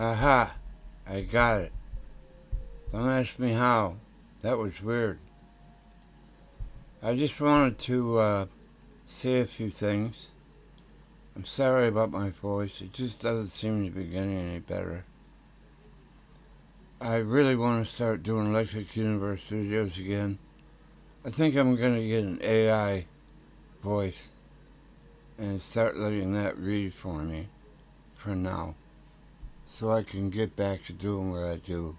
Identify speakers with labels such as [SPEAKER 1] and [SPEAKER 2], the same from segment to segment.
[SPEAKER 1] Aha! I got it. Don't ask me how. That was weird. I just wanted to say a few things. I'm sorry about my voice. It just doesn't seem to be getting any better. I really want to start doing Electric Universe videos again. I think I'm going to get an AI voice and start letting that read for me for now, so I can get back to doing what I do.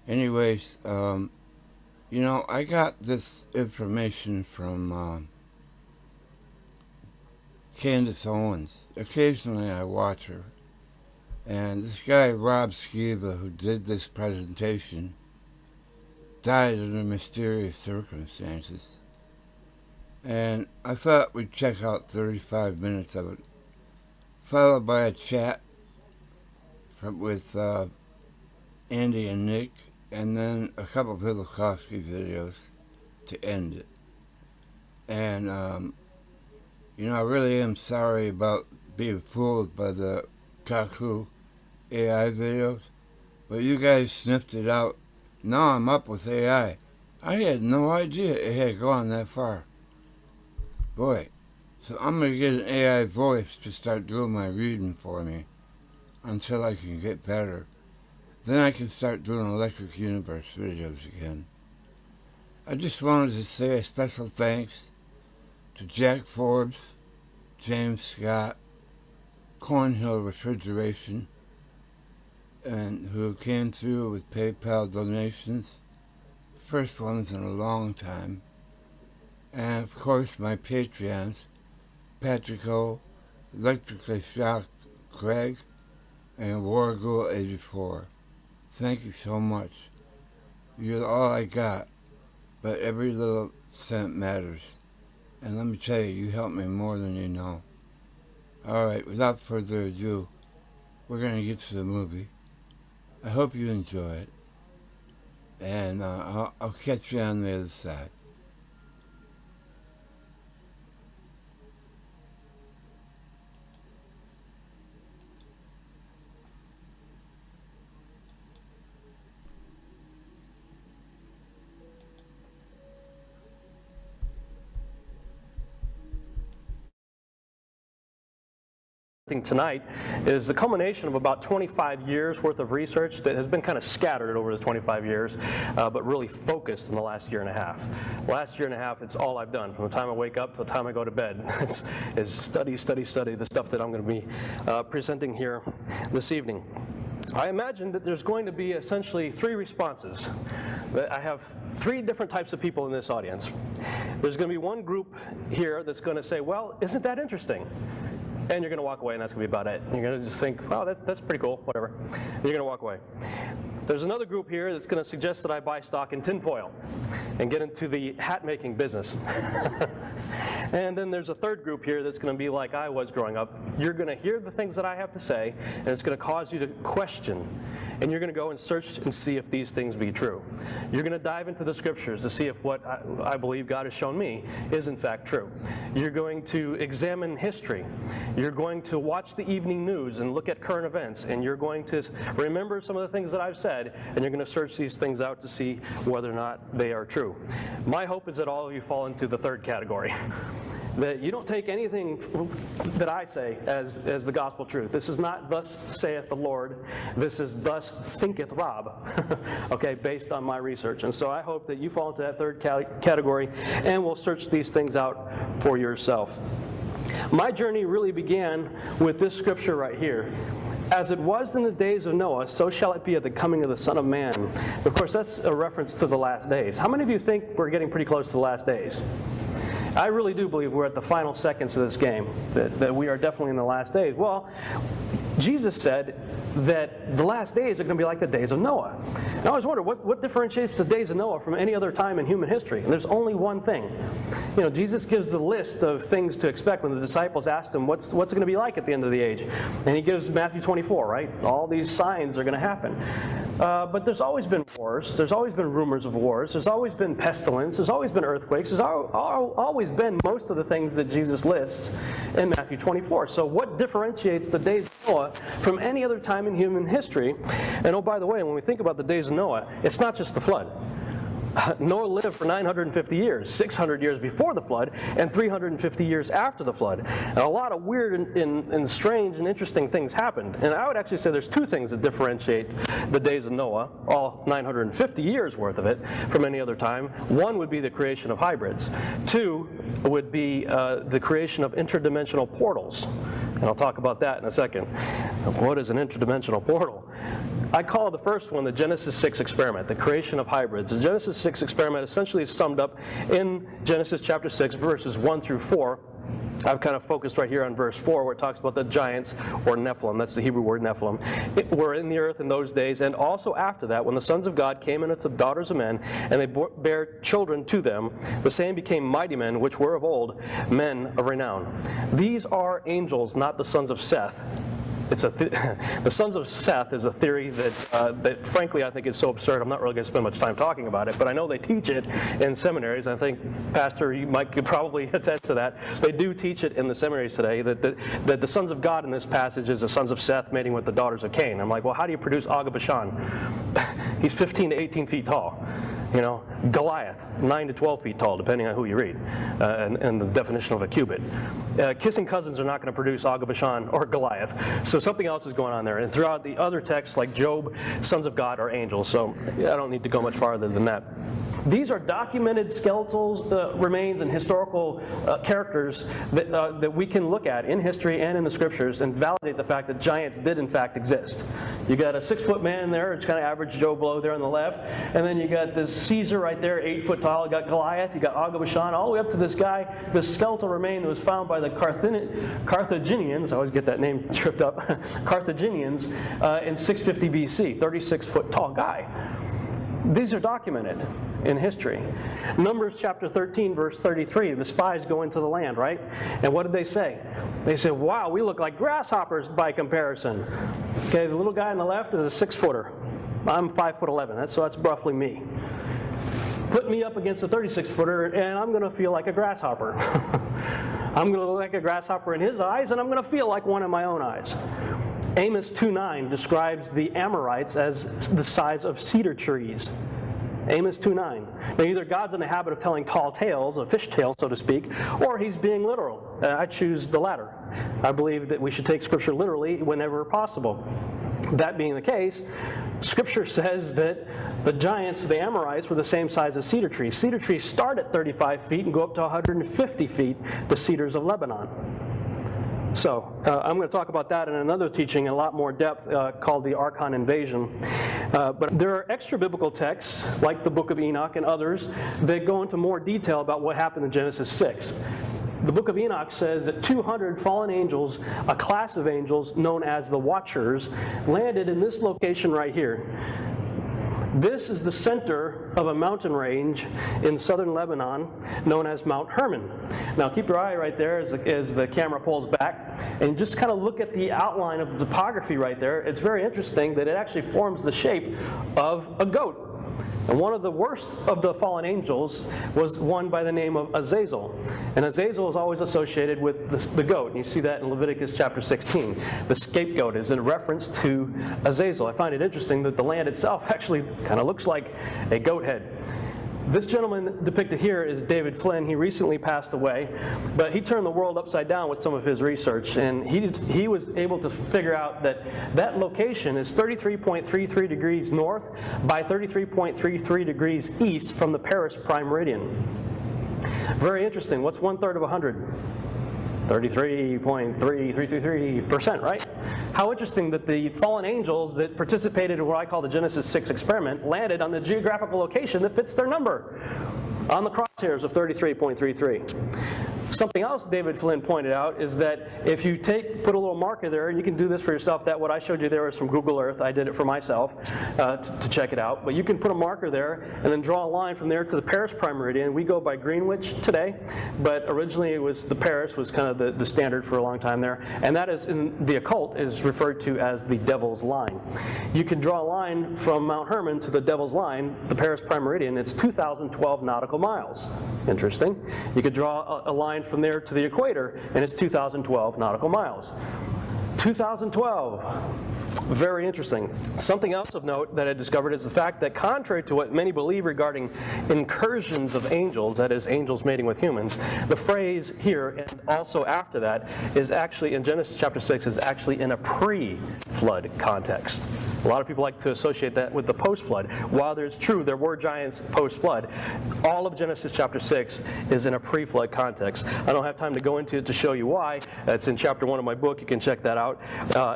[SPEAKER 1] Anyways, I got this information from Candace Owens. Occasionally I watch her. And this guy, Rob Skiba, who did this presentation, died under mysterious circumstances. And I thought we'd check out 35 minutes of it, followed by a chat with Andy and Nick, and then a couple of Vilikovsky videos to end it. And, I really am sorry about being fooled by the Kaku AI videos, but you guys sniffed it out. Now I'm up with AI. I had no idea it had gone that far. Boy, so I'm going to get an AI voice to start doing my reading for me until I can get better. Then I can start doing Electric Universe videos again. I just wanted to say a special thanks to Jack Forbes, James Scott, Cornhill Refrigeration, and who came through with PayPal donations. First ones in a long time. And of course my Patreons, Patrick O, Electrically Shocked Greg, and Warghoul84. Thank you so much. You're all I got, but every little cent matters. And let me tell you, you help me more than you know. Alright, without further ado, we're going to get to the movie. I hope you enjoy it. And I'll catch you on the other side.
[SPEAKER 2] Tonight is the culmination of about 25 years worth of research that has been kind of scattered over the 25 years, but really focused in the last year and a half. Last year and a half, it's all I've done from the time I wake up to the time I go to bed. Is study the stuff that I'm going to be presenting here this evening. I imagine that there's going to be essentially three responses. I have three different types of people in this audience. There's going to be one group here that's going to say, well, isn't that interesting? And you're going to walk away, and that's going to be about it. You're going to just think, wow, that's pretty cool, whatever. And you're going to walk away. There's another group here that's going to suggest that I buy stock in tinfoil and get into the hat-making business. And then there's a third group here that's going to be like I was growing up. You're going to hear the things that I have to say, and it's going to cause you to question. And you're going to go and search and see if these things be true. You're going to dive into the scriptures to see if what I believe God has shown me is in fact true. You're going to examine history. You're going to watch the evening news and look at current events. And you're going to remember some of the things that I've said, and you're going to search these things out to see whether or not they are true. My hope is that all of you fall into the third category. That you don't take anything that I say as the gospel truth. This is not thus saith the Lord. This is thus thinketh Rob, okay, based on my research. And so I hope that you fall into that third category and will search these things out for yourself. My journey really began with this scripture right here. As it was in the days of Noah, so shall it be at the coming of the Son of Man. Of course, that's a reference to the last days. How many of you think we're getting pretty close to the last days? I really do believe we're at the final seconds of this game, that we are definitely in the last days. Well, Jesus said that the last days are going to be like the days of Noah. And I always wonder, what differentiates the days of Noah from any other time in human history? And there's only one thing. You know, Jesus gives the list of things to expect when the disciples asked him, what's it going to be like at the end of the age? And he gives Matthew 24, right? All these signs are going to happen. But there's always been wars. There's always been rumors of wars. There's always been pestilence. There's always been earthquakes. There's always been most of the things that Jesus lists in Matthew 24. So what differentiates the days of Noah Noah from any other time in human history. And oh, by the way, when we think about the days of Noah, it's not just the flood. Noah lived for 950 years, 600 years before the flood, and 350 years after the flood. And a lot of weird and strange and interesting things happened. And I would actually say there's two things that differentiate the days of Noah, all 950 years worth of it, from any other time. One would be the creation of hybrids. Two would be the creation of interdimensional portals. And I'll talk about that in a second. What is an interdimensional portal? I call the first one the Genesis 6 experiment, the creation of hybrids. The Genesis 6 experiment essentially is summed up in Genesis chapter 6, verses 1 through 4. I've kind of focused right here on verse 4 where it talks about the giants, or Nephilim. That's the Hebrew word Nephilim. Were in the earth in those days, and also after that, when the sons of God came in unto the daughters of men, and they bare children to them, the same became mighty men, which were of old, men of renown. These are angels, not the sons of Seth. The sons of Seth is a theory that frankly I think is so absurd I'm not really going to spend much time talking about it, but I know they teach it in seminaries. I think Pastor Mike could probably attest to that. They do teach it in the seminaries today, that the sons of God in this passage is the sons of Seth mating with the daughters of Cain. I'm like, well, how do you produce Og of Bashan? He's 15 to 18 feet tall. You know, Goliath, 9 to 12 feet tall, depending on who you read, and the definition of a cubit. Kissing cousins are not going to produce Og of Bashan or Goliath. So something else is going on there. And throughout the other texts, like Job, sons of God are angels. So I don't need to go much farther than that. These are documented skeletal remains and historical characters that we can look at in history and in the scriptures and validate the fact that giants did in fact exist. You got a 6-foot man there, it's kind of average Joe Blow there on the left, and then you got this Caesar right there, 8 foot tall. You got Goliath, you got Og of Bashan, all the way up to this guy, this skeletal remain that was found by the Carthaginians. I always get that name tripped up. Carthaginians in 650 BC, 36 foot tall guy. These are documented in history. Numbers chapter 13, verse 33, the spies go into the land, right? And what did they say? They said, wow, we look like grasshoppers by comparison. Okay, the little guy on the left is a 6-footer. I'm 5'11", so that's roughly me. Put me up against a 36-footer, and I'm going to feel like a grasshopper. I'm going to look like a grasshopper in his eyes, and I'm going to feel like one in my own eyes. Amos 2:9 describes the Amorites as the size of cedar trees. Amos 2:9. Now either God's in the habit of telling tall tales, a fish tale so to speak, or he's being literal. I choose the latter. I believe that we should take Scripture literally whenever possible. That being the case, Scripture says that the giants, the Amorites, were the same size as cedar trees. Cedar trees start at 35 feet and go up to 150 feet, the cedars of Lebanon. So I'm going to talk about that in another teaching in a lot more depth called the Archon Invasion. But there are extra biblical texts, like the Book of Enoch and others, that go into more detail about what happened in Genesis 6. The Book of Enoch says that 200 fallen angels, a class of angels known as the Watchers, landed in this location right here. This is the center of a mountain range in southern Lebanon known as Mount Hermon. Now keep your eye right there as the camera pulls back and just kind of look at the outline of the topography right there. It's very interesting that it actually forms the shape of a goat. And one of the worst of the fallen angels was one by the name of Azazel. And Azazel is always associated with the goat. And you see that in Leviticus chapter 16. The scapegoat is in reference to Azazel. I find it interesting that the land itself actually kind of looks like a goat head. This gentleman depicted here is David Flynn. He recently passed away, but he turned the world upside down with some of his research, and he was able to figure out that location is 33.33 degrees north by 33.33 degrees east from the Paris prime meridian. Very interesting. What's 1/3 of 100? 33.3333%, right? How interesting that the fallen angels that participated in what I call the Genesis 6 experiment landed on the geographical location that fits their number on the crosshairs of 33.33. Something else David Flynn pointed out is that if you put a little marker there, and you can do this for yourself, that what I showed you there is from Google Earth. I did it for myself to check it out. But you can put a marker there and then draw a line from there to the Paris prime meridian. We go by Greenwich today, but originally it was the Paris was kind of the standard for a long time there. And that is, in the occult, is referred to as the Devil's Line. You can draw a line from Mount Hermon to the Devil's Line, the Paris prime meridian. It's 2,012 nautical miles. Interesting. You could draw a line from there to the equator, and it's 2,012 nautical miles. 2012. Very interesting. Something else of note that I discovered is the fact that contrary to what many believe regarding incursions of angels, that is, angels mating with humans, the phrase here and also after that is actually, in Genesis chapter 6, is actually in a pre-flood context. A lot of people like to associate that with the post-flood. While it's true there were giants post-flood, all of Genesis chapter 6 is in a pre-flood context. I don't have time to go into it to show you why. It's in chapter 1 of my book. You can check that out.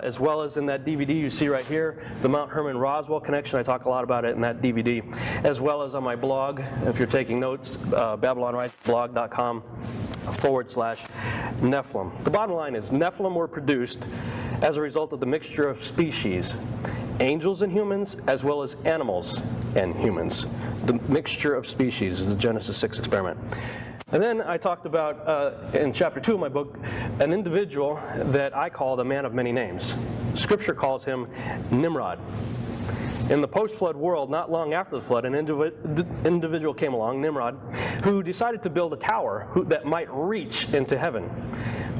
[SPEAKER 2] As well as in that DVD you see right here, the Mount Hermon Roswell connection. I talk a lot about it in that DVD. As well as on my blog, if you're taking notes, BabylonRightsBlog.com/Nephilim. The bottom line is Nephilim were produced as a result of the mixture of species. Angels and humans, as well as animals and humans. The mixture of species is the Genesis 6 experiment. And then I talked about, in chapter 2 of my book, an individual that I call the man of many names. Scripture calls him Nimrod. In the post-flood world, not long after the flood, an individual came along, Nimrod, who decided to build a tower that might reach into heaven.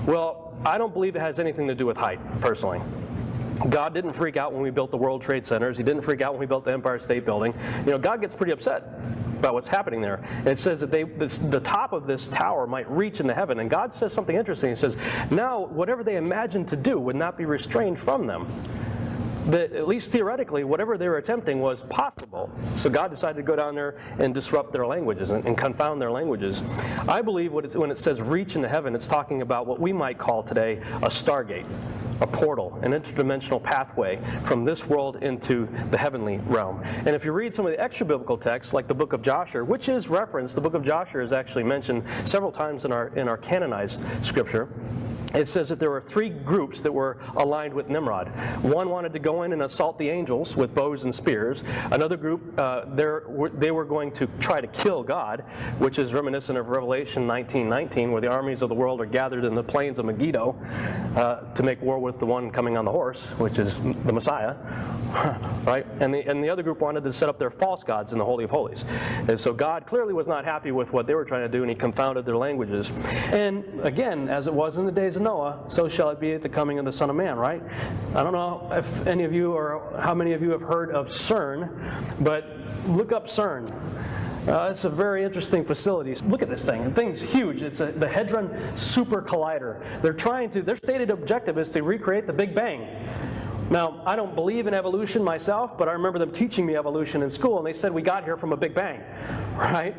[SPEAKER 2] Well, I don't believe it has anything to do with height, personally. God didn't freak out when we built the World Trade Centers. He didn't freak out when we built the Empire State Building. You know, God gets pretty upset about what's happening there. And it says that the top of this tower might reach into heaven. And God says something interesting. He says, now whatever they imagined to do would not be restrained from them. That at least theoretically, whatever they were attempting was possible. So God decided to go down there and disrupt their languages and confound their languages. I believe when it says reach into heaven, it's talking about what we might call today a stargate, a portal, an interdimensional pathway from this world into the heavenly realm. And if you read some of the extra biblical texts, like the book of Joshua, which is referenced, the book of Joshua is actually mentioned several times in our canonized scripture. It says that there were 3 groups that were aligned with Nimrod. One wanted to go in and assault the angels with bows and spears. Another group, they were going to try to kill God, which is reminiscent of Revelation 19:19, where the armies of the world are gathered in the plains of Megiddo to make war with the one coming on the horse, which is the Messiah. Right? And the other group wanted to set up their false gods in the Holy of Holies. And so God clearly was not happy with what they were trying to do, and he confounded their languages. And again, as it was in the days of Noah, so shall it be at the coming of the Son of Man, right? I don't know if any of you or how many of you have heard of Cern, but look up Cern. It's a very interesting facility. Look at this thing. The thing's huge. It's the Hadron Super Collider. Their stated objective is to recreate the Big Bang. Now, I don't believe in evolution myself, but I remember them teaching me evolution in school, and they said we got here from a Big Bang, right?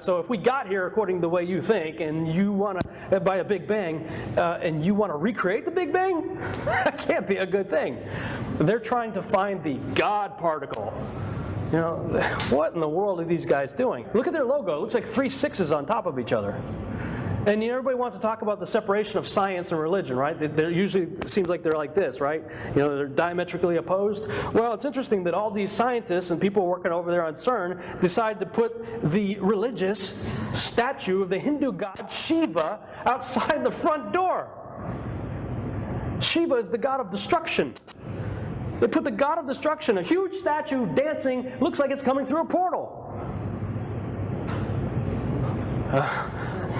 [SPEAKER 2] So if we got here according to the way you think, and you want to, by a Big Bang, and you want to recreate the Big Bang, that can't be a good thing. They're trying to find the God particle. You know, what in the world are these guys doing? Look at their logo. It looks like 3 6s on top of each other. And everybody wants to talk about the separation of science and religion, right? They're usually, it seems like they're like this, right? You know, they're diametrically opposed. Well, it's interesting that all these scientists and people working over there on Cern decide to put the religious statue of the Hindu god Shiva outside the front door. Shiva is the god of destruction. They put the god of destruction, a huge statue dancing, looks like it's coming through a portal.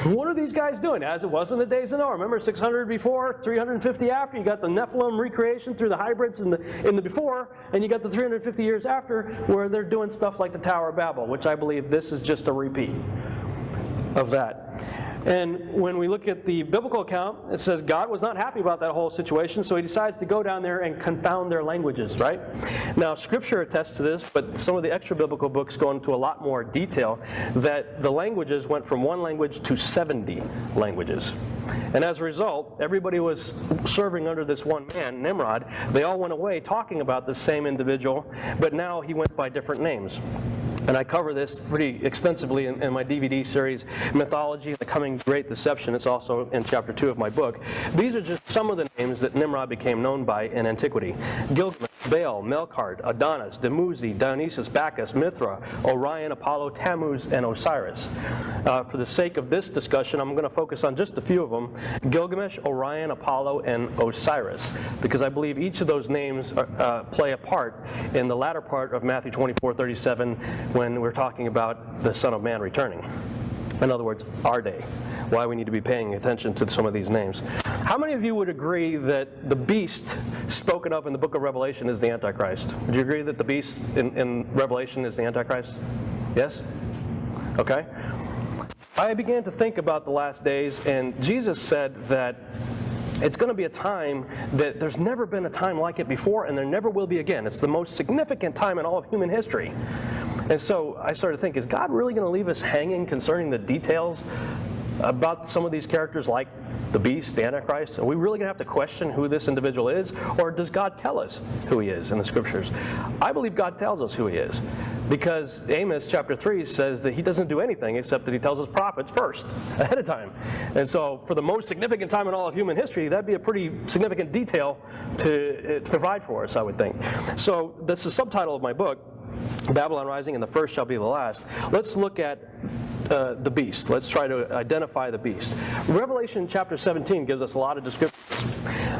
[SPEAKER 2] What are these guys doing? As it was in the days of Noah. Remember, 600 before, 350 after. You got the Nephilim recreation through the hybrids in the before, and you got the 350 years after, where they're doing stuff like the Tower of Babel, which I believe this is just a repeat of that. And when we look at the biblical account, it says God was not happy about that whole situation, so he decides to go down there and confound their languages, right? Now, Scripture attests to this, but some of the extra biblical books go into a lot more detail, that the languages went from 1 language to 70 languages. And as a result, everybody was serving under this one man, Nimrod. They all went away talking about the same individual, but now he went by different names. And I cover this pretty extensively in my DVD series, Mythology and the Coming Great Deception. It's also in chapter 2 of my book. These are just some of the names that Nimrod became known by in antiquity. Gilgamesh, Baal, Melkart, Adonis, Dumuzi, Dionysus, Bacchus, Mithra, Orion, Apollo, Tammuz, and Osiris. For the sake of this discussion, I'm going to focus on just a few of them: Gilgamesh, Orion, Apollo, and Osiris, because I believe each of those names play a part in the latter part of Matthew 24:37 when we're talking about the Son of Man returning. In other words, our day. Why we need to be paying attention to some of these names. How many of you would agree that the beast spoken of in the book of Revelation is the Antichrist? Would you agree that the beast in Revelation is the Antichrist? Yes? Okay. I began to think about the last days, and Jesus said that it's going to be a time that there's never been a time like it before, and there never will be again. It's the most significant time in all of human history. And so I started to think, is God really going to leave us hanging concerning the details about some of these characters like the beast, the Antichrist? Are we really going to have to question who this individual is? Or does God tell us who he is in the scriptures? I believe God tells us who he is, because Amos chapter 3 says that he doesn't do anything except that he tells his prophets first, ahead of time. And so for the most significant time in all of human history, that'd be a pretty significant detail to provide for us, I would think. So that's the subtitle of my book, Babylon Rising, and the first shall be the last. Let's look at the beast. Let's try to identify the beast. Revelation chapter 17 gives us a lot of descriptions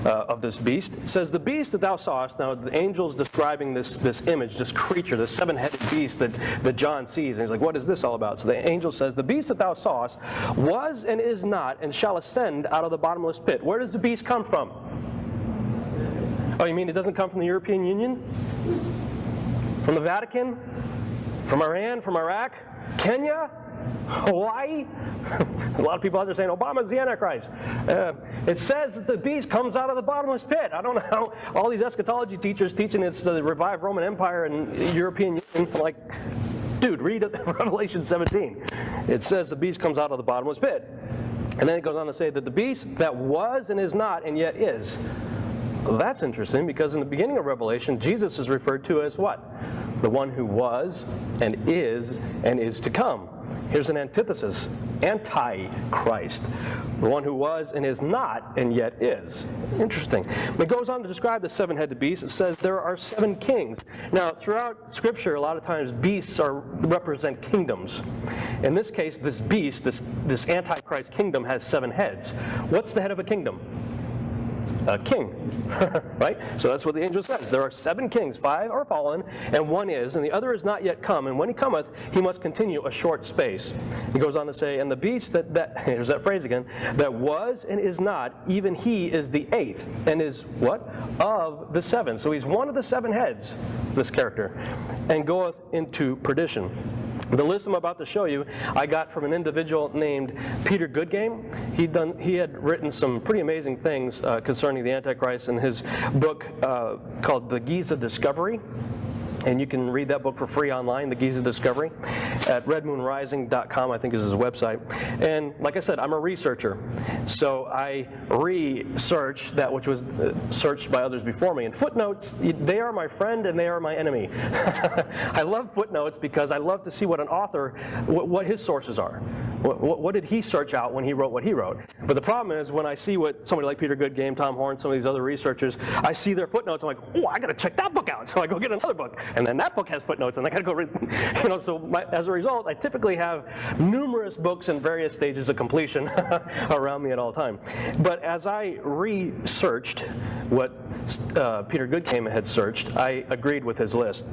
[SPEAKER 2] of this beast. It says, the beast that thou sawest, now the angel's describing this image, this creature, this seven-headed beast that John sees. And he's like, what is this all about? So the angel says, the beast that thou sawest was and is not and shall ascend out of the bottomless pit. Where does the beast come from? Oh, you mean it doesn't come from the European Union? From the Vatican? From Iran? From Iraq? Kenya? Hawaii? A lot of people out there saying Obama's the Antichrist. It says that the beast comes out of the bottomless pit. I don't know how all these eschatology teachers teaching it's the revived Roman Empire and European Union, like, dude, read Revelation 17. It says the beast comes out of the bottomless pit. And then it goes on to say that the beast that was and is not and yet is. Well, that's interesting, because in the beginning of Revelation, Jesus is referred to as what? The one who was and is to come. Here's an antithesis, Antichrist, the one who was and is not and yet is. Interesting. It goes on to describe the seven-headed beast. It says there are 7 kings. Now, throughout Scripture, a lot of times beasts represent kingdoms. In this case, this beast, this Antichrist kingdom, has 7 heads. What's the head of a kingdom? A king, right? So that's what the angel says. There are 7 kings, 5 are fallen, and 1 is, and the other is not yet come. And when he cometh, he must continue a short space. He goes on to say, and the beast that here's that phrase again, that was and is not, even he is the 8th, and is what? Of the 7. So he's one of the 7 heads, this character, and goeth into perdition. The list I'm about to show you, I got from an individual named Peter Goodgame. He had written some pretty amazing things concerning the Antichrist in his book called The Giza Discovery. And you can read that book for free online, The Giza Discovery, at redmoonrising.com, I think is his website. And like I said, I'm a researcher. So I research that which was searched by others before me. And footnotes, they are my friend and they are my enemy. I love footnotes because I love to see what an author, what his sources are. What did he search out when he wrote what he wrote? But the problem is when I see what somebody like Peter Goodgame, Tom Horn, some of these other researchers, I see their footnotes, I'm like, oh, I got to check that book out. So I go get another book. And then that book has footnotes, and I got to go read, so as a result, I typically have numerous books in various stages of completion around me at all time. But as I researched what Peter Goodgame had searched, I agreed with his list.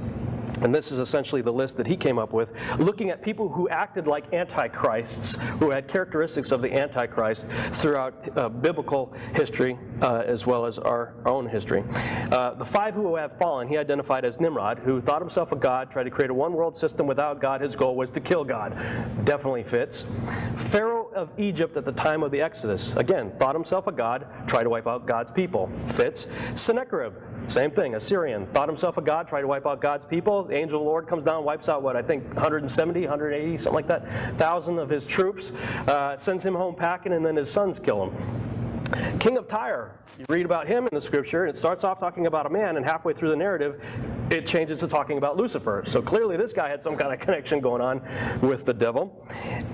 [SPEAKER 2] And this is essentially the list that he came up with, looking at people who acted like antichrists, who had characteristics of the Antichrist throughout biblical history as well as our own history. The 5 who have fallen, he identified as Nimrod, who thought himself a god, tried to create a one-world system without God. His goal was to kill God. Definitely fits. Pharaoh of Egypt at the time of the Exodus, again, thought himself a god, tried to wipe out God's people. Fits. Sennacherib, same thing, Assyrian, thought himself a god, tried to wipe out God's people. The angel of the Lord comes down, wipes out, what, I think 170, 180, something like that, 1,000 of his troops, sends him home packing, and then his sons kill him. King of Tyre, you read about him in the scripture, and it starts off talking about a man, and halfway through the narrative, it changes to talking about Lucifer. So clearly this guy had some kind of connection going on with the devil.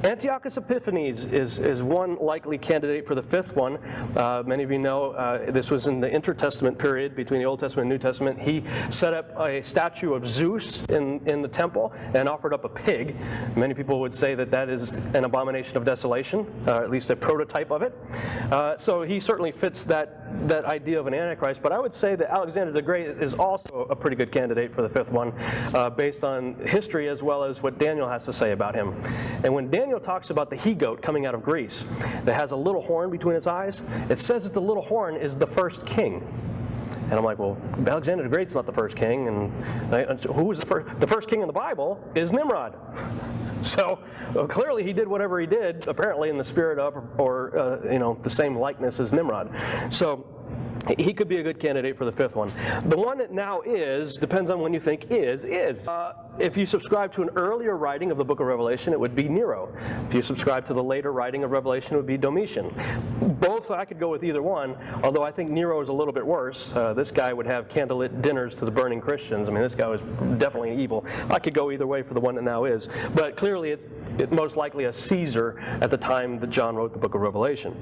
[SPEAKER 2] Antiochus Epiphanes is one likely candidate for the 5th one. Many of you know this was in the intertestament period between the Old Testament and New Testament. He set up a statue of Zeus in the temple and offered up a pig. Many people would say that that is an abomination of desolation, at least a prototype of it. So he certainly fits that idea of an Antichrist, but I would say that Alexander the Great is also a pretty good candidate. candidate for the fifth one based on history as well as what Daniel has to say about him. And when Daniel talks about the he-goat coming out of Greece that has a little horn between its eyes, it says that the little horn is the first king. And I'm like, well, Alexander the Great's not the first king, and who was the first? The first king in the Bible is Nimrod. So clearly he did whatever he did, apparently in the spirit of, or the same likeness as Nimrod. So he could be a good candidate for the fifth one. The one that now is, depends on when you think is. If you subscribe to an earlier writing of the book of Revelation, it would be Nero. If you subscribe to the later writing of Revelation, it would be Domitian. Both, I could go with either one, although I think Nero is a little bit worse. This guy would have candlelit dinners to the burning Christians. I mean, this guy was definitely evil. I could go either way for the one that now is. But clearly, it's most likely a Caesar at the time that John wrote the book of Revelation.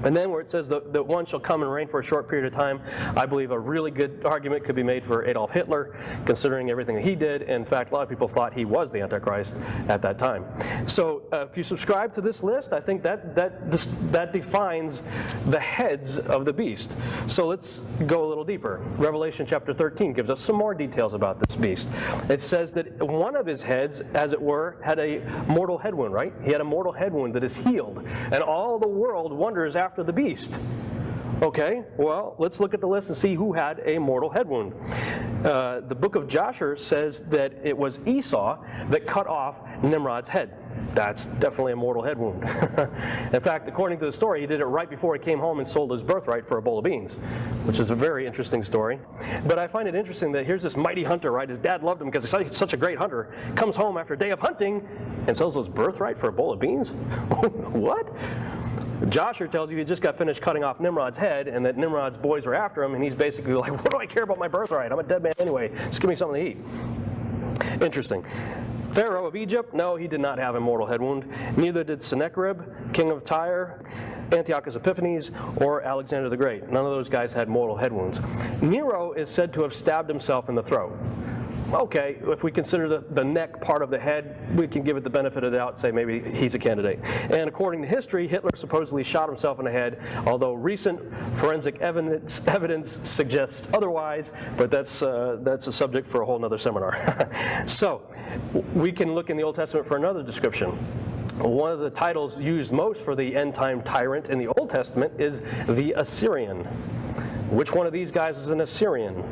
[SPEAKER 2] And then where it says that one shall come and reign for a short period of time, I believe a really good argument could be made for Adolf Hitler, considering everything that he did. In fact, a lot of people thought he was the Antichrist at that time. So if you subscribe to this list, I think that defines the heads of the beast. So let's go a little deeper. Revelation chapter 13 gives us some more details about this beast. It says that one of his heads, as it were, had a mortal head wound, right? He had a mortal head wound that is healed. And all the world wonders after the beast. Okay, well, let's look at the list and see who had a mortal head wound. The book of Joshua says that it was Esau that cut off Nimrod's head. That's definitely a mortal head wound. In fact, according to the story, he did it right before he came home and sold his birthright for a bowl of beans, which is a very interesting story. But I find it interesting that here's this mighty hunter, right? His dad loved him because he's such a great hunter. Comes home after a day of hunting and sells his birthright for a bowl of beans? What? Joshua tells you he just got finished cutting off Nimrod's head and that Nimrod's boys were after him, and he's basically like, what do I care about my birthright? I'm a dead man anyway. Just give me something to eat. Interesting. Pharaoh of Egypt, no, he did not have a mortal head wound. Neither did Sennacherib, king of Tyre, Antiochus Epiphanes, or Alexander the Great. None of those guys had mortal head wounds. Nero is said to have stabbed himself in the throat. Okay, if we consider the neck part of the head, we can give it the benefit of the doubt and say maybe he's a candidate. And according to history, Hitler supposedly shot himself in the head, although recent forensic evidence suggests otherwise, but that's a subject for a whole other seminar. So, we can look in the Old Testament for another description. One of the titles used most for the end-time tyrant in the Old Testament is the Assyrian. Which one of these guys is an Assyrian?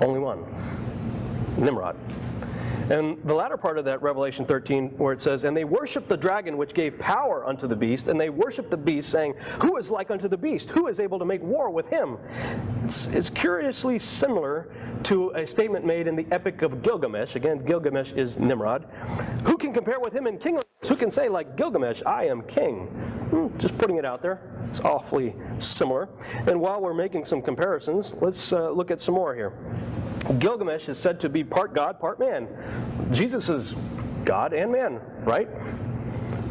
[SPEAKER 2] Only one. Nimrod. And the latter part of that, Revelation 13, where it says, and they worshiped the dragon which gave power unto the beast, and they worshiped the beast, saying, who is like unto the beast? Who is able to make war with him? It's curiously similar to a statement made in the Epic of Gilgamesh. Again, Gilgamesh is Nimrod. Who can compare with him in kingliness? Who can say, like Gilgamesh, I am king? Just putting it out there. It's awfully similar. And while we're making some comparisons, let's look at some more here. Gilgamesh is said to be part God, part man. Jesus is God and man, right?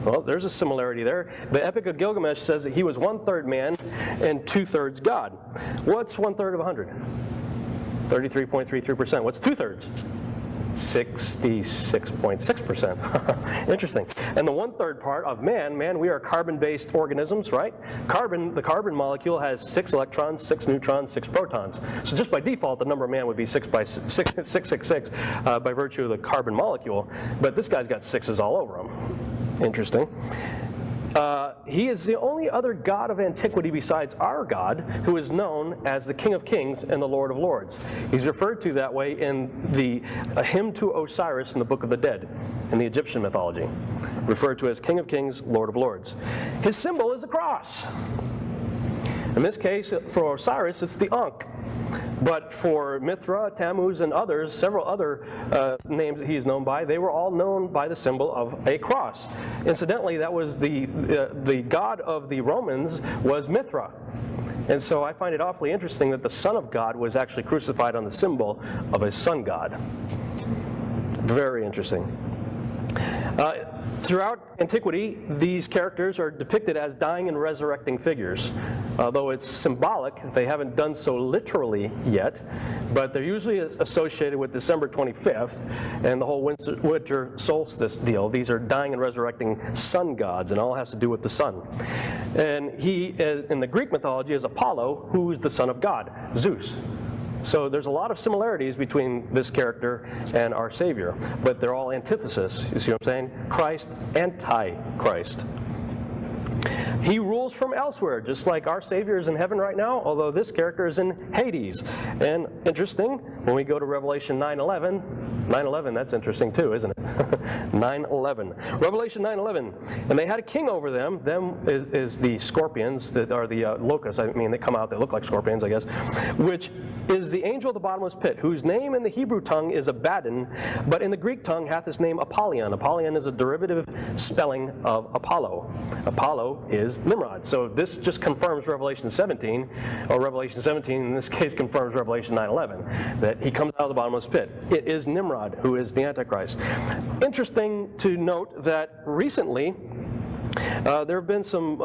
[SPEAKER 2] Well, there's a similarity there. The Epic of Gilgamesh says that he was 1/3 man and 2/3 God. What's 1/3 of 100? 33.33%. What's 2/3? 66.6%. Interesting. And the 1/3 part of man, we are carbon-based organisms, right? The carbon molecule has 6 electrons, 6 neutrons, 6 protons. So just by default, the number of man would be 666 by virtue of the carbon molecule. But this guy's got 6s all over him. Interesting. He is the only other god of antiquity besides our God who is known as the King of Kings and the Lord of Lords. He's referred to that way in the hymn to Osiris in the Book of the Dead in the Egyptian mythology, referred to as King of Kings, Lord of Lords. His symbol is a cross. In this case, for Osiris, it's the Ankh. But for Mithra, Tammuz, and others, several other names that he is known by, they were all known by the symbol of a cross. Incidentally, that was the god of the Romans was Mithra. And so I find it awfully interesting that the Son of God was actually crucified on the symbol of a sun god. Very interesting. Throughout antiquity, these characters are depicted as dying and resurrecting figures. Although it's symbolic, they haven't done so literally yet, but they're usually associated with December 25th and the whole winter solstice deal. These are dying and resurrecting sun gods, and all has to do with the sun. And he, in the Greek mythology, is Apollo, who is the son of God, Zeus. So there's a lot of similarities between this character and our Savior, but they're all antithesis. You see what I'm saying? Christ, anti-Christ. He rules from elsewhere, just like our Savior is in heaven right now, although this character is in Hades. And interesting, when we go to Revelation 9:11, 9:11, that's interesting too, isn't it? 9:11. Revelation 9:11. And they had a king over them. Them is the scorpions, that are the locusts. I mean, they come out, they look like scorpions, I guess. Which is the angel of the bottomless pit, whose name in the Hebrew tongue is Abaddon, but in the Greek tongue hath his name Apollyon. Apollyon is a derivative spelling of Apollo. Apollo is Nimrod. So this just confirms Revelation 17, or Revelation 17 in this case confirms Revelation 9:11, that he comes out of the bottomless pit. It is Nimrod who is the Antichrist. Interesting to note that recently there have been some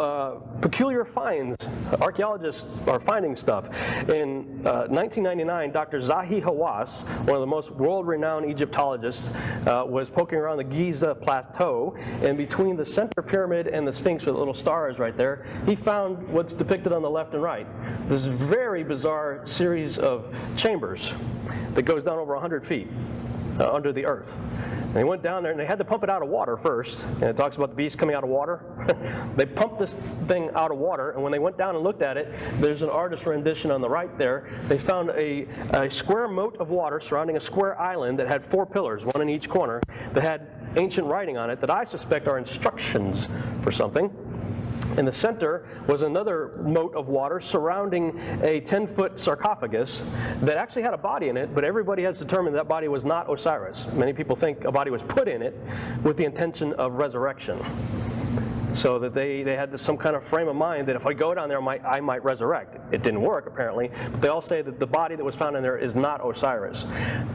[SPEAKER 2] peculiar finds. Archaeologists are finding stuff. In 1999, Dr. Zahi Hawass, one of the most world-renowned Egyptologists, was poking around the Giza Plateau, and between the center pyramid and the Sphinx with the little stars right there, he found what's depicted on the left and right. This very bizarre series of chambers that goes down over 100 feet under the earth. And they went down there and they had to pump it out of water first. And it talks about the beast coming out of water. They pumped this thing out of water, and when they went down and looked at it, there's an artist's rendition on the right there. They found a square moat of water surrounding a square island that had 4 pillars, one in each corner, that had ancient writing on it that I suspect are instructions for something. In the center was another moat of water surrounding a 10-foot sarcophagus that actually had a body in it, but everybody has determined that body was not Osiris. Many people think a body was put in it with the intention of resurrection. So that they had some kind of frame of mind that if I go down there, I might resurrect. It didn't work, apparently, but they all say that the body that was found in there is not Osiris.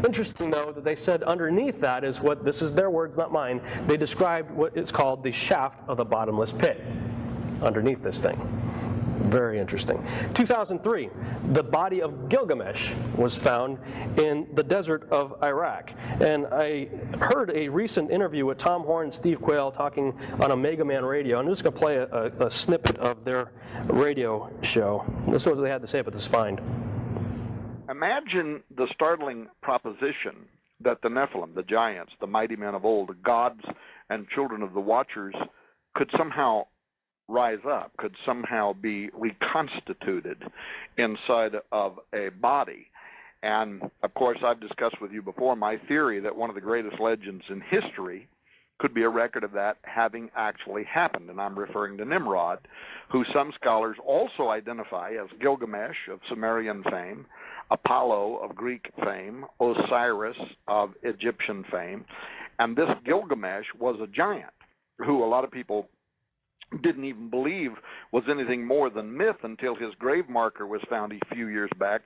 [SPEAKER 2] Interesting, though, that they said underneath that is what, this is their words, not mine, they described what is called the shaft of the bottomless pit underneath this thing. Very interesting. 2003, the body of Gilgamesh was found in the desert of Iraq. And I heard a recent interview with Tom Horn and Steve Quayle talking on Omega Man Radio. I'm just going to play a snippet of their radio show. This is what they had to say about this find.
[SPEAKER 3] Imagine the startling proposition that the Nephilim, the giants, the mighty men of old, the gods and children of the Watchers, could somehow rise up, could somehow be reconstituted inside of a body. And of course, I've discussed with you before my theory that one of the greatest legends in history could be a record of that having actually happened. And I'm referring to Nimrod, who some scholars also identify as Gilgamesh of Sumerian fame, Apollo of Greek fame, Osiris of Egyptian fame. And this Gilgamesh was a giant who a lot of people didn't even believe was anything more than myth until his grave marker was found a few years back.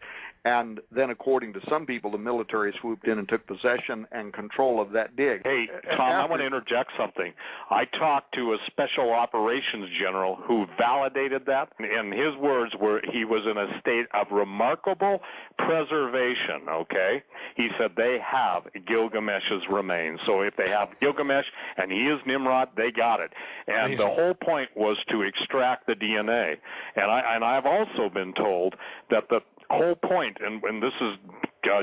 [SPEAKER 3] And then, according to some people, the military swooped in and took possession and control of that dig.
[SPEAKER 4] Hey, Tom, I want to interject something. I talked to a special operations general who validated that, and his words were he was in a state of remarkable preservation, okay? He said they have Gilgamesh's remains. So if they have Gilgamesh and he is Nimrod, they got it. And the whole point was to extract the DNA. And I've also been told that the whole point, and this is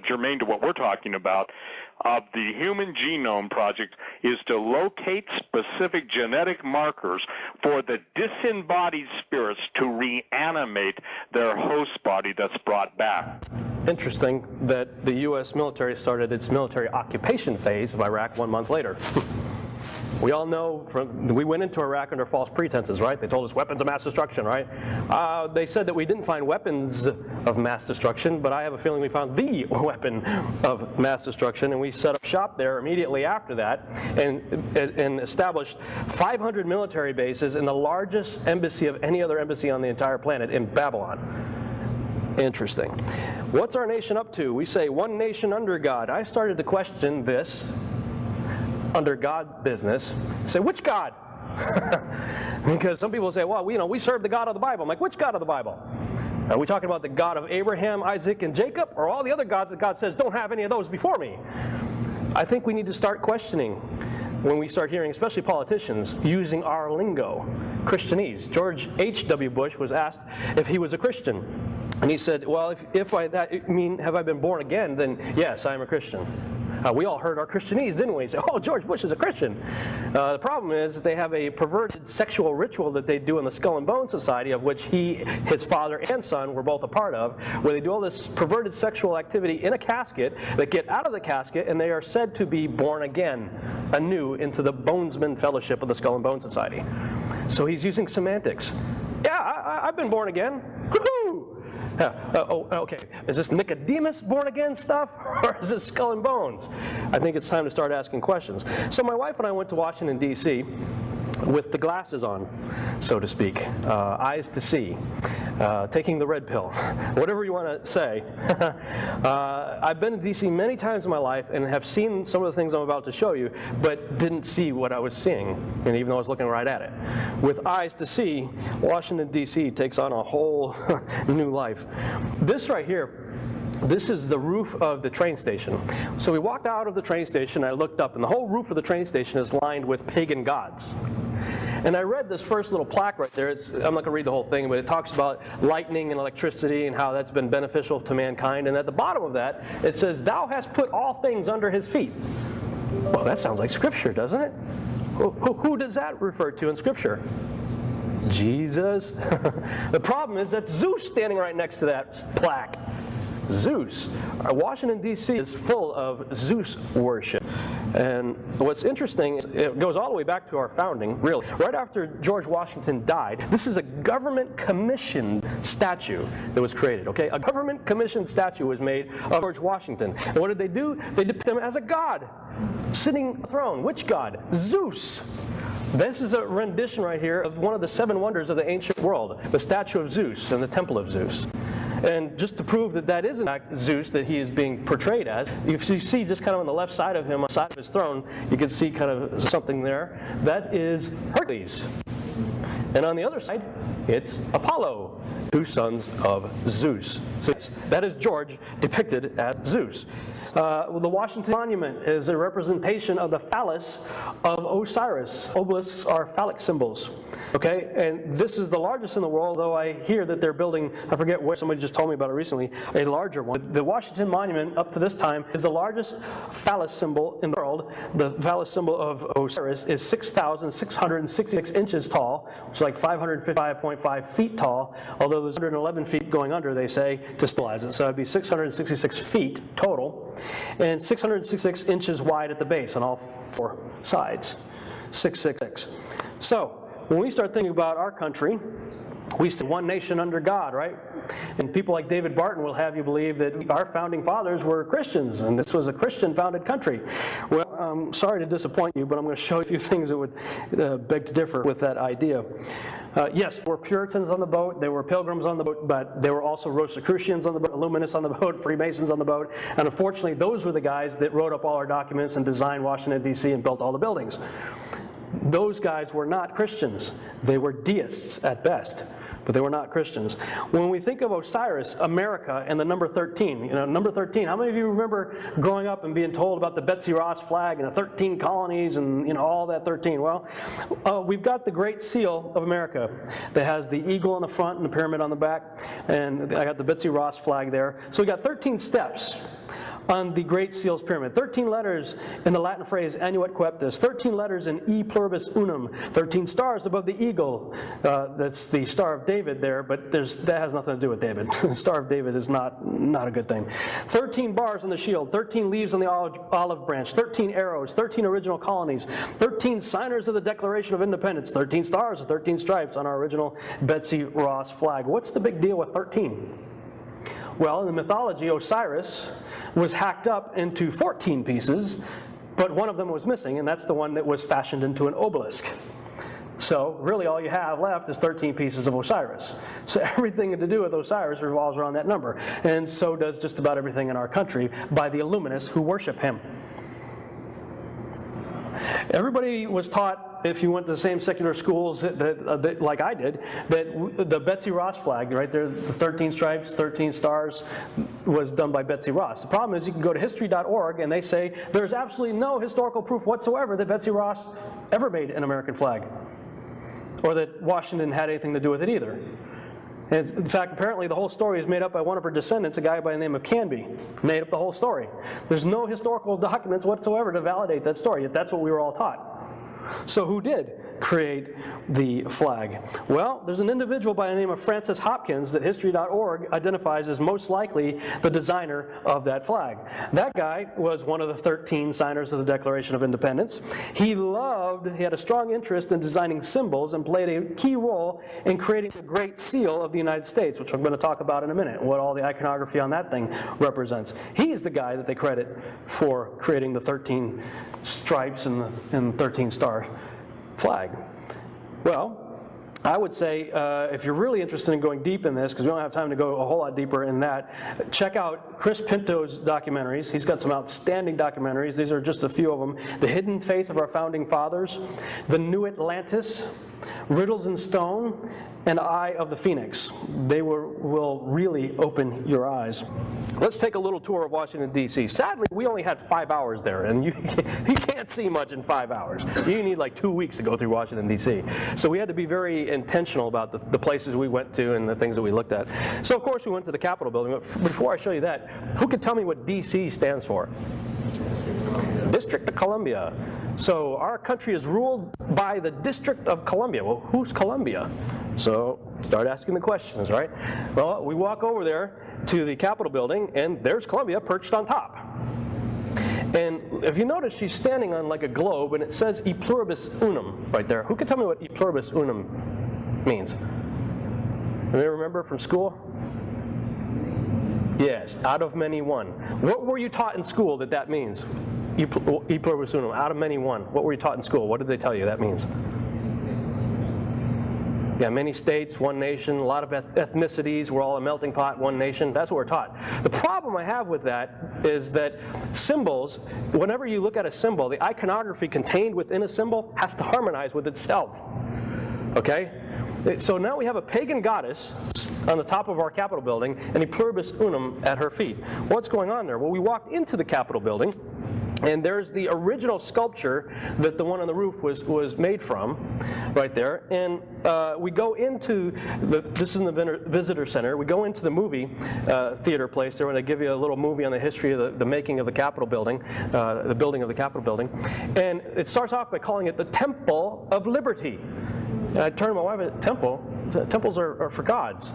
[SPEAKER 4] germane to what we're talking about, of the Human Genome Project is to locate specific genetic markers for the disembodied spirits to reanimate their host body that's brought back.
[SPEAKER 2] Interesting that the U.S. military started its military occupation phase of Iraq 1 month later. We all know we went into Iraq under false pretenses, right? They told us weapons of mass destruction, right? They said that we didn't find weapons of mass destruction, but I have a feeling we found the weapon of mass destruction, and we set up shop there immediately after that and established 500 military bases in the largest embassy of any other embassy on the entire planet in Babylon. Interesting. What's our nation up to? We say one nation under God. I started to question this under God business. Say, which God? Because some people say, well, we serve the God of the Bible. I'm like, which God of the Bible? Are we talking about the God of Abraham, Isaac, and Jacob, or all the other gods that God says don't have any of those before me? I think we need to start questioning when we start hearing, especially politicians, using our lingo, Christianese. George H.W. Bush was asked if he was a Christian. And he said, well, if by that mean have I been born again, then yes, I am a Christian. We all heard our Christianese, didn't we? Say, oh, George Bush is a Christian. The problem is that they have a perverted sexual ritual that they do in the Skull and Bone Society, of which his father and son were both a part of, where they do all this perverted sexual activity in a casket. They get out of the casket, and they are said to be born again, anew, into the Bonesman Fellowship of the Skull and Bone Society. So he's using semantics. Yeah, I've been born again. Woohoo! Okay, is this Nicodemus born again stuff, or is it Skull and Bones? I think it's time to start asking questions. So my wife and I went to Washington, D.C. with the glasses on, so to speak, eyes to see, taking the red pill, whatever you want to say. I've been to D.C. many times in my life and have seen some of the things I'm about to show you, but didn't see what I was seeing, and even though I was looking right at it. With eyes to see, Washington, D.C. takes on a whole new life. This right here, this is the roof of the train station. So we walked out of the train station, I looked up, and the whole roof of the train station is lined with pagan gods. And I read this first little plaque right there. I'm not going to read the whole thing, but it talks about lightning and electricity and how that's been beneficial to mankind. And at the bottom of that, it says, "Thou hast put all things under his feet." Well, that sounds like Scripture, doesn't it? Who does that refer to in Scripture? Jesus. The problem is that's Zeus standing right next to that plaque. Zeus. Washington, D.C. is full of Zeus worship. And what's interesting is it goes all the way back to our founding, really. Right after George Washington died, this is a government-commissioned statue that was created, okay? A government-commissioned statue was made of George Washington. And what did they do? They depicted him as a god, sitting on the throne. Which god? Zeus. This is a rendition right here of one of the 7 wonders of the ancient world, the statue of Zeus and the temple of Zeus. And just to prove that that is in fact Zeus that he is being portrayed as, you see just kind of on the left side of him, on the side of his throne, you can see kind of something there. That is Hercules. And on the other side, it's Apollo, 2 sons of Zeus. So that is George depicted as Zeus. The Washington Monument is a representation of the phallus of Osiris. Obelisks are phallic symbols. Okay, and this is the largest in the world, though I hear that they're building, I forget where, somebody just told me about it recently, a larger one. The Washington Monument, up to this time, is the largest phallus symbol in the world. The phallus symbol of Osiris is 6,666 inches tall, which is like 555.5 feet tall, although there's 111 feet going under, they say, to stabilize it. So it'd be 666 feet total, and 666 inches wide at the base on all 4 sides. 666. So, when we start thinking about our country, we say one nation under God, right? And people like David Barton will have you believe that our founding fathers were Christians, and this was a Christian-founded country. Well, I'm sorry to disappoint you, but I'm going to show you a few things that would beg to differ with that idea. Yes, there were Puritans on the boat, there were Pilgrims on the boat, but there were also Rosicrucians on the boat, Illuminists on the boat, Freemasons on the boat, and unfortunately those were the guys that wrote up all our documents and designed Washington, D.C. and built all the buildings. Those guys were not Christians. They were deists at best, but they were not Christians. When we think of Osiris, America, and the number 13, number 13, how many of you remember growing up and being told about the Betsy Ross flag and the 13 colonies and all that 13? Well, we've got the Great Seal of America that has the eagle on the front and the pyramid on the back, and I got the Betsy Ross flag there. So we got 13 steps on the Great Seal's pyramid. 13 letters in the Latin phrase annuet coeptis, 13 letters in E pluribus unum, 13 stars above the eagle. That's the Star of David there, but that has nothing to do with David. The Star of David is not a good thing. 13 bars on the shield, 13 leaves on the olive branch, 13 arrows, 13 original colonies, 13 signers of the Declaration of Independence, 13 stars and 13 stripes on our original Betsy Ross flag. What's the big deal with 13? Well, in the mythology, Osiris was hacked up into 14 pieces, but one of them was missing, and that's the one that was fashioned into an obelisk. So really all you have left is 13 pieces of Osiris. So everything to do with Osiris revolves around that number, and so does just about everything in our country by the Illuminists who worship him. Everybody was taught, if you went to the same secular schools that like I did, that the Betsy Ross flag, right there, the 13 stripes, 13 stars, was done by Betsy Ross. The problem is you can go to history.org and they say there's absolutely no historical proof whatsoever that Betsy Ross ever made an American flag, or that Washington had anything to do with it either. And in fact, apparently the whole story is made up by one of her descendants, a guy by the name of Canby. Made up the whole story. There's no historical documents whatsoever to validate that story, yet that's what we were all taught. So who did create the flag? Well, there's an individual by the name of Francis Hopkins that History.org identifies as most likely the designer of that flag. That guy was one of the 13 signers of the Declaration of Independence. He had a strong interest in designing symbols and played a key role in creating the Great Seal of the United States, which I'm going to talk about in a minute, what all the iconography on that thing represents. He's the guy that they credit for creating the 13 stripes and the 13 star flag. Well, I would say if you're really interested in going deep in this, because we don't have time to go a whole lot deeper in that, check out Chris Pinto's documentaries. He's got some outstanding documentaries. These are just a few of them. The Hidden Faith of Our Founding Fathers, The New Atlantis, Riddles in Stone, and Eye of the Phoenix. They will really open your eyes. Let's take a little tour of Washington, D.C. Sadly, we only had 5 hours there, and you can't see much in 5 hours. You need like 2 weeks to go through Washington, D.C. So we had to be very intentional about the places we went to and the things that we looked at. So of course we went to the Capitol building, but before I show you that, who can tell me what D.C. stands for? District of Columbia. So our country is ruled by the District of Columbia. Well, who's Columbia? So start asking the questions, right? Well, we walk over there to the Capitol building, and there's Columbia perched on top. And if you notice, she's standing on like a globe, and it says E pluribus unum right there. Who can tell me what E pluribus unum means? Anybody remember from school? Yes, out of many one. What were you taught in school that means? E pluribus unum, out of many one. What were you taught in school? What did they tell you that means? Yeah, many states, one nation, a lot of ethnicities, we're all a melting pot, one nation. That's what we're taught. The problem I have with that is that symbols, whenever you look at a symbol, the iconography contained within a symbol has to harmonize with itself. Okay? So now we have a pagan goddess on the top of our Capitol building and a pluribus unum at her feet. What's going on there? Well, we walked into the Capitol building, and there's the original sculpture that the one on the roof was made from, right there. And we go into, this is in the visitor center, we go into the movie theater place there when they give you a little movie on the history of the making of the Capitol building, the building of the Capitol building. And it starts off by calling it the Temple of Liberty. And I turned to my wife at temple. Temples are for gods.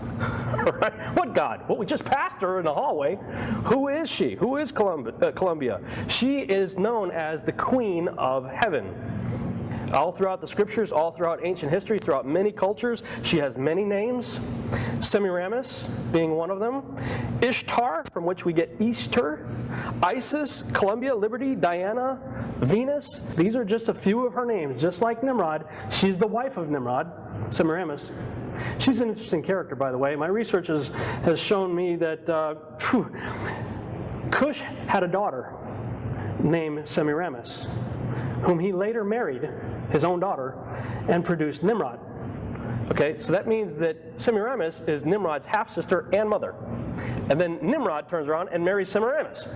[SPEAKER 2] Right? What God? Well, we just passed her in the hallway. Who is she? Who is Columbia? She is known as the Queen of Heaven. All throughout the scriptures, all throughout ancient history, throughout many cultures, she has many names. Semiramis being one of them. Ishtar, from which we get Easter. Isis, Columbia, Liberty, Diana, Venus. These are just a few of her names. Just like Nimrod, she's the wife of Nimrod, Semiramis. She's an interesting character, by the way. My research has shown me that Cush had a daughter named Semiramis, whom he later married, his own daughter, and produced Nimrod. Okay, so that means that Semiramis is Nimrod's half-sister and mother. And then Nimrod turns around and marries Semiramis.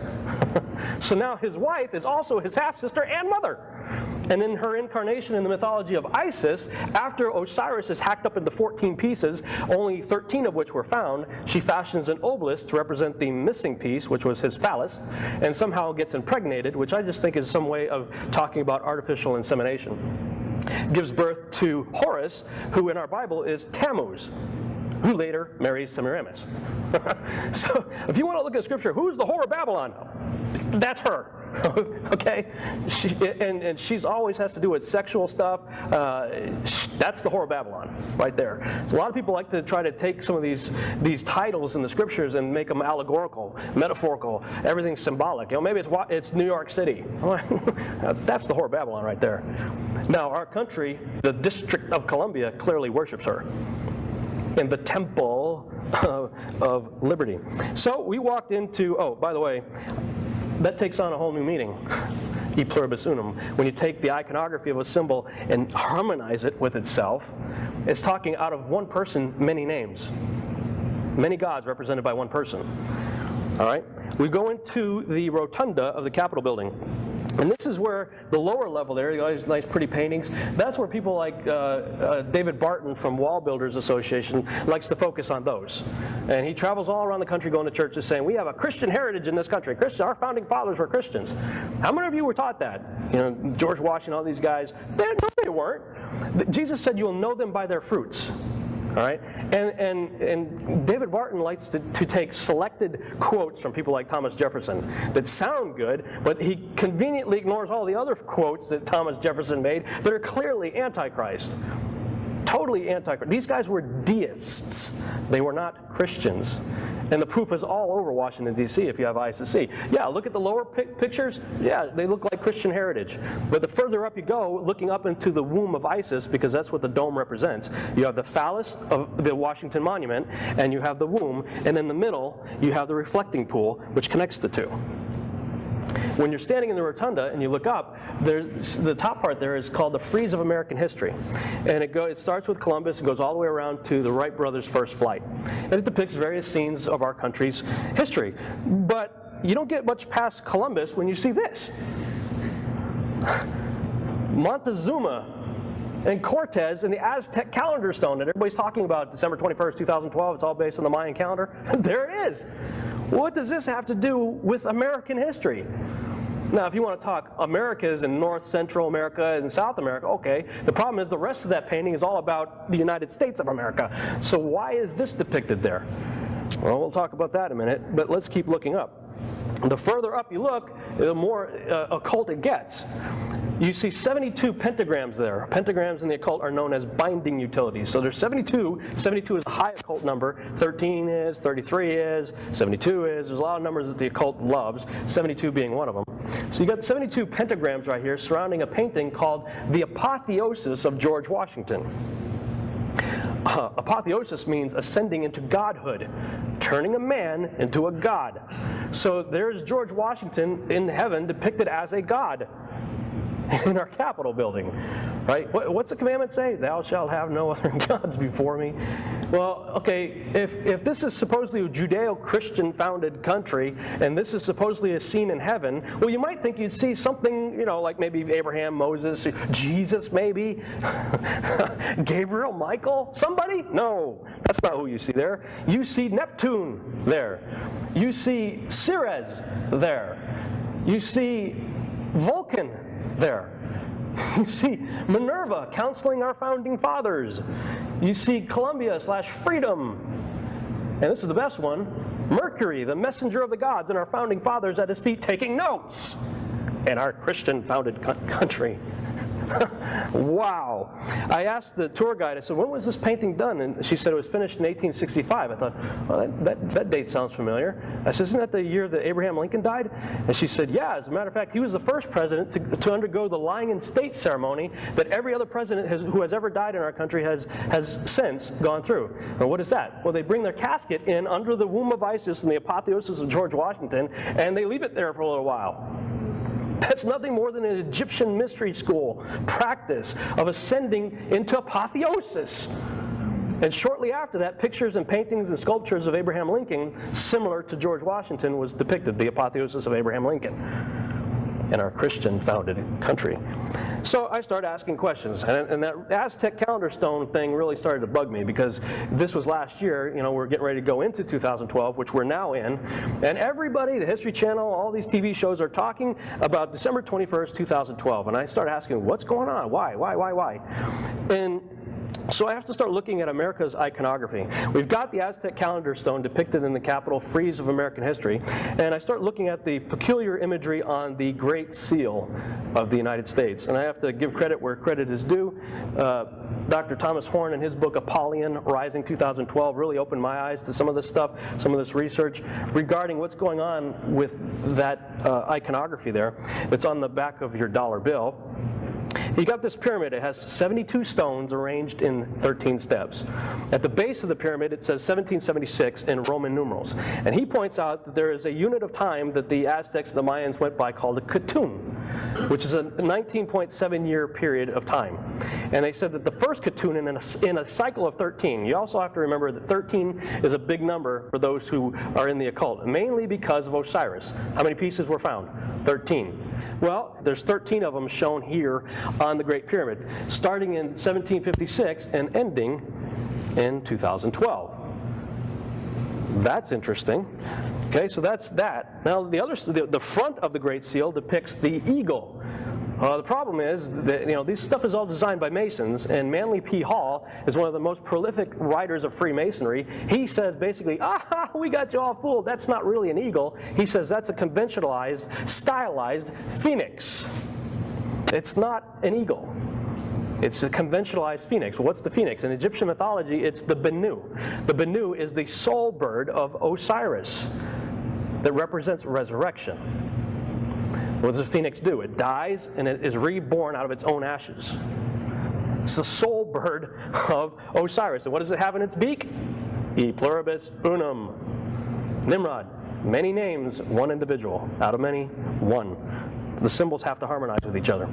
[SPEAKER 2] So now his wife is also his half-sister and mother. And in her incarnation in the mythology of Isis, after Osiris is hacked up into 14 pieces, only 13 of which were found, she fashions an obelisk to represent the missing piece, which was his phallus, and somehow gets impregnated, which I just think is some way of talking about artificial insemination. Gives birth to Horus, who in our Bible is Tammuz, who later marries Semiramis. So if you want to look at scripture, who's the whore of Babylon? That's her. Okay? And she's always has to do with sexual stuff. That's the whore of Babylon right there. So a lot of people like to try to take some of these titles in the scriptures and make them allegorical, metaphorical, everything's symbolic. You know, maybe it's New York City. That's the whore of Babylon right there. Now, our country, the District of Columbia, clearly worships her in the Temple of Liberty. So we walked into, oh, by the way, that takes on a whole new meaning, E pluribus unum. When you take the iconography of a symbol and harmonize it with itself, it's talking out of one person, many names. Many gods represented by one person. All right? We go into the rotunda of the Capitol building. And this is where the lower level there, you got these nice pretty paintings, that's where people like David Barton from Wall Builders Association likes to focus on those. And he travels all around the country going to churches saying, we have a Christian heritage in this country. Our founding fathers were Christians. How many of you were taught that? You know, George Washington, all these guys, no, they weren't. Jesus said you'll know them by their fruits. All right, and David Barton likes to take selected quotes from people like Thomas Jefferson that sound good, but he conveniently ignores all the other quotes that Thomas Jefferson made that are clearly antichrist. Totally antichrist. These guys were deists. They were not Christians. And the proof is all over Washington, D.C. if you have eyes to see. Yeah, look at the lower pictures. Yeah, they look like Christian heritage. But the further up you go, looking up into the womb of Isis, because that's what the dome represents, you have the phallus of the Washington Monument, and you have the womb, and in the middle, you have the reflecting pool, which connects the two. When you're standing in the rotunda and you look up, the top part there is called the frieze of American history. And it starts with Columbus and goes all the way around to the Wright brothers' first flight. And it depicts various scenes of our country's history. But you don't get much past Columbus when you see this. Montezuma and Cortez and the Aztec calendar stone that everybody's talking about, December 21st, 2012, it's all based on the Mayan calendar. There it is. What does this have to do with American history? Now, if you want to talk Americas and North, Central America, and South America, okay. The problem is the rest of that painting is all about the United States of America. So why is this depicted there? Well, we'll talk about that in a minute, but let's keep looking up. The further up you look, the more occult it gets. You see 72 pentagrams there. Pentagrams in the occult are known as binding utilities. So there's 72. 72 is a high occult number. 13 is, 33 is, 72 is. There's a lot of numbers that the occult loves, 72 being one of them. So you got 72 pentagrams right here surrounding a painting called The Apotheosis of George Washington. Apotheosis means ascending into godhood, turning a man into a god. So there's George Washington in heaven depicted as a god in our Capitol building, right? What's the commandment say? Thou shalt have no other gods before me. Well, okay, if this is supposedly a Judeo-Christian founded country, and this is supposedly a scene in heaven, well, you might think you'd see something, you know, like maybe Abraham, Moses, Jesus maybe, Gabriel, Michael, somebody? No, that's not who you see there. You see Neptune there. You see Ceres there. You see Vulcan there. You see Minerva counseling our founding fathers. You see Columbia/freedom. And this is the best one. Mercury, the messenger of the gods, and our founding fathers at his feet taking notes. In our Christian founded country. Wow. I asked the tour guide, I said, when was this painting done? And she said it was finished in 1865. I thought, well, that date sounds familiar. I said, isn't that the year that Abraham Lincoln died? And she said, yeah, as a matter of fact, he was the first president to undergo the lying in state ceremony that every other president who has ever died in our country has since gone through. And what is that? Well, they bring their casket in under the womb of Isis and the apotheosis of George Washington, and they leave it there for a little while. That's nothing more than an Egyptian mystery school practice of ascending into apotheosis. And shortly after that, pictures and paintings and sculptures of Abraham Lincoln, similar to George Washington, was depicted, the apotheosis of Abraham Lincoln in our Christian-founded country. So I started asking questions, and that Aztec calendar stone thing really started to bug me because this was last year. You know, we're getting ready to go into 2012, which we're now in, and everybody, the History Channel, all these TV shows are talking about December 21st, 2012, and I started asking, what's going on? Why? And so I have to start looking at America's iconography. We've got the Aztec calendar stone depicted in the Capitol frieze of American history, and I start looking at the peculiar imagery on the Great Seal of the United States. And I have to give credit where credit is due. Dr. Thomas Horn in his book Apollyon Rising 2012 really opened my eyes to some of this stuff, some of this research regarding what's going on with that iconography there. It's on the back of your dollar bill. You got this pyramid. It has 72 stones arranged in 13 steps. At the base of the pyramid, it says 1776 in Roman numerals. And he points out that there is a unit of time that the Aztecs and the Mayans went by called a Katun. which is a 19.7-year period of time. And they said that the first could tune in a cycle of 13. You also have to remember that 13 is a big number for those who are in the occult, mainly because of Osiris. How many pieces were found? 13. Well, there's 13 of them shown here on the Great Pyramid, starting in 1756 and ending in 2012. That's interesting. Okay, so that's that. Now, the front of the Great Seal depicts the eagle. The problem is that this stuff is all designed by Masons, and Manly P. Hall is one of the most prolific writers of Freemasonry. He says basically, we got you all fooled. That's not really an eagle. He says that's a conventionalized, stylized phoenix. It's not an eagle. It's a conventionalized phoenix. Well, what's the phoenix? In Egyptian mythology, it's the Bennu. The Bennu is the soul bird of Osiris that represents resurrection. What does a phoenix do? It dies and it is reborn out of its own ashes. It's the soul bird of Osiris. And what does it have in its beak? E pluribus unum. Nimrod. Many names, one individual. Out of many, one. The symbols have to harmonize with each other.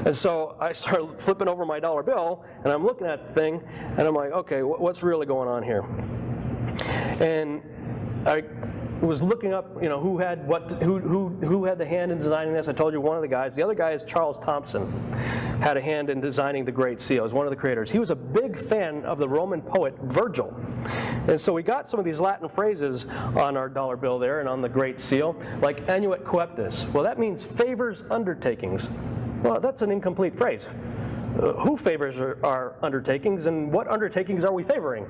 [SPEAKER 2] And so I started flipping over my dollar bill, and I'm looking at the thing, and I'm like, okay, what's really going on here? And I was looking up, who had the hand in designing this. I told you one of the guys. The other guy is Charles Thompson, had a hand in designing the Great Seal. He's one of the creators. He was a big fan of the Roman poet Virgil. And so we got some of these Latin phrases on our dollar bill there and on the Great Seal, like annuit coeptis. Well, that means favors undertakings. Well, that's an incomplete phrase. Who favors our undertakings, and what undertakings are we favoring?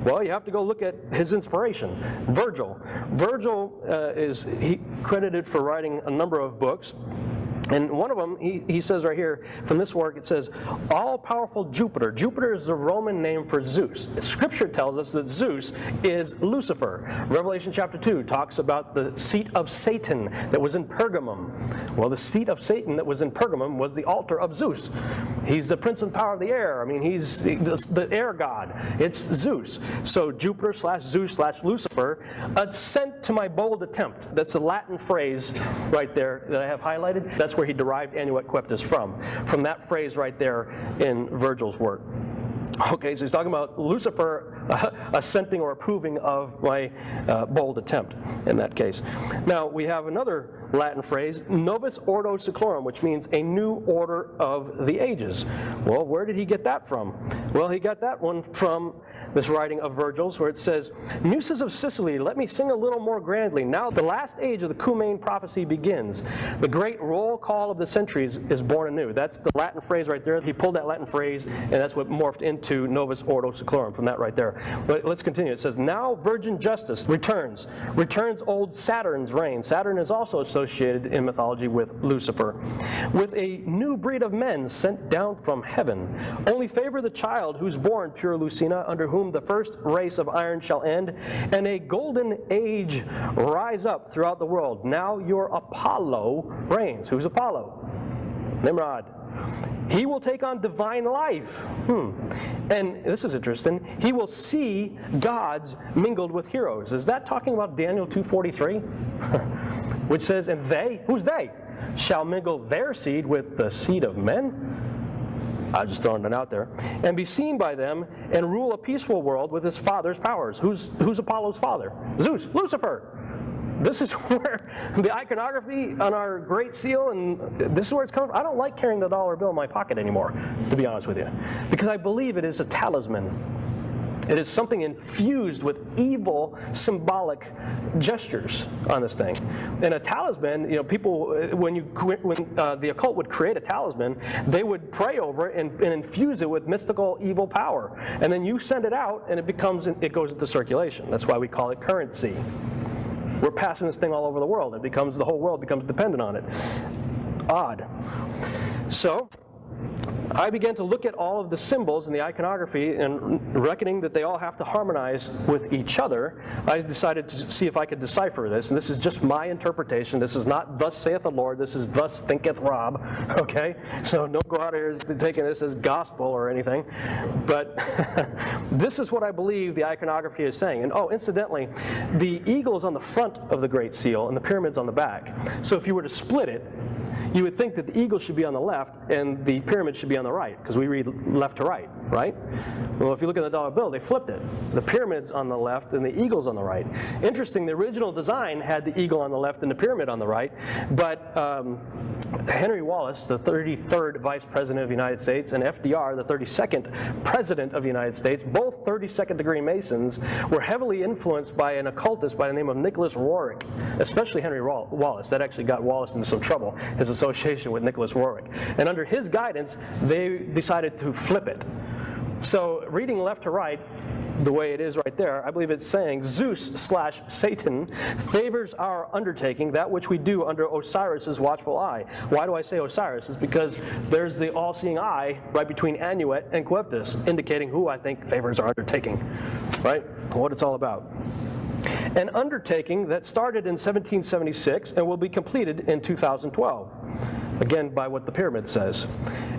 [SPEAKER 2] Well, you have to go look at his inspiration, Virgil. Virgil is credited for writing a number of books. And one of them, he says right here, from this work, it says, all-powerful Jupiter. Jupiter is the Roman name for Zeus. Scripture tells us that Zeus is Lucifer. Revelation chapter 2 talks about the seat of Satan that was in Pergamum. Well, the seat of Satan that was in Pergamum was the altar of Zeus. He's the prince and power of the air. I mean, he's the air god. It's Zeus. So Jupiter / Zeus / Lucifer, assent to my bold attempt. That's a Latin phrase right there that I have highlighted. That's where he derived annuit coeptis from that phrase right there in Virgil's work. Okay, so he's talking about Lucifer assenting or approving of my bold attempt in that case. Now, we have another Latin phrase, novus ordo seclorum, which means a new order of the ages. Well, where did he get that from? Well, he got that one from this writing of Virgil's, where it says, Muses of Sicily, let me sing a little more grandly. Now the last age of the Cumaean prophecy begins. The great roll call of the centuries is born anew. That's the Latin phrase right there. He pulled that Latin phrase, and that's what morphed into novus ordo seclorum from that right there. But let's continue. It says, now virgin justice returns old Saturn's reign. Saturn is also associated in mythology with Lucifer. With a new breed of men sent down from heaven. Only favor the child who's born, pure Lucina, under whom the first race of iron shall end, and a golden age rise up throughout the world. Now your Apollo reigns. Who's Apollo? Nimrod. He will take on divine life. And this is interesting. He will see gods mingled with heroes. Is that talking about Daniel 2:43? Which says, and they, who's they? Shall mingle their seed with the seed of men? I'm just throwing it out there. And be seen by them and rule a peaceful world with his father's powers. Who's Apollo's father? Zeus, Lucifer. This is where the iconography on our Great Seal, and this is where it's coming from. I don't like carrying the dollar bill in my pocket anymore, to be honest with you, because I believe it is a talisman. It is something infused with evil symbolic gestures on this thing. And a talisman, people, when the occult would create a talisman, they would pray over it and infuse it with mystical evil power. And then you send it out, and it goes into circulation. That's why we call it currency. We're passing this thing all over the world. The whole world becomes dependent on it. Odd. So I began to look at all of the symbols in the iconography, and reckoning that they all have to harmonize with each other, I decided to see if I could decipher this. And this is just my interpretation. This is not thus saith the Lord. This is thus thinketh Rob. Okay? So don't go out here taking this as gospel or anything. But this is what I believe the iconography is saying. And incidentally, the eagle is on the front of the Great Seal and the pyramid's on the back. So if you were to split it, you would think that the eagle should be on the left and the pyramid should be on the right, because we read left to right, right? Well, if you look at the dollar bill, they flipped it. The pyramid's on the left and the eagle's on the right. Interesting, the original design had the eagle on the left and the pyramid on the right, but Henry Wallace, the 33rd Vice President of the United States, and FDR, the 32nd President of the United States, both 32nd degree Masons, were heavily influenced by an occultist by the name of Nicholas Roerich, especially Henry Wallace. That actually got Wallace into some trouble, his association with Nicholas Roerich. And under his guidance, they decided to flip it. So reading left to right, the way it is right there, I believe it's saying Zeus/Satan favors our undertaking, that which we do under Osiris's watchful eye. Why do I say Osiris? It's because there's the all-seeing eye right between Anuet and Coeptus, indicating who I think favors our undertaking, right? What it's all about. An undertaking that started in 1776 and will be completed in 2012. Again, by what the pyramid says.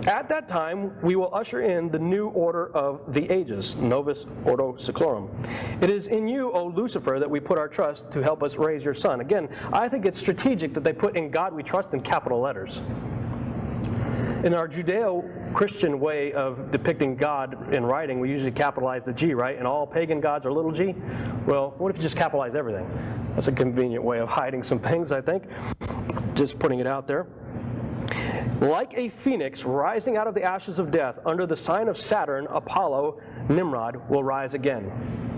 [SPEAKER 2] At that time, we will usher in the new order of the ages, Novus Ordo Seclorum. It is in you, O Lucifer, that we put our trust to help us raise your son. Again, I think it's strategic that they put "in God we trust" in capital letters. In our Judeo-Christian way of depicting God in writing, we usually capitalize the G, right? And all pagan gods are little g. Well, what if you just capitalize everything? That's a convenient way of hiding some things, I think. Just putting it out there. Like a phoenix rising out of the ashes of death, under the sign of Saturn, Apollo, Nimrod will rise again.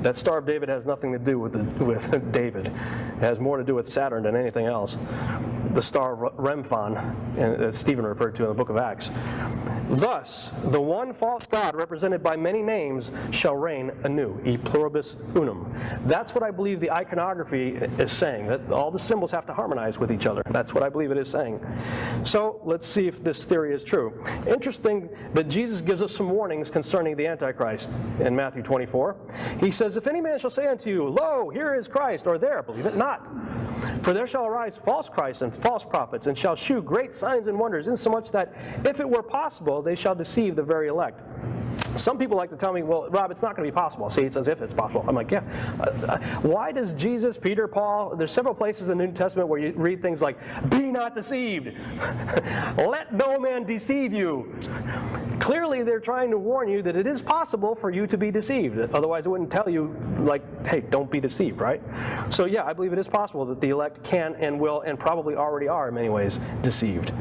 [SPEAKER 2] That Star of David has nothing to do with David. It has more to do with Saturn than anything else. The Star of Remphan, that Stephen referred to in the book of Acts. Thus, the one false god, represented by many names, shall reign anew, e pluribus unum. That's what I believe the iconography is saying, that all the symbols have to harmonize with each other. That's what I believe it is saying. So, let's see if this theory is true. Interesting that Jesus gives us some warnings concerning the Antichrist in Matthew 24. He says, if any man shall say unto you, lo, here is Christ, or there, believe it not. For there shall arise false Christs and false prophets, and shall shew great signs and wonders, insomuch that, if it were possible, they shall deceive the very elect. Some people like to tell me, well, Rob, it's not going to be possible. See, it's as if it's possible. I'm like, yeah. Why does Jesus, Peter, Paul, there's several places in the New Testament where you read things like, be not deceived. Let no man deceive you. Clearly, they're trying to warn you that it is possible for you to be deceived. Otherwise, it wouldn't tell you, like, hey, don't be deceived, right? So, yeah, I believe it is possible that the elect can and will and probably already are, in many ways, deceived.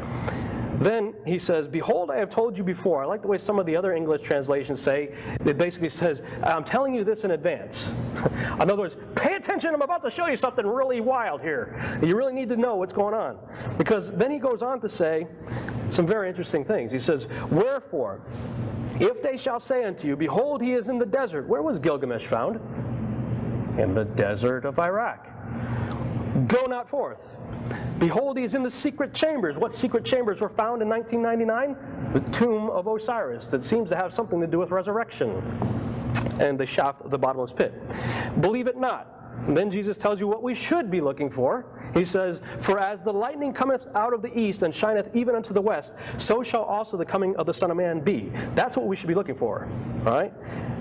[SPEAKER 2] Then he says, behold, I have told you before. I like the way some of the other English translations say. It basically says, I'm telling you this in advance. In other words, pay attention, I'm about to show you something really wild here. You really need to know what's going on. Because then he goes on to say some very interesting things. He says, wherefore, if they shall say unto you, behold, he is in the desert. Where was Gilgamesh found? In the desert of Iraq. Go not forth. Behold, he is in the secret chambers. What secret chambers were found in 1999? The tomb of Osiris, that seems to have something to do with resurrection, and the shaft of the bottomless pit. Believe it not. And then Jesus tells you what we should be looking for. He says, for as the lightning cometh out of the east and shineth even unto the west, so shall also the coming of the Son of Man be. That's what we should be looking for. All right?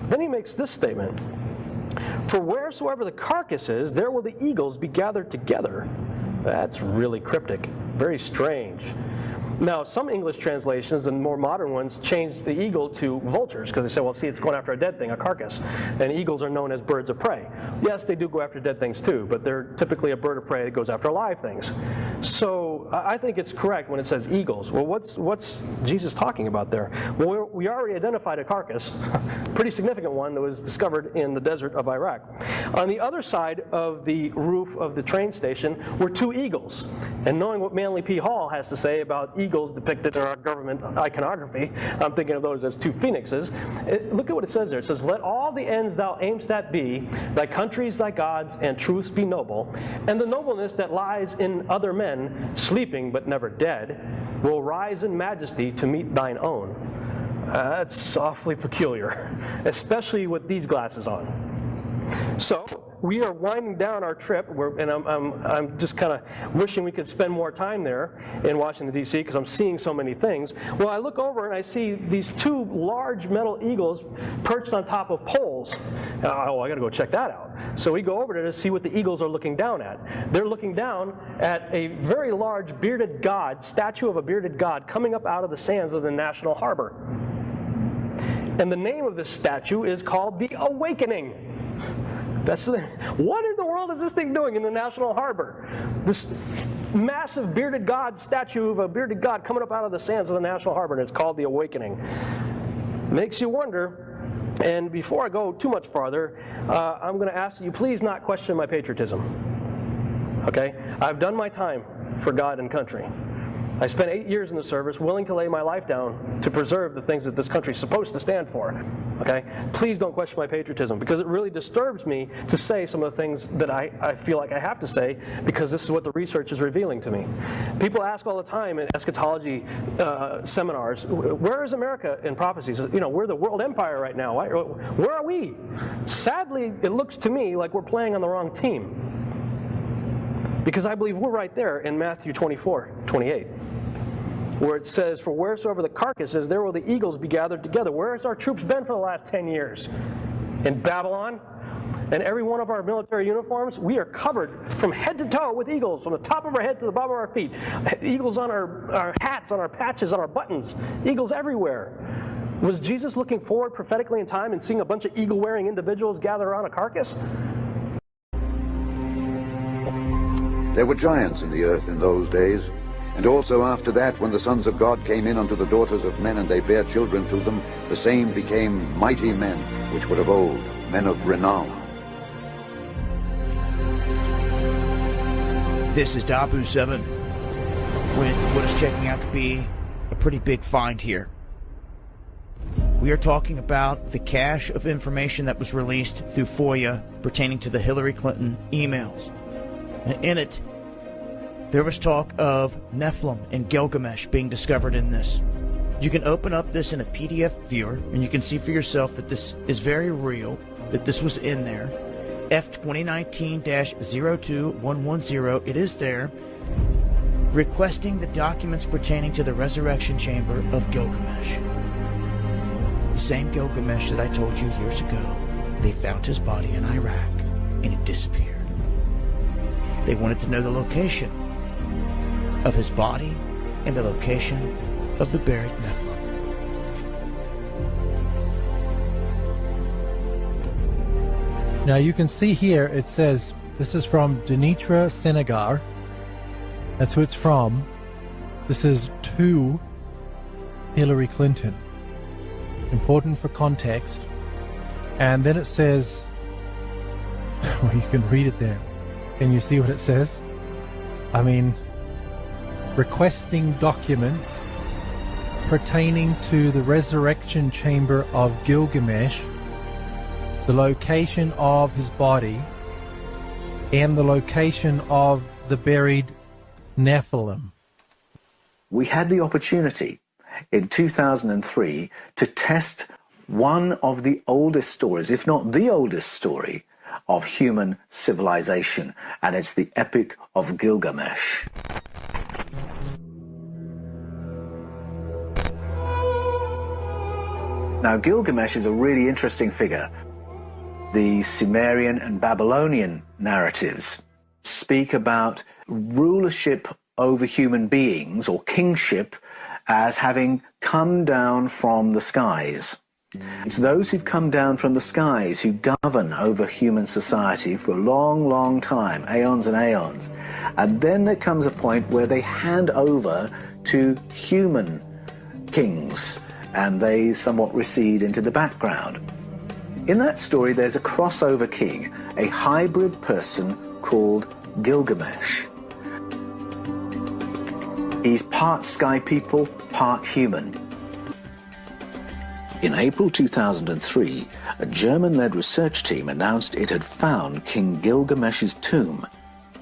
[SPEAKER 2] Then he makes this statement. For wheresoever the carcass is, there will the eagles be gathered together. That's really cryptic, very strange. Now, some English translations and more modern ones change the eagle to vultures because they say, well, see, it's going after a dead thing, a carcass. And eagles are known as birds of prey. Yes, they do go after dead things too, but they're typically a bird of prey that goes after alive things. So I think it's correct when it says eagles. Well, what's Jesus talking about there? Well, we already identified a carcass, pretty significant one that was discovered in the desert of Iraq. On the other side of the roof of the train station were two eagles. And knowing what Manly P. Hall has to say about eagles depicted in our government iconography, I'm thinking of those as two phoenixes. Look at what it says there. It says, let all the ends thou aimst at be, thy countries, thy gods, and truths be noble, and the nobleness that lies in other men, sleeping but never dead, will rise in majesty to meet thine own. That's awfully peculiar, especially with these glasses on. So, we are winding down our trip, and I'm just kind of wishing we could spend more time there in Washington, D.C., because I'm seeing so many things. Well, I look over and I see these two large metal eagles perched on top of poles. eagles. Oh, I got to go check that out. So we go over there to see what the eagles are looking down at. They're looking down at a very large bearded god, statue of a bearded god, coming up out of the sands of the National Harbor. And the name of this statue is called the Awakening. What in the world is this thing doing in the National Harbor? This massive bearded god statue of a bearded god coming up out of the sands of the National Harbor, and it's called the Awakening. Makes you wonder. And before I go too much farther, I'm going to ask that you please not question my patriotism. Okay? I've done my time for God and country. I spent 8 years in the service, willing to lay my life down to preserve the things that this country is supposed to stand for. Okay? Please don't question my patriotism, because it really disturbs me to say some of the things that I feel like I have to say, because this is what the research is revealing to me. People ask all the time in eschatology seminars, where is America in prophecies? You know, we're the world empire right now. Where are we? Sadly, it looks to me like we're playing on the wrong team, because I believe we're right there in Matthew 24:28. Where it says, for wheresoever the carcass is, there will the eagles be gathered together. Where has our troops been for the last 10 years? In Babylon? And every one of our military uniforms, we are covered from head to toe with eagles, from the top of our head to the bottom of our feet. Eagles on our hats, on our patches, on our buttons. Eagles everywhere. Was Jesus looking forward prophetically in time and seeing a bunch of eagle-wearing individuals gather around a carcass?
[SPEAKER 5] There were giants in the earth in those days. And also after that, when the sons of God came in unto the daughters of men, and they bare children to them, the same became mighty men, which were of old, men of renown.
[SPEAKER 6] This is Dabu 7 with what is checking out to be a pretty big find here. We are talking about the cache of information that was released through FOIA pertaining to the Hillary Clinton emails. And in it, there was talk of Nephilim and Gilgamesh being discovered in this. You can open up this in a PDF viewer, and you can see for yourself that this is very real, that this was in there. F2019-02110, it is there, requesting the documents pertaining to the resurrection chamber of Gilgamesh. The same Gilgamesh that I told you years ago. They found his body in Iraq, and it disappeared. They wanted to know the location of his body and the location of the buried Nephilim.
[SPEAKER 7] Now you can see here it says this is from Denitra Senegar. That's who it's from. This is to Hillary Clinton. Important for context. And then it says, well, you can read it there. Can you see what it says? I mean, requesting documents pertaining to the resurrection chamber of Gilgamesh, the location of his body, and the location of the buried Nephilim.
[SPEAKER 8] We had the opportunity in 2003 to test one of the oldest stories, if not the oldest story, of human civilization, and it's the Epic of Gilgamesh. Now, Gilgamesh is a really interesting figure. The Sumerian and Babylonian narratives speak about rulership over human beings, or kingship, as having come down from the skies. It's those who've come down from the skies who govern over human society for a long, long time, aeons and aeons. And then there comes a point where they hand over to human kings, and they somewhat recede into the background. In that story, there's a crossover king, a hybrid person called Gilgamesh. He's part sky people, part human. In April 2003, a German-led research team announced it had found King Gilgamesh's tomb.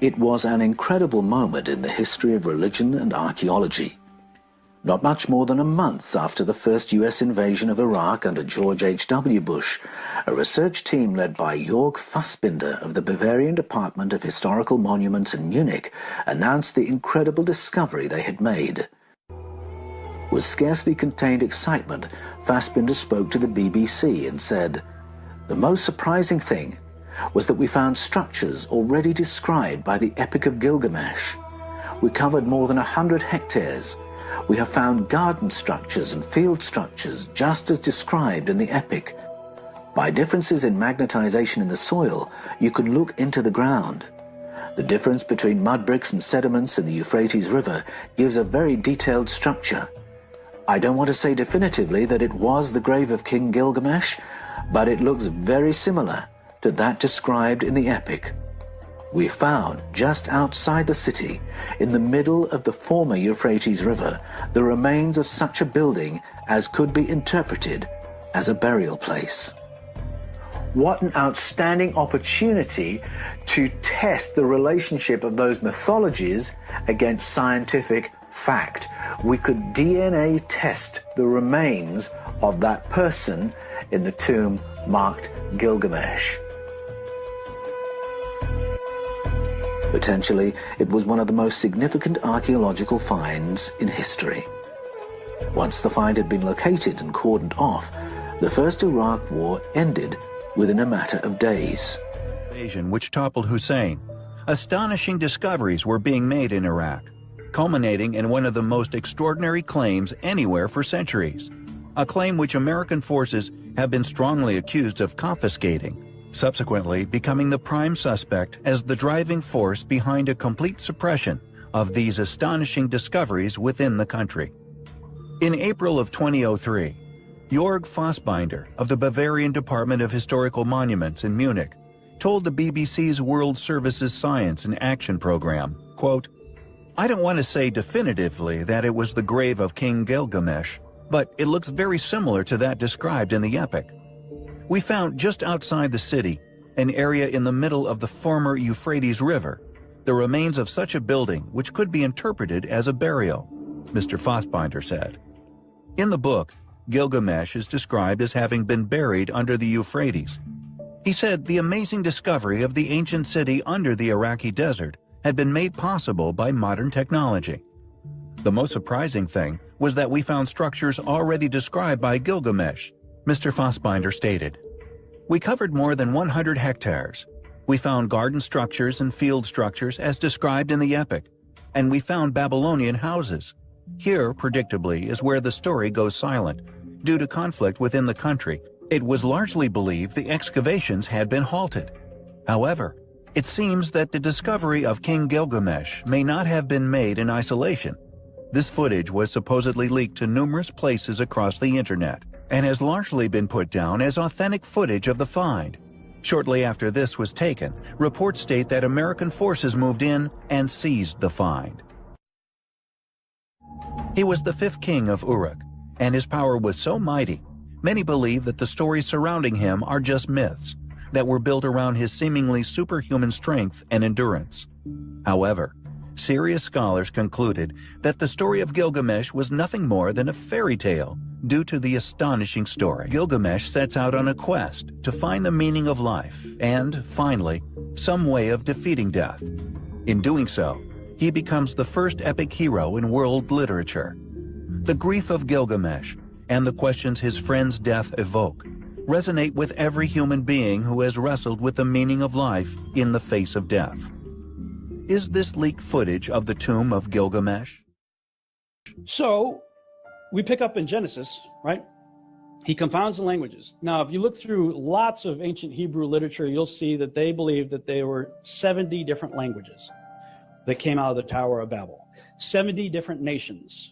[SPEAKER 8] It was an incredible moment in the history of religion and archaeology. Not much more than a month after the first US invasion of Iraq under George H.W. Bush, a research team led by Jörg Fassbinder of the Bavarian Department of Historical Monuments in Munich announced the incredible discovery they had made. With scarcely contained excitement, Fassbinder spoke to the BBC and said, The most surprising thing was that we found structures already described by the Epic of Gilgamesh. We covered more than 100 hectares. We have found garden structures and field structures just as described in the Epic. By differences in magnetization in the soil, you could look into the ground. The difference between mud bricks and sediments in the Euphrates River gives a very detailed structure. I don't want to say definitively that it was the grave of King Gilgamesh, but it looks very similar to that described in the Epic. We found just outside the city, in the middle of the former Euphrates River, the remains of such a building as could be interpreted as a burial place. What an outstanding opportunity to test the relationship of those mythologies against scientific fact. We could DNA test the remains of that person in the tomb marked Gilgamesh. Potentially, it was one of the most significant archaeological finds in history. Once the find had been located and cordoned off, the First Iraq War ended within a matter of days.
[SPEAKER 9] Invasion which toppled Hussein. Astonishing discoveries were being made in Iraq, culminating in one of the most extraordinary claims anywhere for centuries, a claim which American forces have been strongly accused of confiscating, subsequently becoming the prime suspect as the driving force behind a complete suppression of these astonishing discoveries within the country. In April of 2003, Jörg Fassbinder of the Bavarian Department of Historical Monuments in Munich told the BBC's World Services Science and Action Program, quote, "I don't want to say definitively that it was the grave of King Gilgamesh, but it looks very similar to that described in the Epic. We found just outside the city, an area in the middle of the former Euphrates River, the remains of such a building which could be interpreted as a burial," Mr. Fassbinder said. In the book, Gilgamesh is described as having been buried under the Euphrates. He said the amazing discovery of the ancient city under the Iraqi desert had been made possible by modern technology. The most surprising thing was that we found structures already described by Gilgamesh, Mr. Fassbinder stated. We covered more than 100 hectares. We found garden structures and field structures as described in the Epic, and we found Babylonian houses. Here, predictably, is where the story goes silent. Due to conflict within the country, it was largely believed the excavations had been halted. However, it seems that the discovery of King Gilgamesh may not have been made in isolation. This footage was supposedly leaked to numerous places across the internet and has largely been put down as authentic footage of the find. Shortly after this was taken, reports state that American forces moved in and seized the find. He was the fifth king of Uruk, and his power was so mighty, many believe that the stories surrounding him are just myths that were built around his seemingly superhuman strength and endurance. However, serious scholars concluded that the story of Gilgamesh was nothing more than a fairy tale due to the astonishing story. Gilgamesh sets out on a quest to find the meaning of life and, finally, some way of defeating death. In doing so, he becomes the first epic hero in world literature. The grief of Gilgamesh and the questions his friend's death evoke resonate with every human being who has wrestled with the meaning of life in the face of death. Is this leaked footage of the tomb of Gilgamesh?
[SPEAKER 10] So, we pick up in Genesis, right? He confounds the languages. Now, if you look through lots of ancient Hebrew literature, you'll see that they believe that there were 70 different languages that came out of the Tower of Babel. 70 different nations.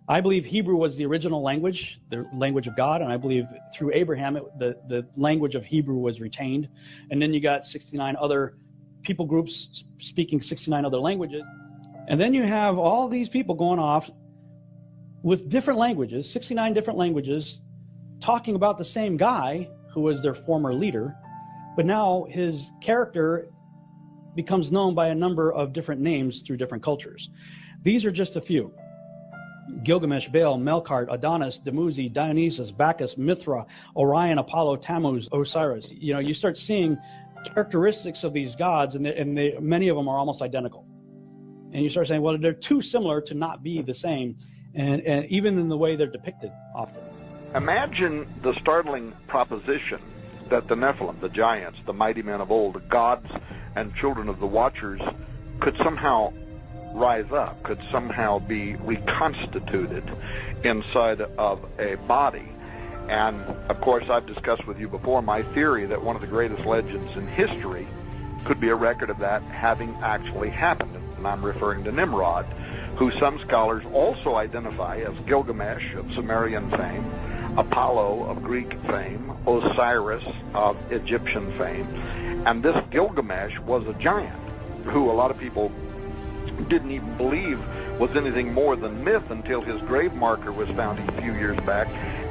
[SPEAKER 10] I believe Hebrew was the original language, the language of God, and I believe through Abraham, the language of Hebrew was retained. And then you got 69 other people groups speaking 69 other languages. And then you have all these people going off with different languages, 69 different languages, talking about the same guy who was their former leader, but now his character becomes known by a number of different names through different cultures. These are just a few. Gilgamesh, Baal, Melkart, Adonis, Dumuzi, Dionysus, Bacchus, Mithra, Orion, Apollo, Tammuz, Osiris. You know, you start seeing characteristics of these gods, and many of them are almost identical. And you start saying, well, they're too similar to not be the same, and even in the way they're depicted often.
[SPEAKER 3] Imagine the startling proposition that the Nephilim, the giants, the mighty men of old, the gods and children of the Watchers, could somehow rise up, could somehow be reconstituted inside of a body. And, of course, I've discussed with you before my theory that one of the greatest legends in history could be a record of that having actually happened. And I'm referring to Nimrod, who some scholars also identify as Gilgamesh of Sumerian fame, Apollo of Greek fame, Osiris of Egyptian fame. And this Gilgamesh was a giant who a lot of people didn't even believe was anything more than myth until his grave marker was found a few years back.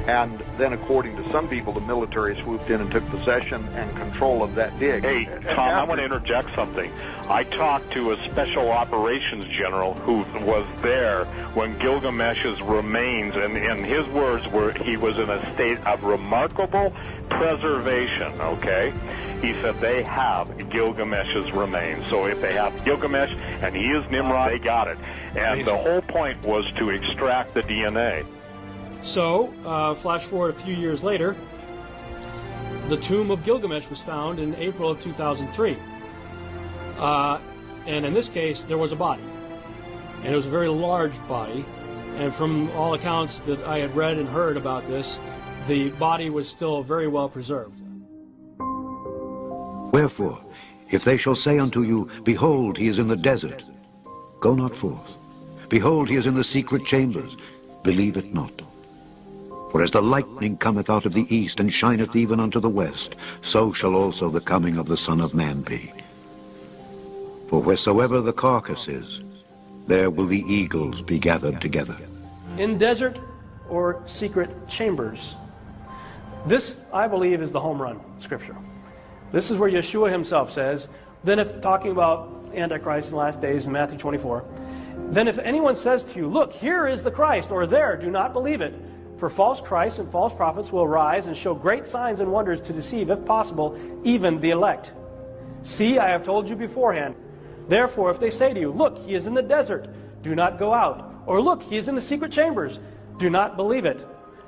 [SPEAKER 3] And then, according to some people, the military swooped in and took possession and control of that dig.
[SPEAKER 4] Hey, Tom, I want to interject something. I talked to a special operations general who was there when Gilgamesh's remains, and his words were he was in a state of remarkable preservation, okay? He said they have Gilgamesh's remains. So if they have Gilgamesh and he is Nimrod, they got it. And the whole point was to extract the DNA.
[SPEAKER 10] So, flash forward a few years later, the tomb of Gilgamesh was found in April of 2003. And in this case, there was a body. And it was a very large body. And from all accounts that I had read and heard about this, the body was still very well preserved.
[SPEAKER 5] Wherefore, if they shall say unto you, Behold, he is in the desert, go not forth. Behold, he is in the secret chambers, believe it not. For as the lightning cometh out of the east, and shineth even unto the west, so shall also the coming of the Son of Man be. For wheresoever the carcass is, there will the eagles be gathered together.
[SPEAKER 10] In desert or secret chambers. This, I believe, is the home run scripture. This is where Yeshua himself says, then if talking about Antichrist in the last days in Matthew 24, then if anyone says to you, look, here is the Christ, or there, do not believe it. For false Christs and false prophets will rise and show great signs and wonders to deceive, if possible, even the elect. See, I have told you beforehand. Therefore, if they say to you, look, he is in the desert, do not go out. Or look, he is in the secret chambers, do not believe it.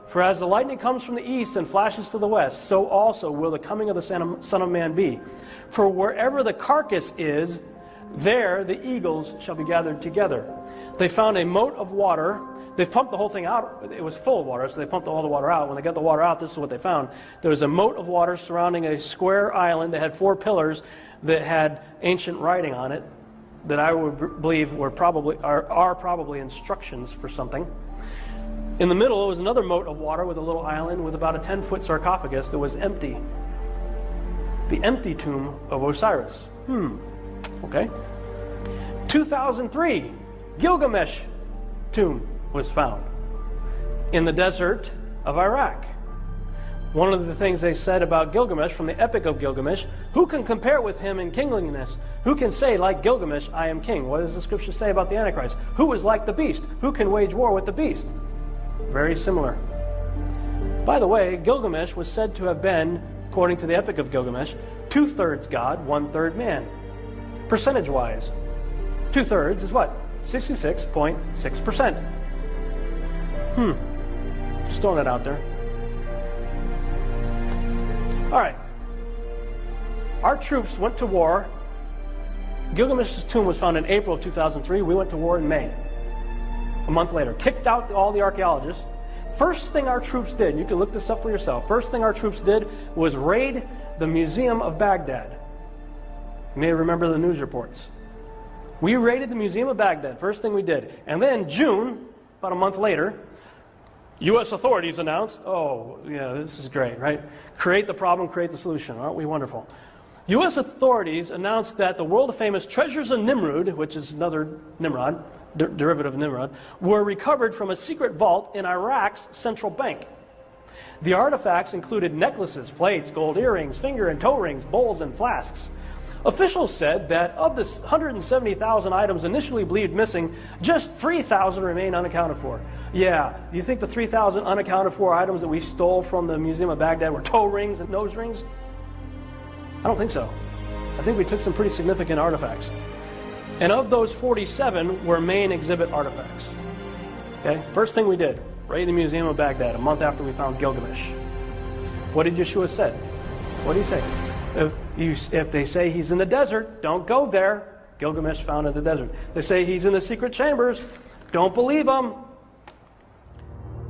[SPEAKER 10] For as the lightning comes from the east and flashes to the west, so also will the coming of the Son of Man be. For wherever the carcass is, there the eagles shall be gathered together. They found a moat of water. They pumped the whole thing out. It was full of water, so they pumped all the water out. When they got the water out, this is what they found. There was a moat of water surrounding a square island that had 4 pillars that had ancient writing on it that I would believe are probably instructions for something. In the middle was another moat of water with a little island with about a 10-foot sarcophagus that was empty. The empty tomb of Osiris. Okay. 2003, Gilgamesh tomb was found in the desert of Iraq. One of the things they said about Gilgamesh from the Epic of Gilgamesh, who can compare with him in kingliness? Who can say, like Gilgamesh, I am king? What does the scripture say about the Antichrist? Who is like the beast? Who can wage war with the beast? Very similar. By the way, Gilgamesh was said to have been, according to the Epic of Gilgamesh, 2/3 God, 1/3 man. Percentage-wise, 2/3 is what? 66.6%. Just throwing it out there. All right. Our troops went to war. Gilgamesh's tomb was found in April of 2003. We went to war in May. A month later. Kicked out all the archaeologists. First thing our troops did, you can look this up for yourself, first thing our troops did was raid the Museum of Baghdad. You may remember the news reports. We raided the Museum of Baghdad, first thing we did. And then June, about a month later, U.S. authorities announced, oh, yeah, this is great, right? Create the problem, create the solution. Aren't we wonderful? U.S. authorities announced that the world-famous treasures of Nimrud, which is another Nimrod, derivative of Nimrod, were recovered from a secret vault in Iraq's central bank. The artifacts included necklaces, plates, gold earrings, finger and toe rings, bowls, and flasks. Officials said that of the 170,000 items initially believed missing, just 3,000 remain unaccounted for. Yeah, do you think the 3,000 unaccounted for items that we stole from the Museum of Baghdad were toe rings and nose rings? I don't think so. I think we took some pretty significant artifacts. And of those 47 were main exhibit artifacts. Okay, first thing we did, raid the Museum of Baghdad a month after we found Gilgamesh. What did Yeshua say?
[SPEAKER 2] What do you say? If they say he's in the desert, don't go there. Gilgamesh found in the desert. They say he's in the secret chambers. Don't believe them.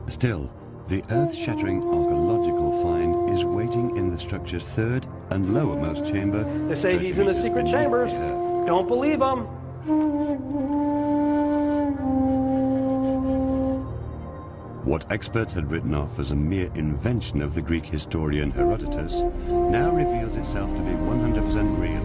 [SPEAKER 11] Still, the earth-shattering archaeological find is waiting in the structure's third and lowermost chamber.
[SPEAKER 2] They say he's in the secret chambers. Don't believe them.
[SPEAKER 11] What experts had written off as a mere invention of the Greek historian Herodotus now reveals itself to be 100% real.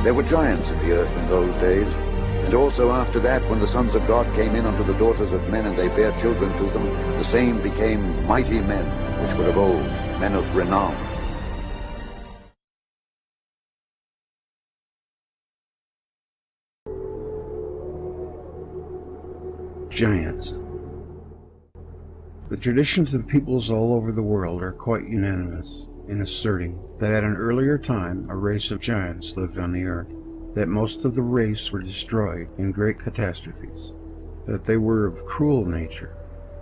[SPEAKER 5] There were giants in the earth in those days, and also after that, when the sons of God came in unto the daughters of men, and they bare children to them, the same became mighty men, which were of old, men of renown.
[SPEAKER 12] Giants. The traditions of peoples all over the world are quite unanimous in asserting that at an earlier time a race of giants lived on the earth, that most of the race were destroyed in great catastrophes, that they were of cruel nature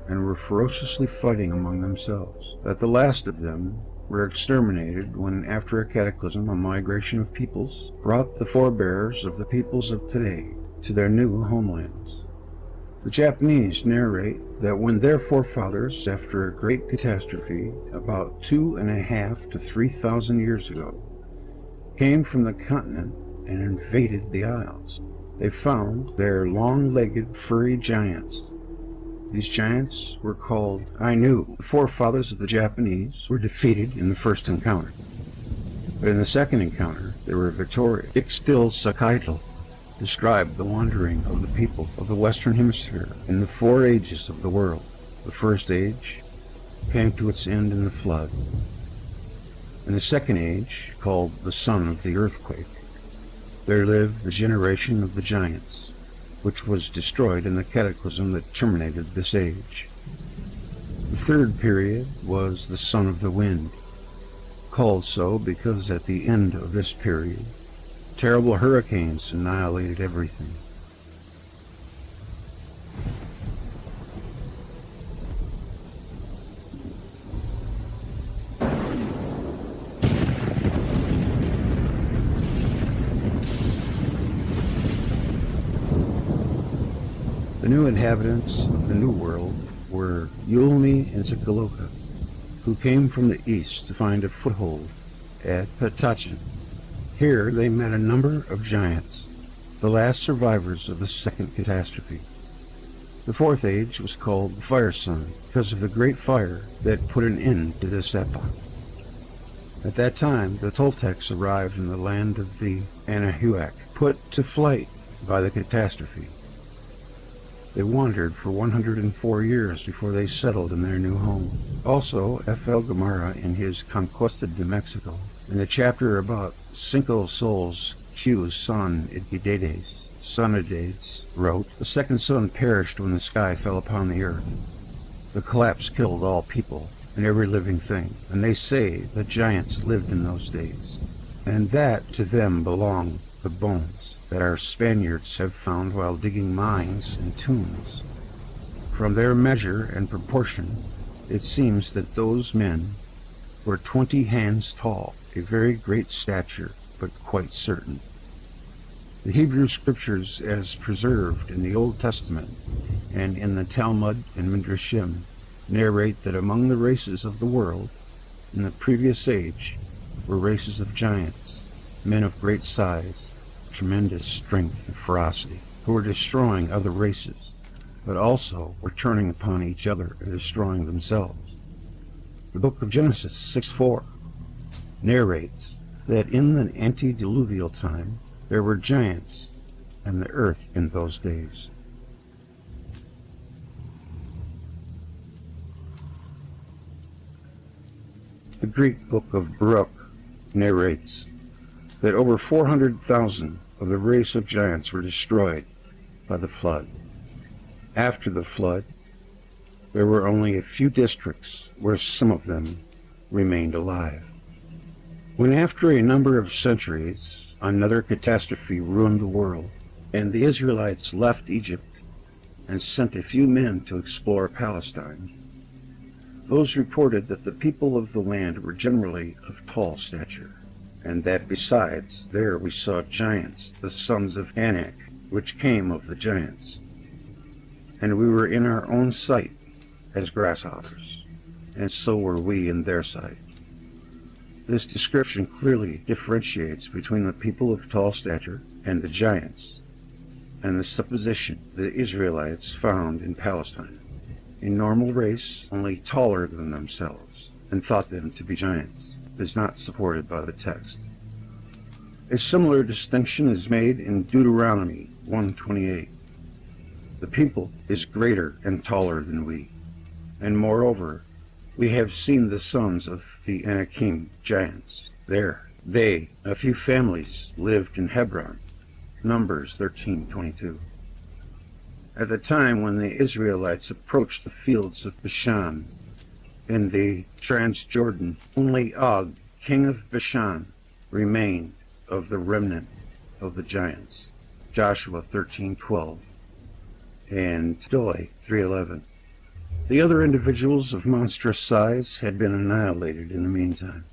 [SPEAKER 12] and were ferociously fighting among themselves, that the last of them were exterminated when, after a cataclysm, a migration of peoples brought the forebears of the peoples of today to their new homelands. The Japanese narrate that when their forefathers, after a great catastrophe about 2,500 to 3,000 years ago, came from the continent and invaded the isles, they found their long-legged furry giants. These giants were called Ainu. The forefathers of the Japanese were defeated in the first encounter, but in the second encounter they were victorious. Ixtil Sakaito described the wandering of the people of the Western Hemisphere in the 4 ages of the world. The first age came to its end in the flood. In the second age, called the Son of the Earthquake, there lived the generation of the giants, which was destroyed in the cataclysm that terminated this age. The third period was the Son of the Wind, called so because at the end of this period terrible hurricanes annihilated everything. The new inhabitants of the New World were Yulmi and Zakaloka, who came from the east to find a foothold at Patachin. Here they met a number of giants, the last survivors of the second catastrophe. The fourth age was called the Fire Sun because of the great fire that put an end to this epoch. At that time, the Toltecs arrived in the land of the Anahuac, put to flight by the catastrophe. They wandered for 104 years before they settled in their new home. Also, F.L. Gamara, in his Conquista de Mexico, in the chapter about Cinco Sols Q's son Idades, Sonidades, wrote, "The second sun perished when the sky fell upon the earth. The collapse killed all people and every living thing, and they say the giants lived in those days, and that to them belong the bones that our Spaniards have found while digging mines and tombs. From their measure and proportion, it seems that those men were 20 hands tall, a very great stature, but quite certain." The Hebrew scriptures, as preserved in the Old Testament and in the Talmud and Midrashim, narrate that among the races of the world in the previous age were races of giants, men of great size, tremendous strength and ferocity, who were destroying other races, but also were turning upon each other and destroying themselves. The book of Genesis 6:4 narrates that in the antediluvial time there were giants and the earth in those days. The Greek book of Baruch narrates that over 400,000 of the race of giants were destroyed by the flood. After the flood, there were only a few districts where some of them remained alive. When after a number of centuries, another catastrophe ruined the world, and the Israelites left Egypt and sent a few men to explore Palestine, those reported that the people of the land were generally of tall stature, and that besides there we saw giants, the sons of Anak, which came of the giants. And we were in our own sight as grasshoppers, and so were we in their sight. This description clearly differentiates between the people of tall stature and the giants, and the supposition the Israelites found in Palestine, a normal race only taller than themselves, and thought them to be giants, is not supported by the text. A similar distinction is made in Deuteronomy 1:28. The people is greater and taller than we, and moreover, we have seen the sons of the Anakim, giants. There, they, a few families, lived in Hebron. Numbers 13:22. At the time when the Israelites approached the fields of Bashan in the Transjordan, only Og, king of Bashan, remained of the remnant of the giants. Joshua 13:12 and Doi 3:11. The other individuals of monstrous size had been annihilated in the meantime.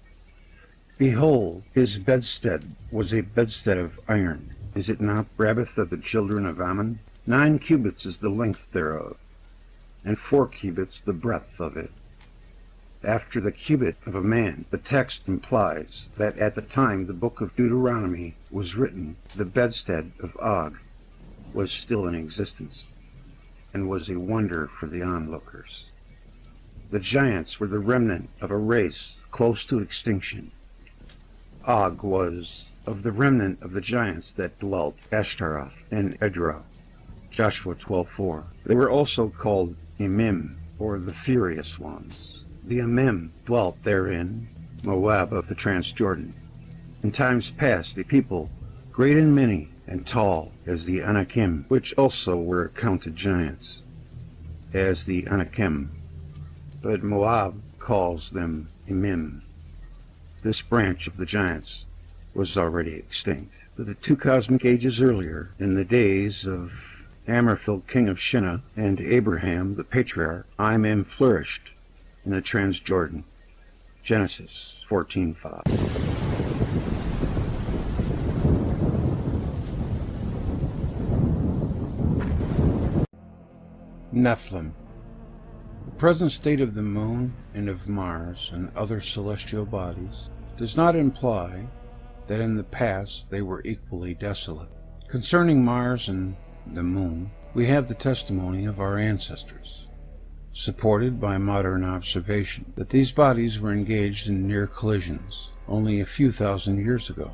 [SPEAKER 12] Behold, his bedstead was a bedstead of iron. Is it not Rabbith of the children of Ammon? 9 cubits is the length thereof, and 4 cubits the breadth of it. After the cubit of a man, the text implies that at the time the book of Deuteronomy was written, the bedstead of Og was still in existence, and was a wonder for the onlookers. The giants were the remnant of a race close to extinction. Og was of the remnant of the giants that dwelt Ashtaroth and Edrei. Joshua 12:4. They were also called Emim, or the furious ones. The Emim dwelt therein, Moab of the Transjordan. In times past, a people great and many and tall as the Anakim, which also were accounted giants, as the Anakim, but Moab calls them Emim. This branch of the giants was already extinct. But the 2 cosmic ages earlier, in the days of Amraphel, king of Shinnah, and Abraham, the patriarch, Imim flourished in the Transjordan. Genesis 14:5.
[SPEAKER 1] Nephilim. The present state of the moon and of Mars and other celestial bodies does not imply that in the past they were equally desolate. Concerning Mars and the moon, we have the testimony of our ancestors, supported by modern observation, that these bodies were engaged in near collisions only a few thousand years ago.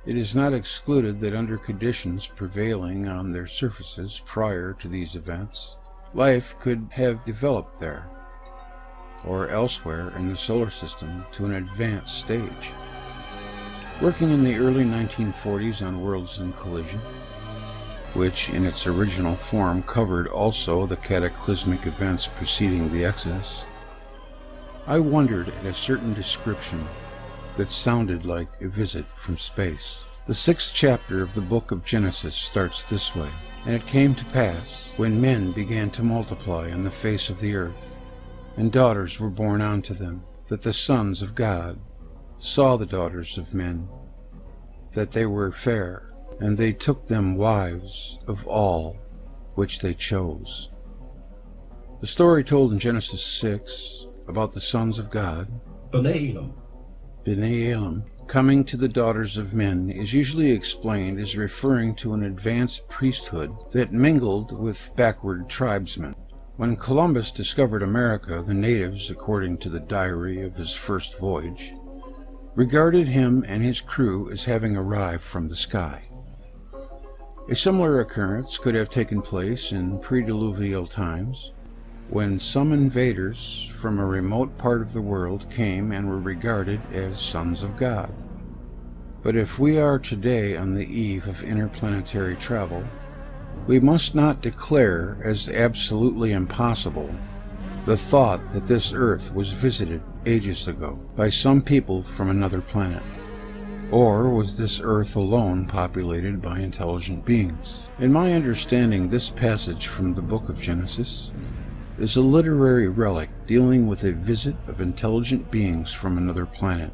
[SPEAKER 1] It is not excluded that under conditions prevailing on their surfaces prior to these events, life could have developed there, or elsewhere in the solar system to an advanced stage. Working in the early 1940s on Worlds in Collision, which in its original form covered also the cataclysmic events preceding the Exodus, I wondered at a certain description that sounded like a visit from space. The 6th chapter of the book of Genesis starts this way: "And it came to pass, when men began to multiply on the face of the earth, and daughters were born unto them, that the sons of God saw the daughters of men, that they were fair, and they took them wives of all which they chose." The story told in Genesis 6 about the sons of God, B'nai Elam, coming to the daughters of men is usually explained as referring to an advanced priesthood that mingled with backward tribesmen. When Columbus discovered America, the natives, according to the diary of his first voyage, regarded him and his crew as having arrived from the sky. A similar occurrence could have taken place in pre-diluvial times,
[SPEAKER 12] when some invaders from a remote part of the world came and were regarded as sons of God. But if we are today on the eve of interplanetary travel, we must not declare as absolutely impossible the thought that this Earth was visited ages ago by some people from another planet. Or was this Earth alone populated by intelligent beings? In my understanding, this passage from the book of Genesis is a literary relic dealing with a visit of intelligent beings from another planet.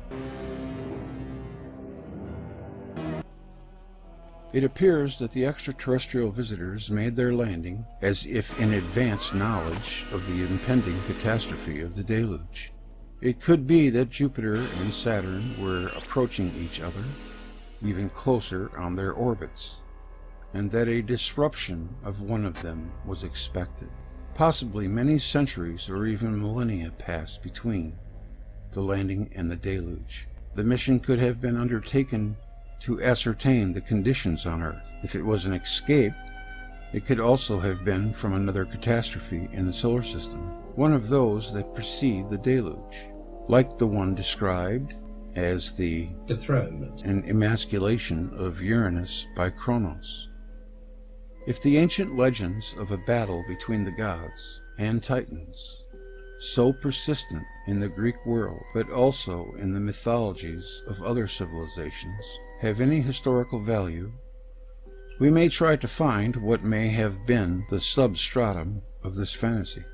[SPEAKER 12] It appears that the extraterrestrial visitors made their landing as if in advance knowledge of the impending catastrophe of the deluge. It could be that Jupiter and Saturn were approaching each other, even closer on their orbits, and that a disruption of one of them was expected. Possibly many centuries or even millennia passed between the landing and the deluge. The mission could have been undertaken to ascertain the conditions on Earth. If it was an escape, it could also have been from another catastrophe in the solar system, one of those that precede the deluge, like the one described as the dethronement and emasculation of Uranus by Kronos. If the ancient legends of a battle between the gods and Titans, so persistent in the Greek world, but also in the mythologies of other civilizations, have any historical value, we may try to find what may have been the substratum of this fantasy.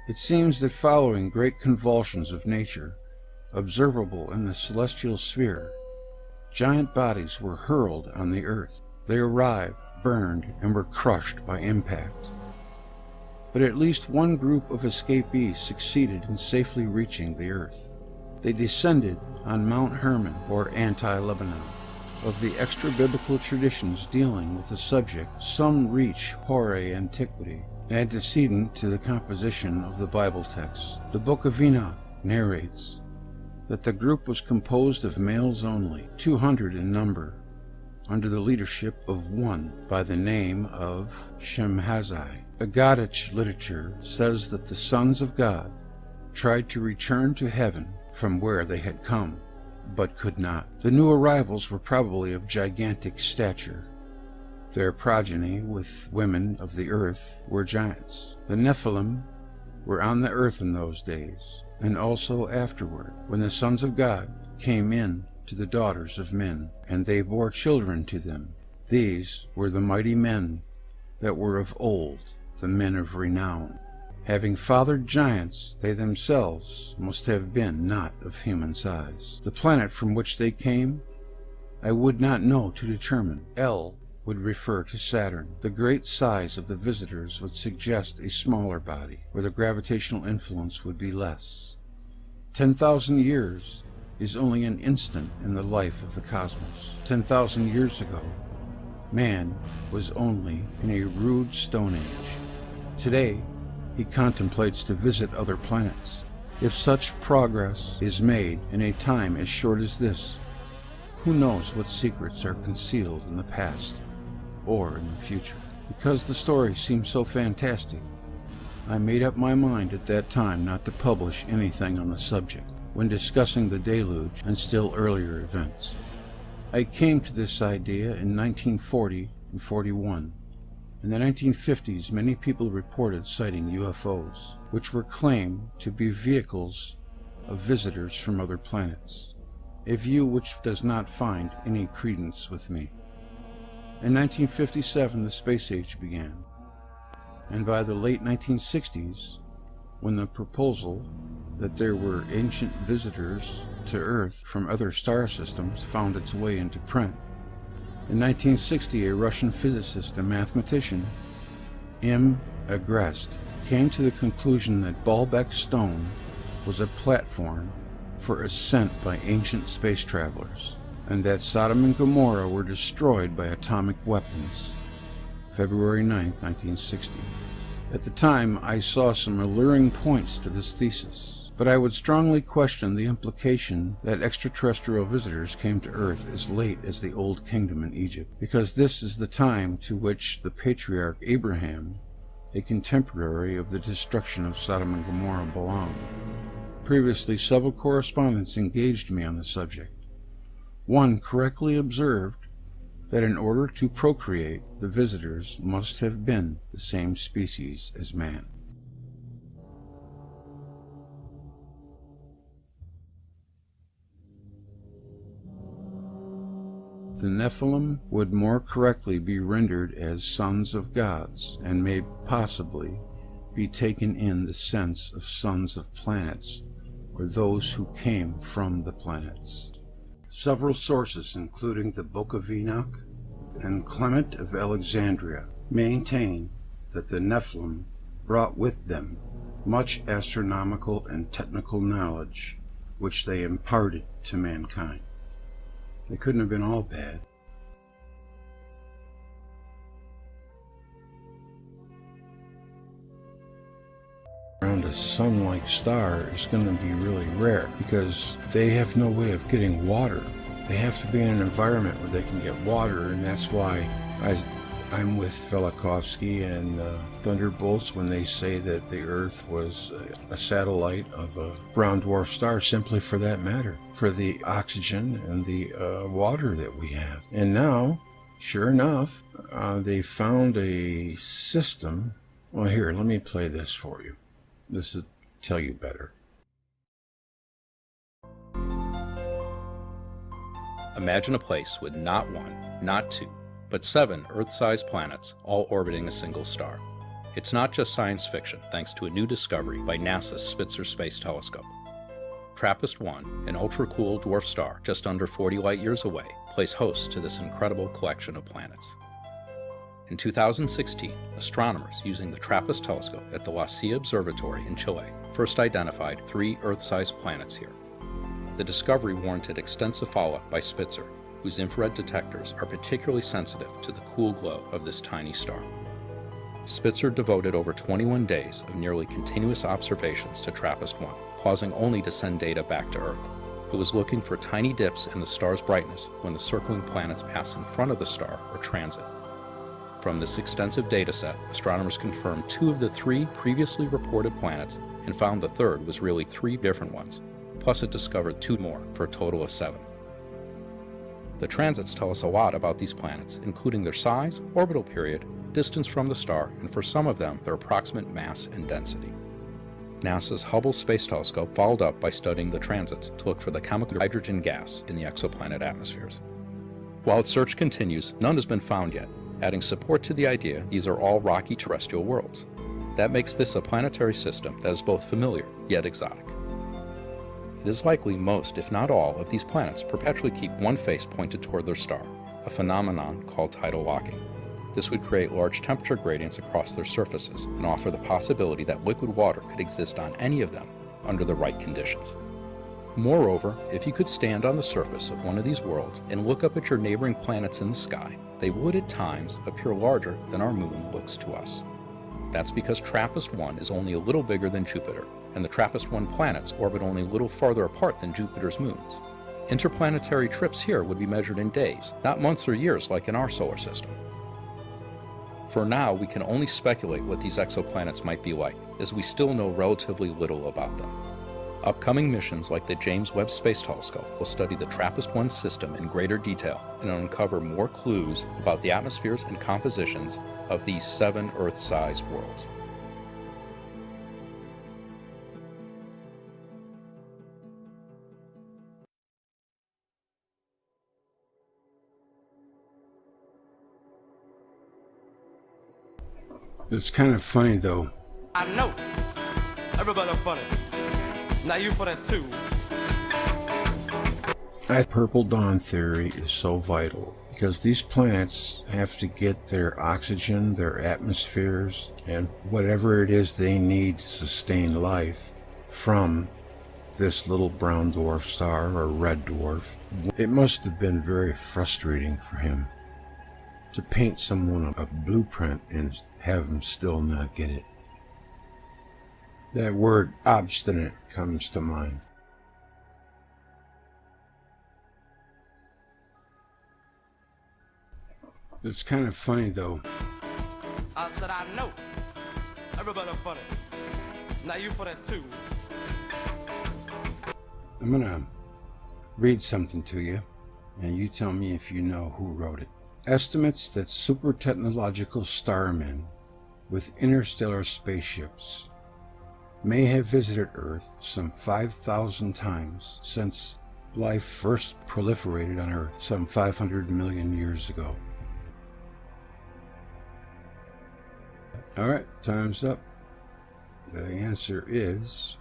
[SPEAKER 12] It seems that following great convulsions of nature, observable in the celestial sphere, giant bodies were hurled on the earth. They arrived, burned, and were crushed by impact. But at least one group of escapees succeeded in safely reaching the earth. They descended on Mount Hermon, or Anti-Lebanon. Of the extra-biblical traditions dealing with the subject, some reach hoary antiquity, antecedent to the composition of the Bible texts. The Book of Enoch narrates that the group was composed of males only, 200 in number, under the leadership of one by the name of Shemhazai. Aggadic literature says that the sons of God tried to return to heaven from where they had come, but could not. The new arrivals were probably of gigantic stature. Their progeny, with women of the earth, were giants. The Nephilim were on the earth in those days, and also afterward, when the sons of God came in to the daughters of men, and they bore children to them. These were the mighty men that were of old, the men of renown. Having fathered giants, they themselves must have been not of human size. The planet from which they came, I would not know to determine. El would refer to Saturn. The great size of the visitors would suggest a smaller body, where the gravitational influence would be less. 10,000 years is only an instant in the life of the cosmos. 10,000 years ago, man was only in a rude Stone Age. Today, he contemplates to visit other planets. If such progress is made in a time as short as this, who knows what secrets are concealed in the past or in the future? Because the story seemed so fantastic, I made up my mind at that time not to publish anything on the subject when discussing the deluge and still earlier events. I came to this idea in 1940 and 41. In the 1950s, many people reported sighting UFOs, which were claimed to be vehicles of visitors from other planets, a view which does not find any credence with me. In 1957, the space age began, and by the late 1960s, when the proposal that there were ancient visitors to Earth from other star systems found its way into print, in 1960, a Russian physicist and mathematician, M. Agrest, came to the conclusion that Baalbek Stone was a platform for ascent by ancient space travelers, and that Sodom and Gomorrah were destroyed by atomic weapons. February 9, 1960. At the time, I saw some alluring points to this thesis, but I would strongly question the implication that extraterrestrial visitors came to Earth as late as the Old Kingdom in Egypt, because this is the time to which the patriarch Abraham a contemporary of the destruction of Sodom and Gomorrah, belonged. Previously, several correspondents engaged me on the subject. One correctly observed that in order to procreate, the visitors must have been the same species as man. The Nephilim would more correctly be rendered as sons of gods, and may possibly be taken in the sense of sons of planets, or those who came from the planets. Several sources, including the Book of Enoch and Clement of Alexandria, maintain that the Nephilim brought with them much astronomical and technical knowledge, which they imparted to mankind. They couldn't have been all bad. Around a sun-like star is going to be really rare because they have no way of getting water. They have to be in an environment where they can get water, and that's why I'm with Velikovsky and Thunderbolts when they say that the Earth was a satellite of a brown dwarf star, simply for that matter, for the oxygen and the water that we have. And now, sure enough, they found a system. Well, here, let me play this for you. This will tell you better.
[SPEAKER 13] Imagine a place with not one, not two, but 7 Earth-sized planets all orbiting a single star. It's not just science fiction, thanks to a new discovery by NASA's Spitzer Space Telescope. TRAPPIST-1, an ultra-cool dwarf star just under 40 light-years away, plays host to this incredible collection of planets. In 2016, astronomers using the TRAPPIST telescope at the La Silla Observatory in Chile first identified 3 Earth-sized planets here. The discovery warranted extensive follow-up by Spitzer, whose infrared detectors are particularly sensitive to the cool glow of this tiny star. Spitzer devoted over 21 days of nearly continuous observations to TRAPPIST-1, pausing only to send data back to Earth. It was looking for tiny dips in the star's brightness when the circling planets pass in front of the star or transit. From this extensive dataset, astronomers confirmed 2 of the 3 previously reported planets and found the third was really 3 different ones. Plus it discovered 2 more, for a total of 7. The transits tell us a lot about these planets, including their size, orbital period, distance from the star, and for some of them, their approximate mass and density. NASA's Hubble Space Telescope followed up by studying the transits to look for the chemical hydrogen gas in the exoplanet atmospheres. While its search continues, none has been found yet, adding support to the idea these are all rocky terrestrial worlds. That makes this a planetary system that is both familiar yet exotic. It is likely most, if not all, of these planets perpetually keep one face pointed toward their star, a phenomenon called tidal locking. This would create large temperature gradients across their surfaces and offer the possibility that liquid water could exist on any of them under the right conditions. Moreover, if you could stand on the surface of one of these worlds and look up at your neighboring planets in the sky, they would at times appear larger than our moon looks to us. That's because TRAPPIST-1 is only a little bigger than Jupiter, and the TRAPPIST-1 planets orbit only a little farther apart than Jupiter's moons. Interplanetary trips here would be measured in days, not months or years like in our solar system. For now, we can only speculate what these exoplanets might be like, as we still know relatively little about them. Upcoming missions like the James Webb Space Telescope will study the TRAPPIST-1 system in greater detail and uncover more clues about the atmospheres and compositions of these 7 Earth-sized worlds.
[SPEAKER 12] It's kind of funny, though.
[SPEAKER 14] I know. Everybody funny. Now you for that too.
[SPEAKER 12] Purple dawn theory is so vital because these planets have to get their oxygen, their atmospheres, and whatever it is they need to sustain life from this little brown dwarf star or red dwarf. It must have been very frustrating for him to paint someone a blueprint and have them still not get it. That word obstinate comes to mind. It's kind of funny, though.
[SPEAKER 14] I said I know. Everybody funny. Now you funny too.
[SPEAKER 12] I'm gonna read something to you, and you tell me if you know who wrote it. Estimates that super technological starmen with interstellar spaceships may have visited Earth some 5,000 times since life first proliferated on Earth some 500 million years ago. All right, time's up. The answer is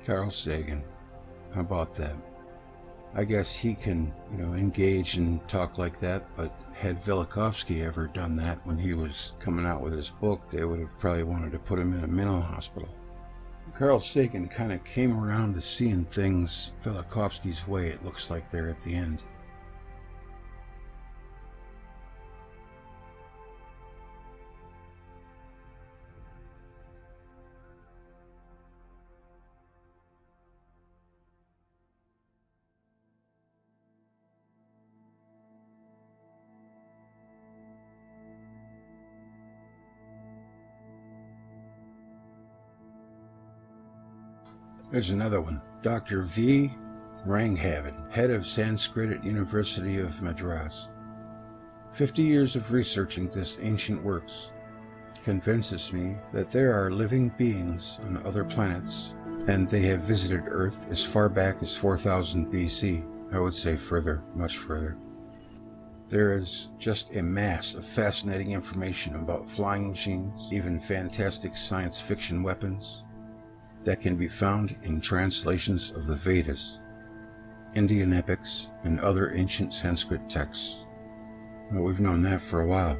[SPEAKER 12] Carl Sagan. How about that? I guess he can, engage and talk like that, but had Velikovsky ever done that when he was coming out with his book, they would have probably wanted to put him in a mental hospital. Carl Sagan kind of came around to seeing things Velikovsky's way, it looks like there at the end. There's another one. Dr. V. Ranghavan, head of Sanskrit at University of Madras. 50 years of researching this ancient works convinces me that there are living beings on other planets, and they have visited Earth as far back as 4000 BC. I would say further, much further. There is just a mass of fascinating information about flying machines, even fantastic science fiction weapons, that can be found in translations of the Vedas, Indian epics, and other ancient Sanskrit texts. Well, we've known that for a while.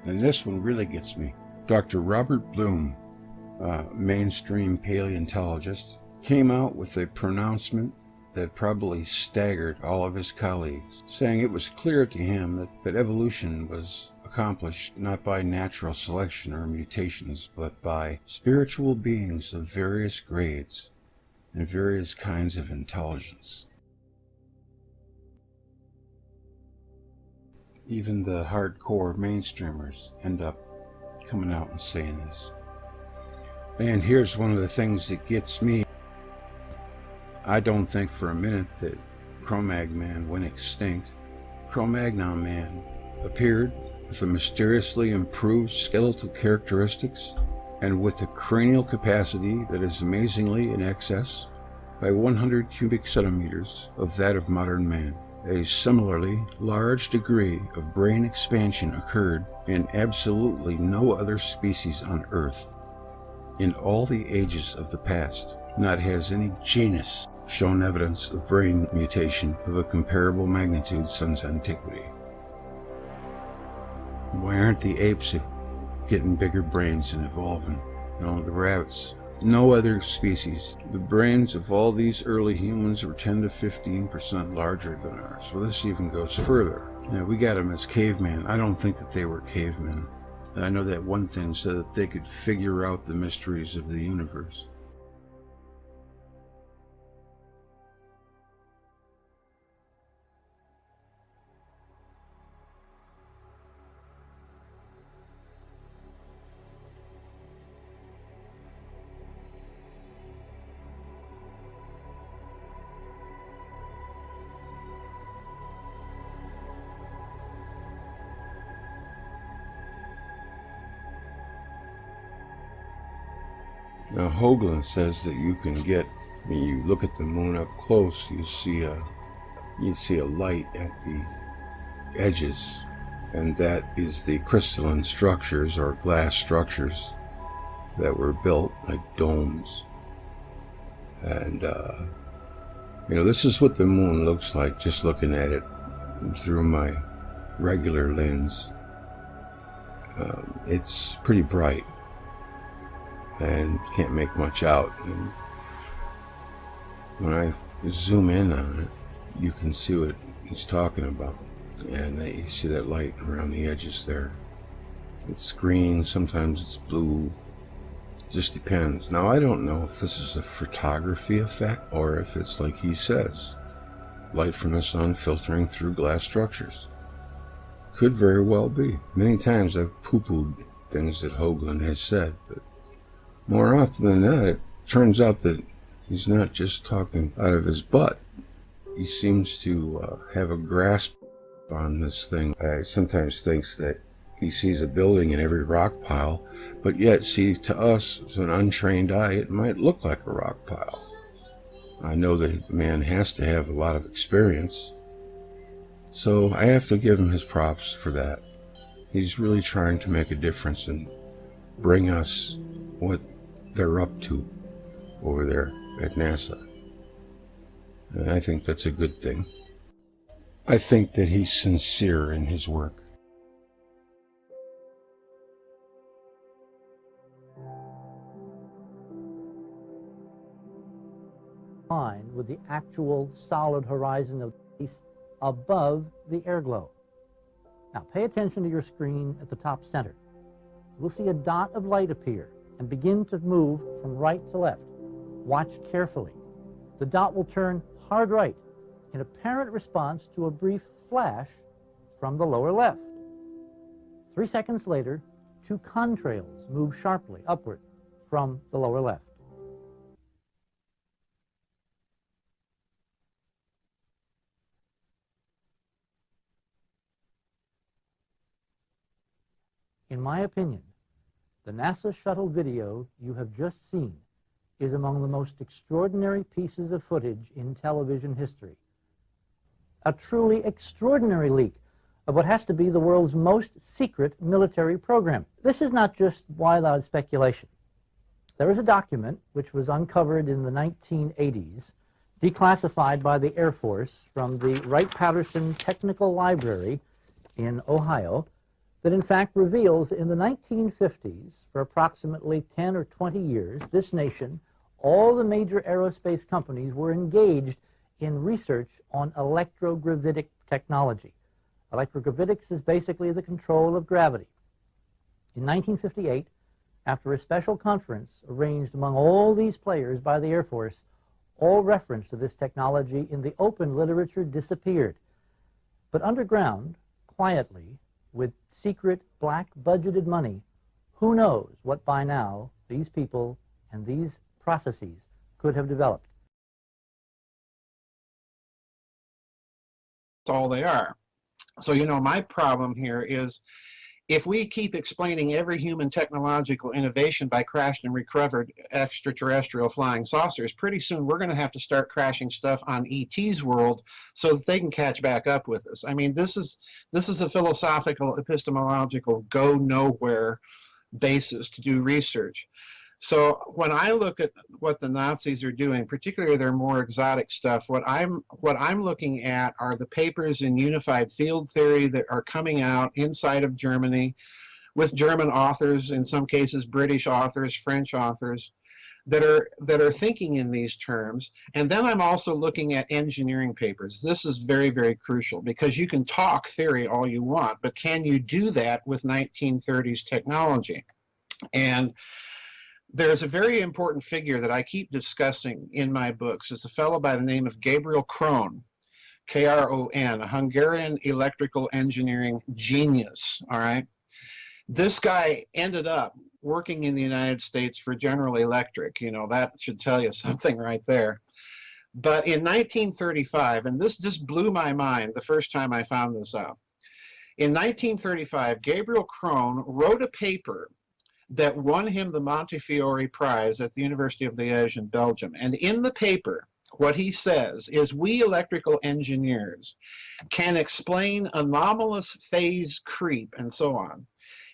[SPEAKER 12] And this one really gets me. Dr. Robert Bloom, a mainstream paleontologist, came out with a pronouncement that probably staggered all of his colleagues, saying it was clear to him that evolution was accomplished not by natural selection or mutations, but by spiritual beings of various grades and various kinds of intelligence. Even the hardcore mainstreamers end up coming out and saying this. And here's one of the things that gets me. I don't think for a minute that Cro-Magnon went extinct. Cro-Magnon man appeared with the mysteriously improved skeletal characteristics and with a cranial capacity that is amazingly in excess by 100 cubic centimeters of that of modern man. A similarly large degree of brain expansion occurred in absolutely no other species on Earth. In all the ages of the past, not has any genus shown evidence of brain mutation of a comparable magnitude since antiquity. Why aren't the apes getting bigger brains and evolving? The rabbits. No other species. The brains of all these early humans were 10 to 15% larger than ours. Well, this even goes further. We got them as cavemen. I don't think that they were cavemen. I know that one thing so that they could figure out the mysteries of the universe. Now, Hoagland says that you can get, when you look at the moon up close, you see a light at the edges, and that is the crystalline structures or glass structures that were built like domes. And this is what the moon looks like just looking at it through my regular lens. It's pretty bright and can't make much out. And when I zoom in on it, you can see what he's talking about, and you see that light around the edges there. It's green, sometimes it's blue, it just depends. Now, I don't know if this is a photography effect or if it's like he says, light from the sun filtering through glass structures. Could very well be. Many times I've poo-pooed things that Hoagland has said, but more often than not, it turns out that he's not just talking out of his butt. He seems to have a grasp on this thing. I sometimes think that he sees a building in every rock pile, but yet, see, to us, as an untrained eye, it might look like a rock pile. I know that the man has to have a lot of experience, so I have to give him his props for that. He's really trying to make a difference and bring us what they're up to over there at NASA. And I think that's a good thing. I think that he's sincere in his work.
[SPEAKER 15] Line with the actual solid horizon of space above the airglow. Now pay attention to your screen at the top center. You will see a dot of light appear and begin to move from right to left. Watch carefully. The dot will turn hard right in apparent response to a brief flash from the lower left. 3 seconds later, two contrails move sharply upward from the lower left. In my opinion, the NASA shuttle video you have just seen is among the most extraordinary pieces of footage in television history. A truly extraordinary leak of what has to be the world's most secret military program. This is not just wild-eyed speculation. There is a document which was uncovered in the 1980s, declassified by the Air Force from the Wright-Patterson Technical Library in Ohio, that in fact reveals in the 1950s, for approximately 10 or 20 years, this nation, all the major aerospace companies were engaged in research on electrogravitic technology. Electrogravitics is basically the control of gravity. In 1958, after a special conference arranged among all these players by the Air Force, all reference to this technology in the open literature disappeared. But underground, quietly, with secret, black-budgeted money, who knows what by now these people and these processes could have developed.
[SPEAKER 16] That's all they are. So, you know, my problem here is if we keep explaining every human technological innovation by crashed and recovered extraterrestrial flying saucers, pretty soon we're going to have to start crashing stuff on ET's world so that they can catch back up with us. I mean, this is a philosophical, epistemological, go nowhere basis to do research. So when I look at what the Nazis are doing, particularly their more exotic stuff, what I'm looking at are the papers in unified field theory that are coming out inside of Germany with German authors, in some cases British authors, French authors, that are thinking in these terms. And then I'm also looking at engineering papers. This is very, very crucial because you can talk theory all you want, but can you do that with 1930s technology? And there's a very important figure that I keep discussing in my books. It's a fellow by the name of Gabriel Kron, K-R-O-N, a Hungarian electrical engineering genius, all right? This guy ended up working in the United States for General Electric. You know, that should tell you something right there. But in 1935, and this just blew my mind the first time I found this out. In 1935, Gabriel Kron wrote a paper that won him the Montefiore Prize at the University of Liège in Belgium. And in the paper, what he says is we electrical engineers can explain anomalous phase creep and so on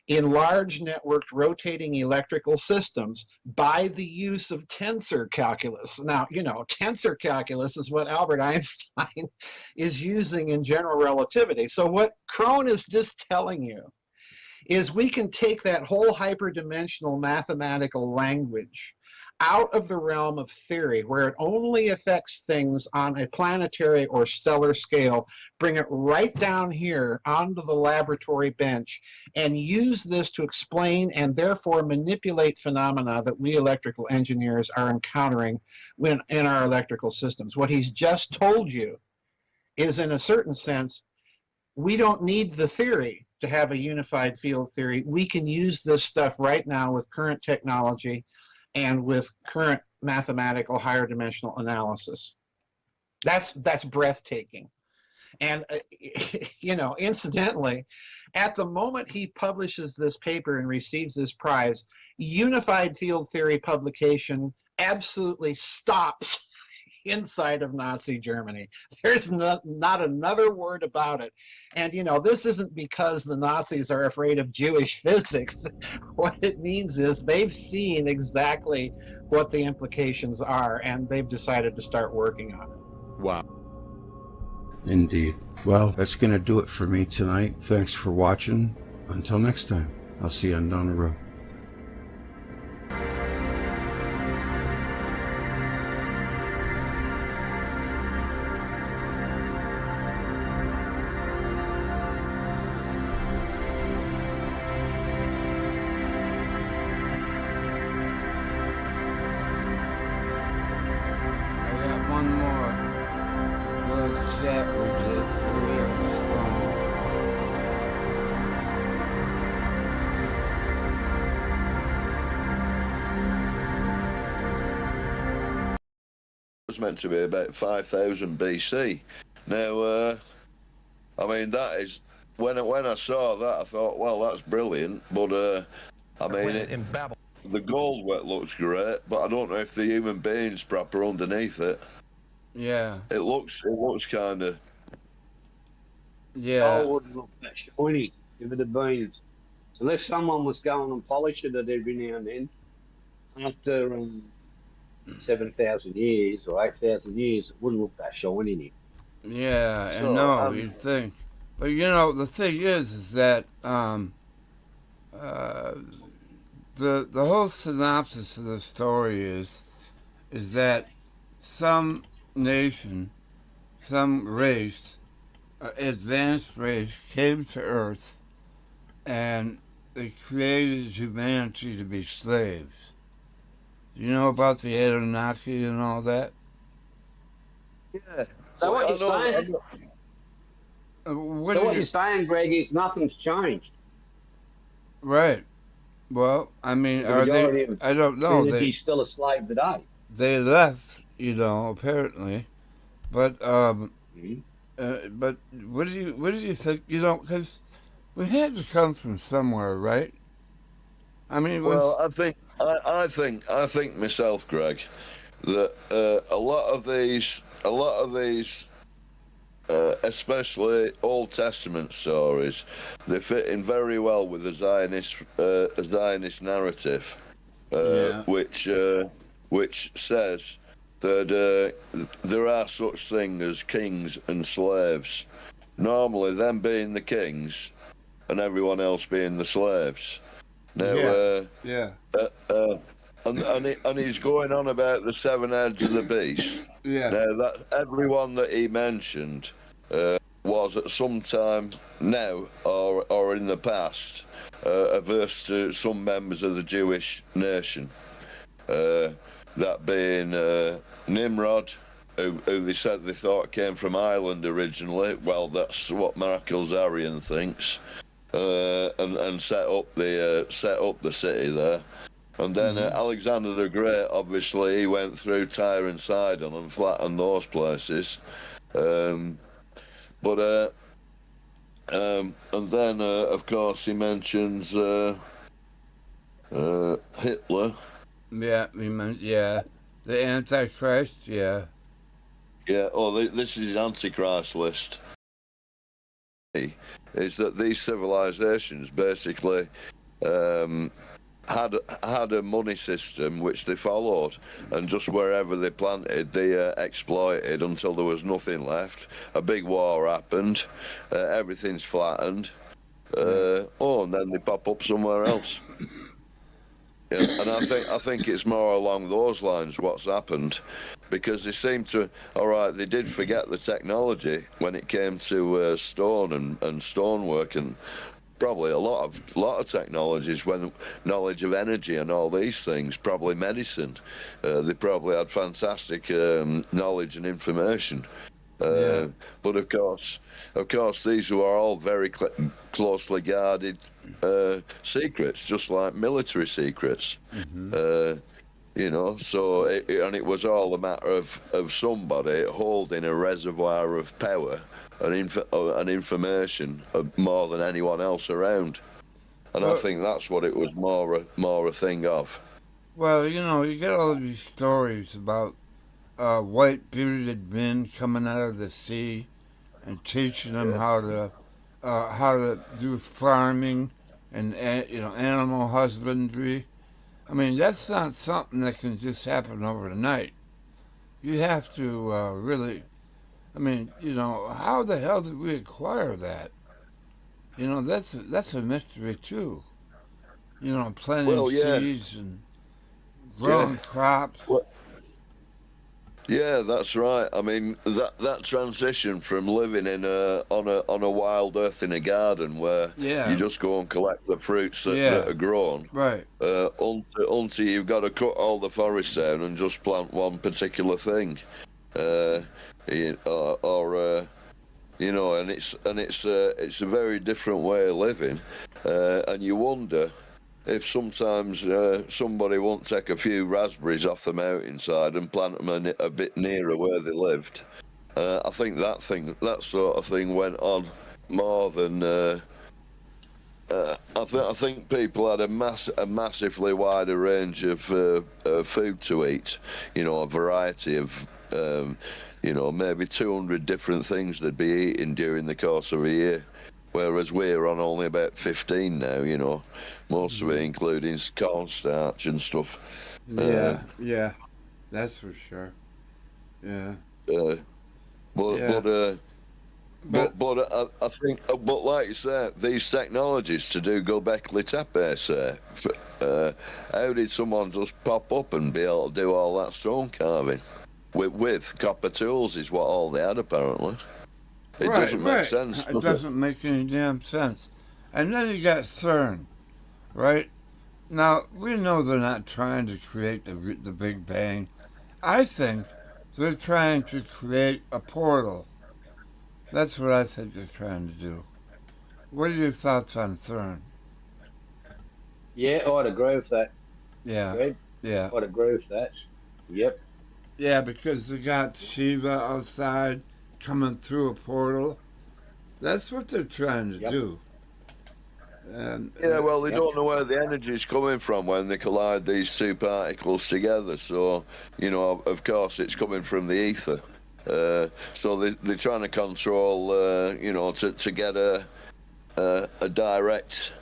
[SPEAKER 16] in large networked rotating electrical systems by the use of tensor calculus. Now, you know, tensor calculus is what Albert Einstein is using in general relativity. So what Kron is just telling you is we can take that whole hyperdimensional mathematical language out of the realm of theory, where it only affects things on a planetary or stellar scale, bring it right down here onto the laboratory bench, and use this to explain and therefore manipulate phenomena that we electrical engineers are encountering in our electrical systems. What he's just told you is, in a certain sense, we don't need the theory to have a unified field theory. We can use this stuff right now with current technology and with current mathematical higher dimensional analysis. That's breathtaking. And, you know, incidentally, at the moment he publishes this paper and receives this prize, unified field theory publication absolutely stops inside of Nazi Germany. There's not another word about it. And, you know, this isn't because the Nazis are afraid of Jewish physics. What it means is they've seen exactly what the implications are, and they've decided to start working on it.
[SPEAKER 12] Wow. Indeed. Well, that's going to do it for me tonight. Thanks for watching. Until next time, I'll see you on down the road.
[SPEAKER 17] Was meant to be about 5000 BC. Now, I mean, that is when I saw that, I thought, well, that's brilliant. But I mean, the gold wet looks great, but I don't know if the human being's proper underneath it.
[SPEAKER 1] Yeah.
[SPEAKER 17] It looks kind of.
[SPEAKER 1] Yeah.
[SPEAKER 18] Oh, it wouldn't look that shiny if it had been. Unless someone was going and polish it every now and then. After 7,000 years or 8,000 years, it wouldn't look that shiny.
[SPEAKER 1] Yeah, and
[SPEAKER 18] So,
[SPEAKER 1] no, you'd think. But, you know, the thing is that the whole synopsis of the story is that some nation, some race, advanced race, came to Earth and they created humanity to be slaves. You know about the Anunnaki and all that?
[SPEAKER 18] Yeah. So what you're saying, Greg, is nothing's changed.
[SPEAKER 1] Right. Well, I mean,
[SPEAKER 18] The
[SPEAKER 1] are
[SPEAKER 18] majority
[SPEAKER 1] they?
[SPEAKER 18] of
[SPEAKER 1] I don't know.
[SPEAKER 18] humanity's still a slave today.
[SPEAKER 1] They left, you know, apparently, but but what do you think? You know, because we had to come from somewhere, right? I mean,
[SPEAKER 17] Well, I think myself, Greg, that a lot of these, especially Old Testament stories, they fit in very well with the Zionist narrative, which says that there are such things as kings and slaves. Normally, them being the kings, and everyone else being the slaves. Now, and he's going on about the 7 heads of the beast.
[SPEAKER 1] Yeah.
[SPEAKER 17] Now, that everyone that he mentioned was at some time now or in the past averse to some members of the Jewish nation. That being Nimrod, who they said they thought came from Ireland originally. Well, that's what Mark Ilzarian thinks. And set up the city there, and then Alexander the Great, obviously he went through Tyre and Sidon and flattened those places, and then of course he mentions Hitler.
[SPEAKER 1] Yeah, the Antichrist. Yeah.
[SPEAKER 17] Oh, this is the Antichrist list. Is that these civilizations basically had a money system which they followed, and just wherever they planted, they exploited until there was nothing left. A big war happened, everything's flattened, and then they pop up somewhere else. Yeah, and I think it's more along those lines what's happened, because they seem to, all right, they did forget the technology when it came to stone and stonework, and probably a lot of technologies, when knowledge of energy and all these things, probably medicine. They probably had fantastic knowledge and information.
[SPEAKER 1] Yeah.
[SPEAKER 17] But of course, these were all very closely guarded secrets, just like military secrets. You know, so and it was all a matter of somebody holding a reservoir of power and information more than anyone else around. And I think that's what it was more a thing of.
[SPEAKER 1] Well, you know, you get all these stories about white bearded men coming out of the sea and teaching them how to do farming and animal husbandry. I mean, that's not something that can just happen overnight. You have to really. I mean, you know, how the hell did we acquire that? You know, that's a mystery too. You know, planting seeds and growing crops.
[SPEAKER 17] Yeah, that's right. I mean, that transition from living on a wild earth in a garden where you just go and collect the fruits that are grown,
[SPEAKER 1] right?
[SPEAKER 17] Until you've got to cut all the forest down and just plant one particular thing, you know, and it's a very different way of living, and you wonder if sometimes somebody won't take a few raspberries off the mountainside and plant them a bit nearer where they lived. I think that sort of thing went on more than. I think people had a massively wider range of food to eat. You know, a variety of. You know, maybe 200 different things they'd be eating during the course of a year. Whereas we're on only about 15 now, you know, most of it including cornstarch and stuff.
[SPEAKER 1] Yeah, that's for sure. Yeah.
[SPEAKER 17] But I think, but like you say, these technologies to do Göbekli Tepe, say, how did someone just pop up and be able to do all that stone carving with copper tools? Is what all they had apparently. It doesn't make sense.
[SPEAKER 1] It doesn't make any damn sense. And then you got Cern, right? Now, we know they're not trying to create the Big Bang. I think they're trying to create a portal. That's what I think they're trying to do. What are your thoughts on Cern?
[SPEAKER 18] Yeah, I'd agree with that.
[SPEAKER 1] Yeah.
[SPEAKER 18] Fred.
[SPEAKER 1] Yeah.
[SPEAKER 18] I'd agree with that. Yep.
[SPEAKER 1] Yeah, because they got Skiba outside coming through a portal. That's what they're trying to do. And,
[SPEAKER 17] well, they don't know where the energy's coming from when they collide these two particles together. So, you know, of course, it's coming from the ether. So they're trying to control, you know, to get a direct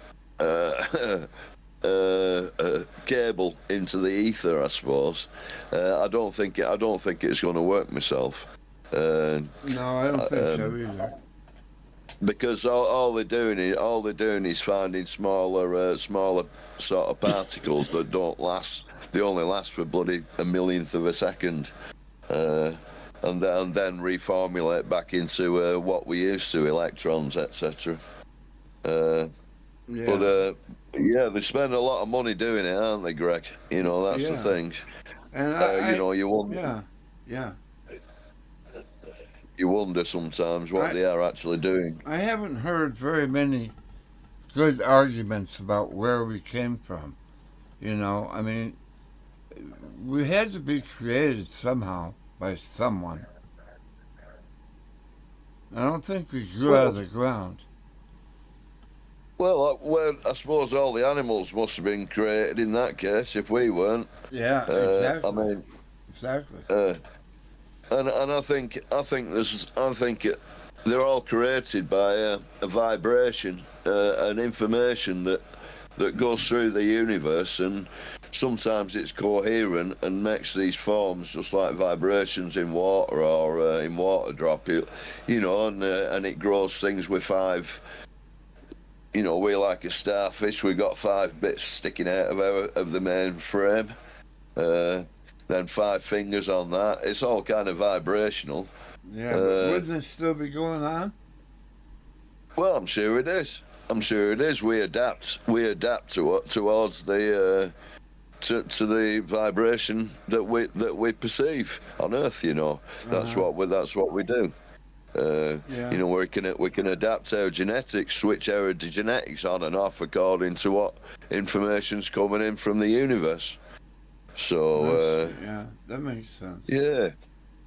[SPEAKER 17] cable into the ether, I suppose. I don't think it's going to work myself.
[SPEAKER 1] No, I don't think so either.
[SPEAKER 17] Because all they're doing is finding smaller sort of particles that don't last. They only last for bloody a millionth of a second, and then reformulate back into what we used to, electrons, etc. But they spend a lot of money doing it, aren't they, Greg? You know, that's the thing.
[SPEAKER 1] And
[SPEAKER 17] you know, you wonder.
[SPEAKER 1] Yeah.
[SPEAKER 17] You wonder sometimes what they are actually doing.
[SPEAKER 1] I haven't heard very many good arguments about where we came from. You know, I mean, we had to be created somehow by someone. I don't think we grew out of the ground.
[SPEAKER 17] Well, I suppose all the animals must have been created in that case, if we weren't.
[SPEAKER 1] Yeah, exactly.
[SPEAKER 17] I mean,
[SPEAKER 1] exactly.
[SPEAKER 17] And I think they're all created by a vibration, an information that goes through the universe, and sometimes it's coherent and makes these forms just like vibrations in water or in water drop, you know, and it grows things with five. You know, we're like a starfish. We've got 5 bits sticking out of the main frame. Then 5 fingers on that. It's all kind of vibrational.
[SPEAKER 1] Yeah, but wouldn't it still be going on?
[SPEAKER 17] Well, I'm sure it is. We adapt towards the to the vibration that we perceive on Earth. You know, that's what we do. You know, we can adapt our genetics, switch our genetics on and off according to what information's coming in from the universe. So
[SPEAKER 1] yeah, that makes sense.
[SPEAKER 17] yeah.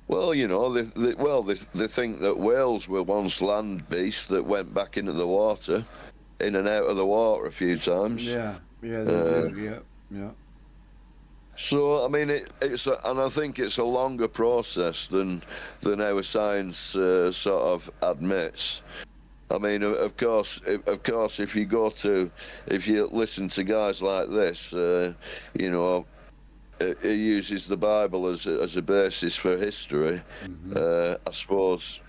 [SPEAKER 17] Well, you know, they think that whales were once land beasts that went back into the water, in and out of the water a few times.
[SPEAKER 1] Yeah, they do. Yeah.
[SPEAKER 17] So I mean, and I think it's a longer process than our science sort of admits. I mean, of course, if you listen to guys like this, you know, he uses the Bible as a basis for history. I suppose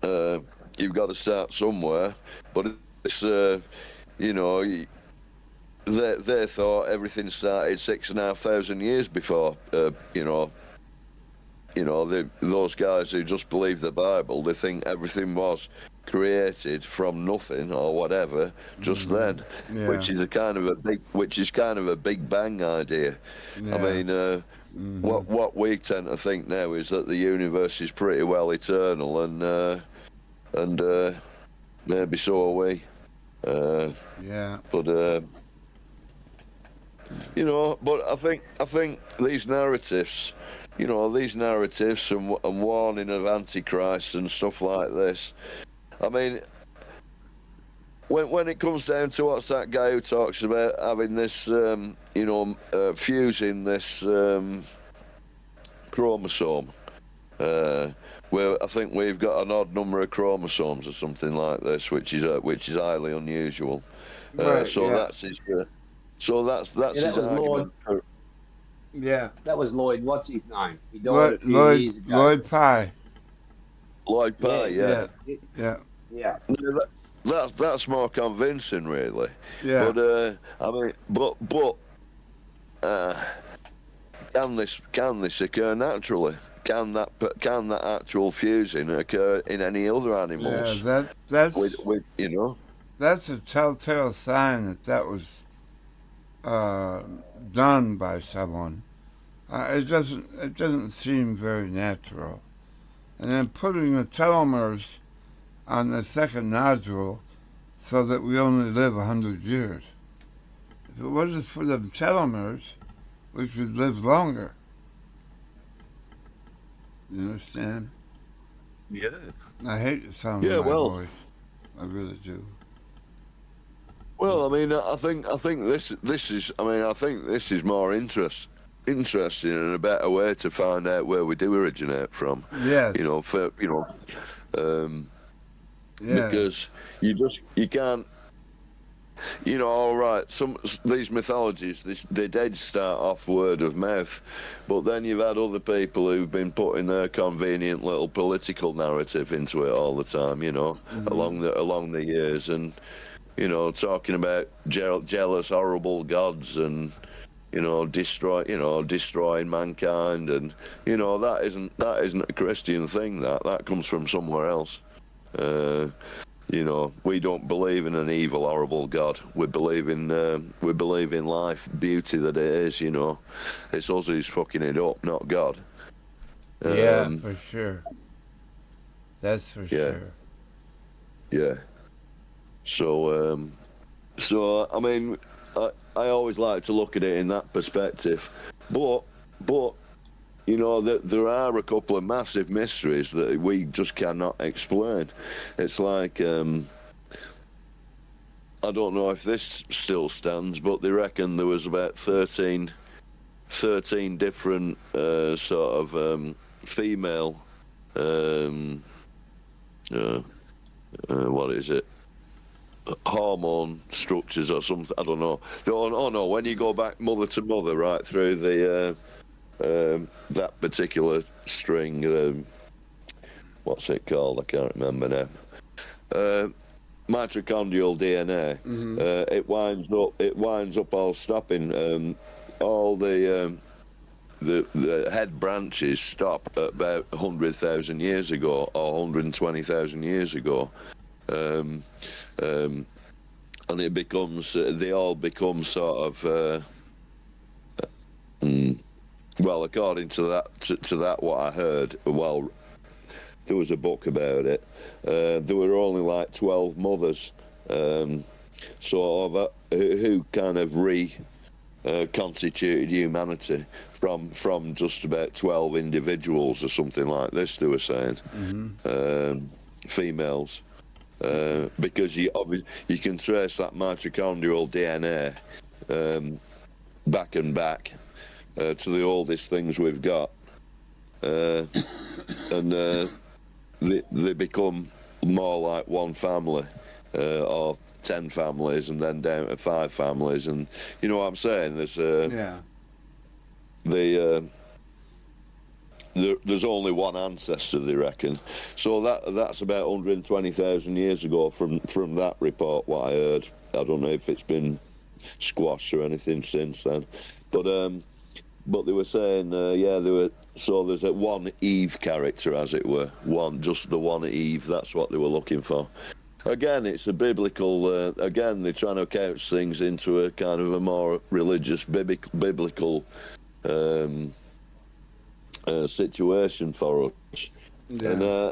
[SPEAKER 17] you've got to start somewhere, but it's you know, they thought everything started 6,500 years before. Those guys who just believe the Bible, they think everything was created from nothing or whatever just then, which is kind of a big bang idea. I mean, what we tend to think now is that the universe is pretty well eternal, and maybe so are we. But you know, but I think these narratives, you know, and warning of Antichrist and stuff like this. I mean, when it comes down to what's that guy who talks about having this, fusing this chromosome, where I think we've got an odd number of chromosomes or something like this, which is highly unusual. That's his. So that's his argument.
[SPEAKER 18] That was Lloyd. What's his name? He died a few years ago.
[SPEAKER 1] Lloyd Pye.
[SPEAKER 17] Lloyd Pye,
[SPEAKER 1] yeah.
[SPEAKER 17] That's more convincing, really.
[SPEAKER 1] Yeah.
[SPEAKER 17] But I mean, but can this occur naturally? Can that actual fusing occur in any other animals?
[SPEAKER 1] Yeah, that's
[SPEAKER 17] you know.
[SPEAKER 1] That's a telltale sign that was done by someone. It doesn't seem very natural. And then putting the telomeres on the second nodule so that we only live 100 years. If it wasn't for the telomeres, we could live longer. You understand?
[SPEAKER 17] Yeah.
[SPEAKER 1] I hate the sound of my voice. I really do.
[SPEAKER 17] Well, I mean, I think this is more interesting and a better way to find out where we do originate from.
[SPEAKER 1] Yeah.
[SPEAKER 17] Because you can't. You know, all right. These mythologies, they did start off word of mouth, but then you've had other people who've been putting their convenient little political narrative into it all the time. You know, along the years, and you know, talking about jealous, horrible gods, and you know, destroying mankind, and you know, that isn't a Christian thing. That comes from somewhere else. You know, we don't believe in an evil, horrible God. We believe in life, beauty that it is. You know, it's us who's fucking it up, not God.
[SPEAKER 1] Yeah, for sure. That's for sure.
[SPEAKER 17] Yeah. So I mean, I always like to look at it in that perspective, but you know, there are a couple of massive mysteries that we just cannot explain. It's like, I don't know if this still stands, but they reckon there was about 13 different sort of female, what is it? Hormone structures or something. I don't know. Oh no, when you go back mother to mother, right through the that particular string, what's it called? I can't remember now. Mitochondrial DNA. It winds up all stopping. All the head branches stop at about 100,000 years ago or 120,000 years ago. And it becomes they all become sort of well, according to that what I heard a while there was a book about it. There were only like 12 mothers, who kind of constituted humanity from just about 12 individuals or something like this. They were saying females. Because you can trace that mitochondrial DNA back to the oldest things we've got, and they become more like one family, or 10 families, and then down to 5 families, and you know what I'm saying? There's only one ancestor, they reckon. So that's about 120,000 years ago from that report, what I heard. I don't know if it's been squashed or anything since then. But they were saying, there's a one Eve character, as it were. Just the one Eve, that's what they were looking for. Again, it's a biblical, again, they're trying to couch things into a kind of a more religious, biblical situation for us.
[SPEAKER 1] Yeah.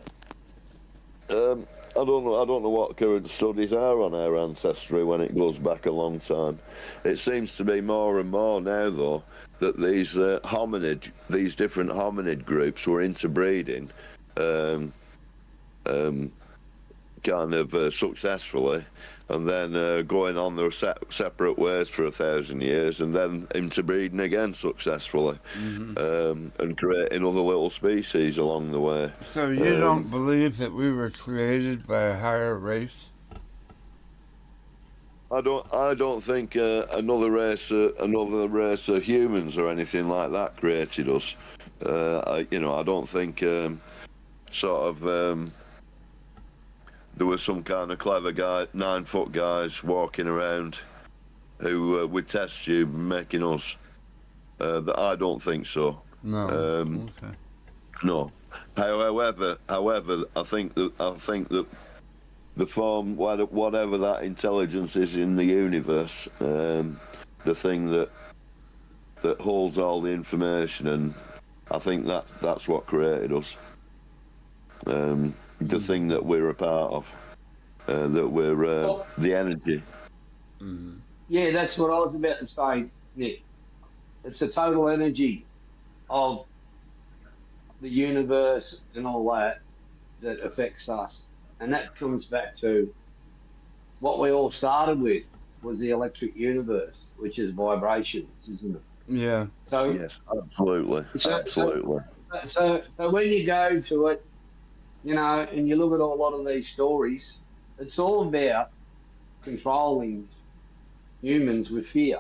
[SPEAKER 17] And I don't know what current studies are on our ancestry when it goes back a long time. It seems to be more and more now, though, that these different hominid groups were interbreeding kind of successfully, and then going on their separate ways for 1,000 years, and then interbreeding again successfully, and creating other little species along the way.
[SPEAKER 1] So you don't believe that we were created by a higher race?
[SPEAKER 17] I don't think another race of humans or anything like that created us. I don't think there was some kind of clever guy, 9-foot guys walking around who with test tube making us. I don't think so.
[SPEAKER 1] No. Okay.
[SPEAKER 17] No. However, I think that the form, whatever that intelligence is in the universe, the thing that holds all the information, and I think that's what created us. The thing that we're a part of, that we're the energy.
[SPEAKER 18] Yeah, that's what I was about to say, Nick. It's the total energy of the universe and all that affects us. And that comes back to what we all started with, was the electric universe, which is vibrations, isn't it?
[SPEAKER 1] Yeah.
[SPEAKER 18] So,
[SPEAKER 17] yes, absolutely. Absolutely.
[SPEAKER 18] So when you go to it, and you look at a lot of these stories, it's all about controlling humans with fear.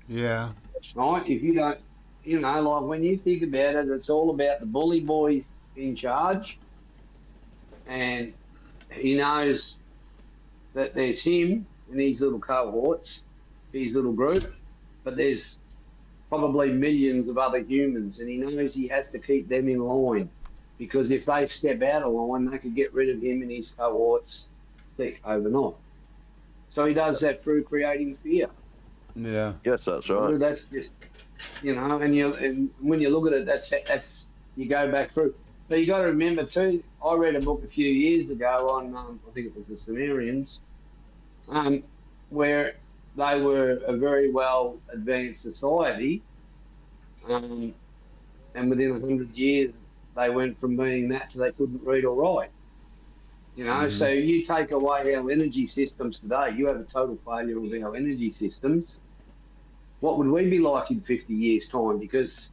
[SPEAKER 1] Yeah.
[SPEAKER 18] Right? If you don't, like when you think about it, it's all about the bully boys in charge, and he knows that there's him and his little cohorts, his little group, but there's probably millions of other humans, and he knows he has to keep them in line, because if they step out of line, they could get rid of him and his cohorts overnight. So he does that through creating fear.
[SPEAKER 1] Yeah.
[SPEAKER 17] Yes, that's right.
[SPEAKER 18] So that's just, and when you look at it, that's you go back through. So you got to remember too. I read a book a few years ago on, I think it was the Sumerians, where they were a very well advanced society, and within 100 years they went from being that to they couldn't read or write. So you take away our energy systems today, you have a total failure of our energy systems. What would we be like in 50 years' time? Because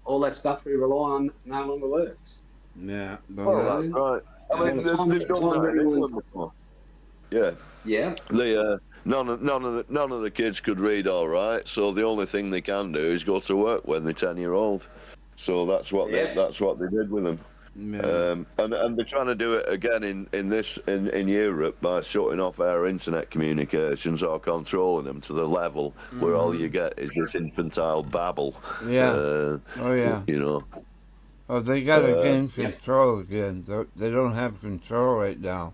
[SPEAKER 18] all that stuff we rely on no longer works.
[SPEAKER 1] Yeah.
[SPEAKER 17] Well, that's right. I mean, they've done that in England before. Yeah.
[SPEAKER 18] Yeah.
[SPEAKER 17] None of the kids could read all right, so the only thing they can do is go to work when they're 10-year-old. So that's what they did with them.
[SPEAKER 1] Yeah.
[SPEAKER 17] And they're trying to do it again in Europe by shutting off our internet communications or controlling them to the level where all you get is this infantile babble.
[SPEAKER 1] Yeah. Oh, they got to gain control again. They don't have control right now.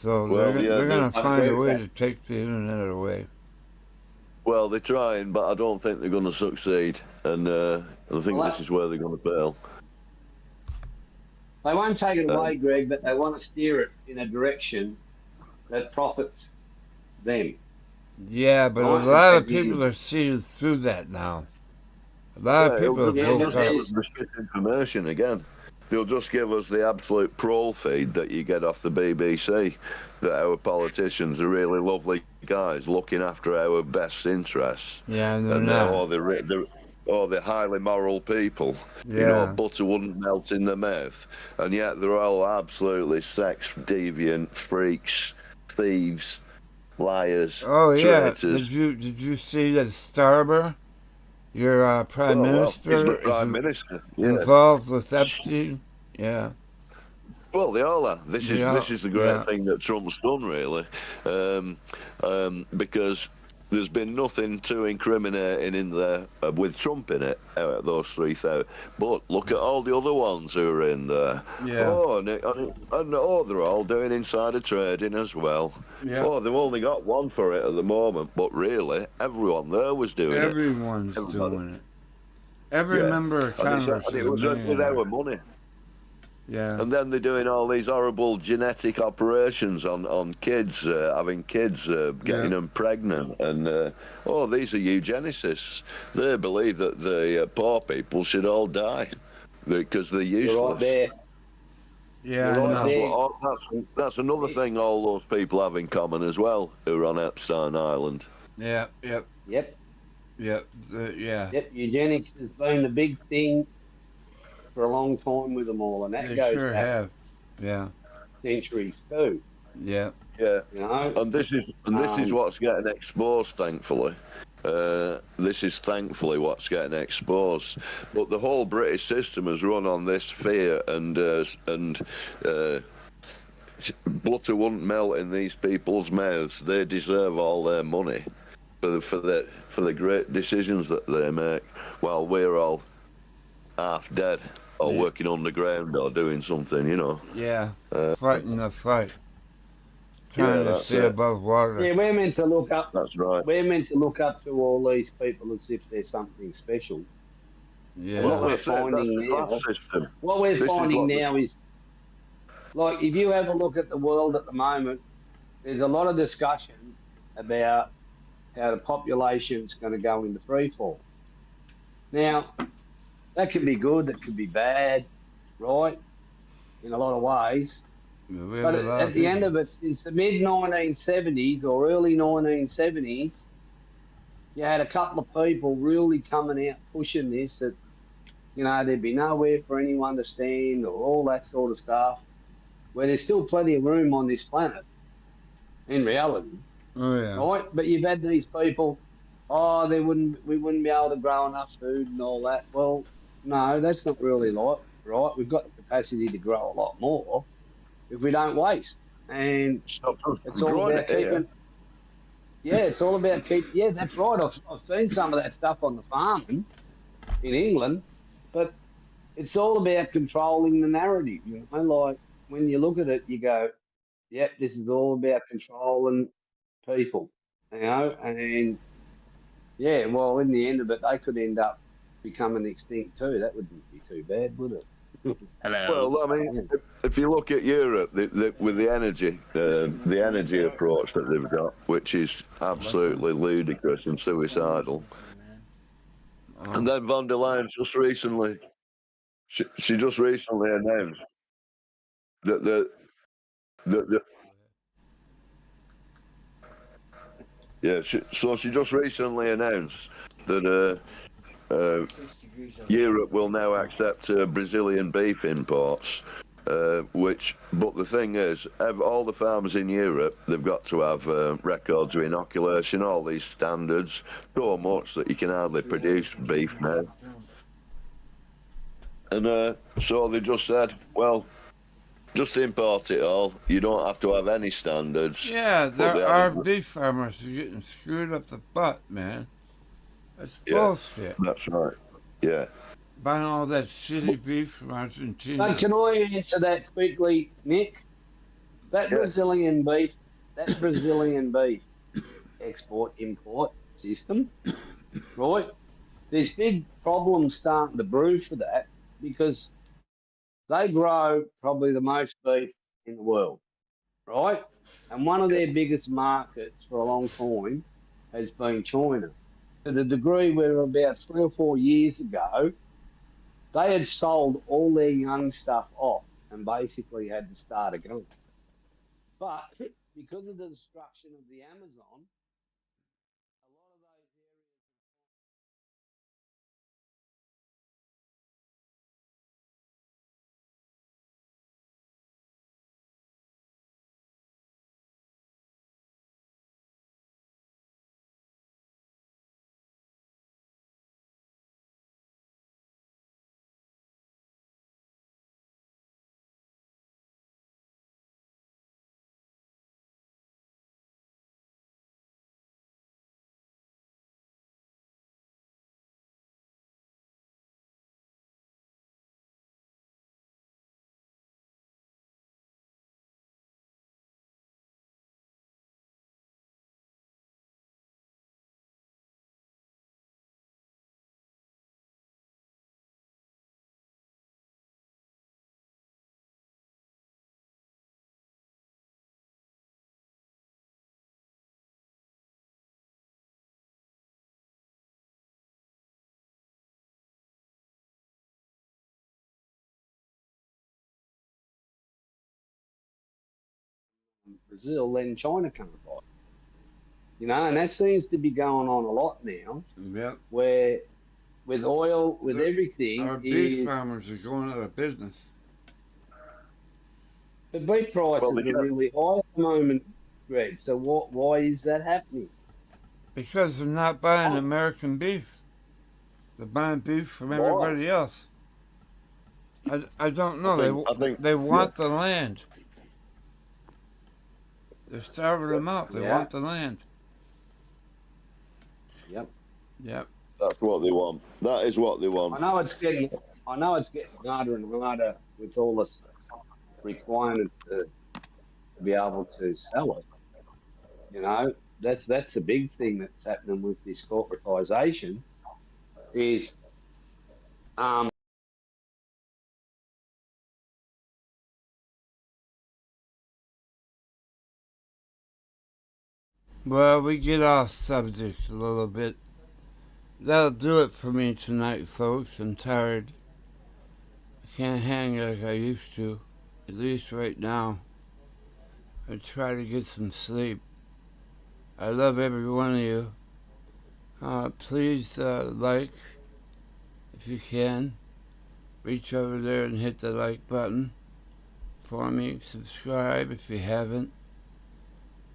[SPEAKER 1] So they're going to find a way to take the internet away.
[SPEAKER 17] Well, they're trying, but I don't think they're going to succeed. And I think this is where they're going to fail.
[SPEAKER 18] They won't take it away, Greg, but they want to steer it in a direction that profits them.
[SPEAKER 1] Yeah, but a
[SPEAKER 18] Right?
[SPEAKER 1] lot of people are seeing through that now. A lot of people have
[SPEAKER 17] They'll
[SPEAKER 1] woke
[SPEAKER 17] just give
[SPEAKER 1] up.
[SPEAKER 17] us the shit information again. They'll just give us the absolute troll feed that you get off the BBC, that our politicians are really lovely guys looking after our best interests.
[SPEAKER 1] Yeah, and they're
[SPEAKER 17] And
[SPEAKER 1] not.
[SPEAKER 17] they're highly moral people. You know,
[SPEAKER 1] Yeah.
[SPEAKER 17] butter wouldn't melt in their mouth. And yet they're all absolutely sex deviant freaks, thieves, liars,
[SPEAKER 1] Oh yeah.
[SPEAKER 17] traitors.
[SPEAKER 1] Did you see that Starber, your prime
[SPEAKER 17] Well, he's the
[SPEAKER 1] minister, is
[SPEAKER 17] Prime Minister. Yeah.
[SPEAKER 1] involved with Epstein? Yeah.
[SPEAKER 17] Well, they all are. This is the great
[SPEAKER 1] Yeah.
[SPEAKER 17] thing that Trump's done, really, because there's been nothing too incriminating in there with Trump in it, out of those 3,000. But look at all the other ones who are in there.
[SPEAKER 1] Yeah.
[SPEAKER 17] Oh, and they're all doing insider trading as well.
[SPEAKER 1] Yeah.
[SPEAKER 17] Oh, they've only got one for it at the moment, but really, everyone there was doing
[SPEAKER 1] Everyone's
[SPEAKER 17] it.
[SPEAKER 1] doing it. Every member of Congress
[SPEAKER 17] And
[SPEAKER 1] is
[SPEAKER 17] it
[SPEAKER 1] a
[SPEAKER 17] was with
[SPEAKER 1] millionaire.
[SPEAKER 17] our money.
[SPEAKER 1] Yeah.
[SPEAKER 17] And then they're doing all these horrible genetic operations on kids, having kids, getting them pregnant. And, these are eugenicists. They believe that the poor people should all die because they're useless.
[SPEAKER 18] You're right there.
[SPEAKER 1] Yeah,
[SPEAKER 18] You're right there.
[SPEAKER 17] That's another thing all those people have in common as well who are on Epstein Island.
[SPEAKER 1] Yeah, yep.
[SPEAKER 18] Yep.
[SPEAKER 1] Yep, yeah.
[SPEAKER 18] Yep, eugenics has been the big thing for a long time with them all, and that
[SPEAKER 1] They
[SPEAKER 18] goes
[SPEAKER 1] sure
[SPEAKER 18] back
[SPEAKER 1] have. Yeah.
[SPEAKER 18] centuries too.
[SPEAKER 1] Yeah.
[SPEAKER 17] Yeah.
[SPEAKER 18] You know?
[SPEAKER 17] And this is what's getting exposed, thankfully. This is thankfully what's getting exposed. But the whole British system has run on this fear, and butter wouldn't melt in these people's mouths. They deserve all their money for the great decisions that they make, while we're all half dead or working underground or doing something, you know.
[SPEAKER 1] Yeah. Fighting the fight. Trying to stay above water.
[SPEAKER 18] Yeah, we're meant to look up.
[SPEAKER 17] That's right.
[SPEAKER 18] We're meant to look up to all these people as if they're something special.
[SPEAKER 1] Yeah.
[SPEAKER 18] And what we're finding now is, like, if you have a look at the world at the moment, there's a lot of discussion about how the population's going to go into freefall. Now, that could be good, that could be bad, right? In a lot of ways. But at the end of it, since the mid-1970s or early 1970s, you had a couple of people really coming out pushing this, that, you know, there'd be nowhere for anyone to stand or all that sort of stuff, where there's still plenty of room on this planet, in reality.
[SPEAKER 1] Oh, yeah.
[SPEAKER 18] Right? But you've had these people, we wouldn't be able to grow enough food and all that. Well, no, that's not really right. We've got the capacity to grow a lot more if we don't waste. And it's all about keeping... Yeah, it's all about yeah, that's right. I've seen some of that stuff on the farming in England, but it's all about controlling the narrative, you know? Like, when you look at it, you go, yep, this is all about controlling people, you know? And, yeah, well, in the end of it, they could end up becoming extinct too. That wouldn't be too bad, would it?
[SPEAKER 17] Hello. Well, I mean, if you look at Europe, with the energy approach that they've got, which is absolutely ludicrous and suicidal. And then von der Leyen just recently, she just recently announced that she just recently announced that Europe will now accept Brazilian beef imports, but the thing is, all the farmers in Europe, they've got to have records of inoculation, all these standards, so much that you can hardly produce beef now. And so they just said, well, just import it all. You don't have to have any standards.
[SPEAKER 1] Yeah, our beef farmers are getting screwed up the butt, man. That's bullshit.
[SPEAKER 17] That's right. Yeah.
[SPEAKER 1] Buying all that shitty beef from Argentina.
[SPEAKER 18] But can I answer that quickly, Nick? That Brazilian beef export-import system, right? There's big problems starting to brew for that, because They grow probably the most beef in the world, right? And one of their biggest markets for a long time has been China. To the degree where about 3 or 4 years ago, they had sold all their young stuff off and basically had to start again. But because of the destruction of the Amazon, a lot of those areas. Brazil, then China comes by. You know, and that seems to be going on a lot now.
[SPEAKER 1] Yep.
[SPEAKER 18] Where with oil, with everything,
[SPEAKER 1] Our beef farmers are going out of business.
[SPEAKER 18] The beef prices are really high at the moment, Greg. So why is that happening?
[SPEAKER 1] Because they're not buying American beef. They're buying beef from everybody else. I don't know. They want the land. They're starving them out. They want the land.
[SPEAKER 18] Yep.
[SPEAKER 1] Yep.
[SPEAKER 17] That's what they want. That is what they want.
[SPEAKER 18] I know it's getting harder and harder with all this requirement to be able to sell it. You know, that's a big thing that's happening with this corporatization. Is
[SPEAKER 1] Well, we get off subject a little bit. That'll do it for me tonight, folks. I'm tired. I can't hang like I used to, at least right now. I try to get some sleep. I love every one of you. Please like, if you can. Reach over there and hit the like button for me. Subscribe if you haven't.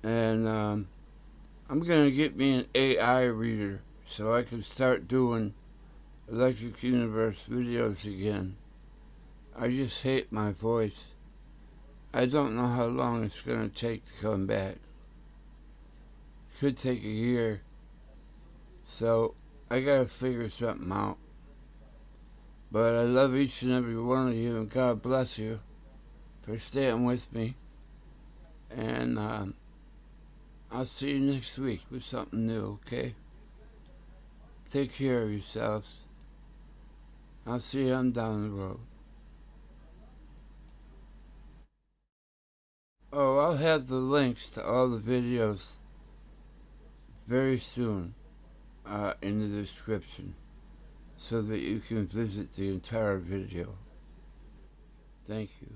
[SPEAKER 1] And I'm going to get me an AI reader so I can start doing Electric Universe videos again. I just hate my voice. I don't know how long it's going to take to come back. Could take a year. So I got to figure something out. But I love each and every one of you, and God bless you for staying with me. And I'll see you next week with something new, okay? Take care of yourselves. I'll see you on down the road. Oh, I'll have the links to all the videos very soon in the description so that you can visit the entire video. Thank you.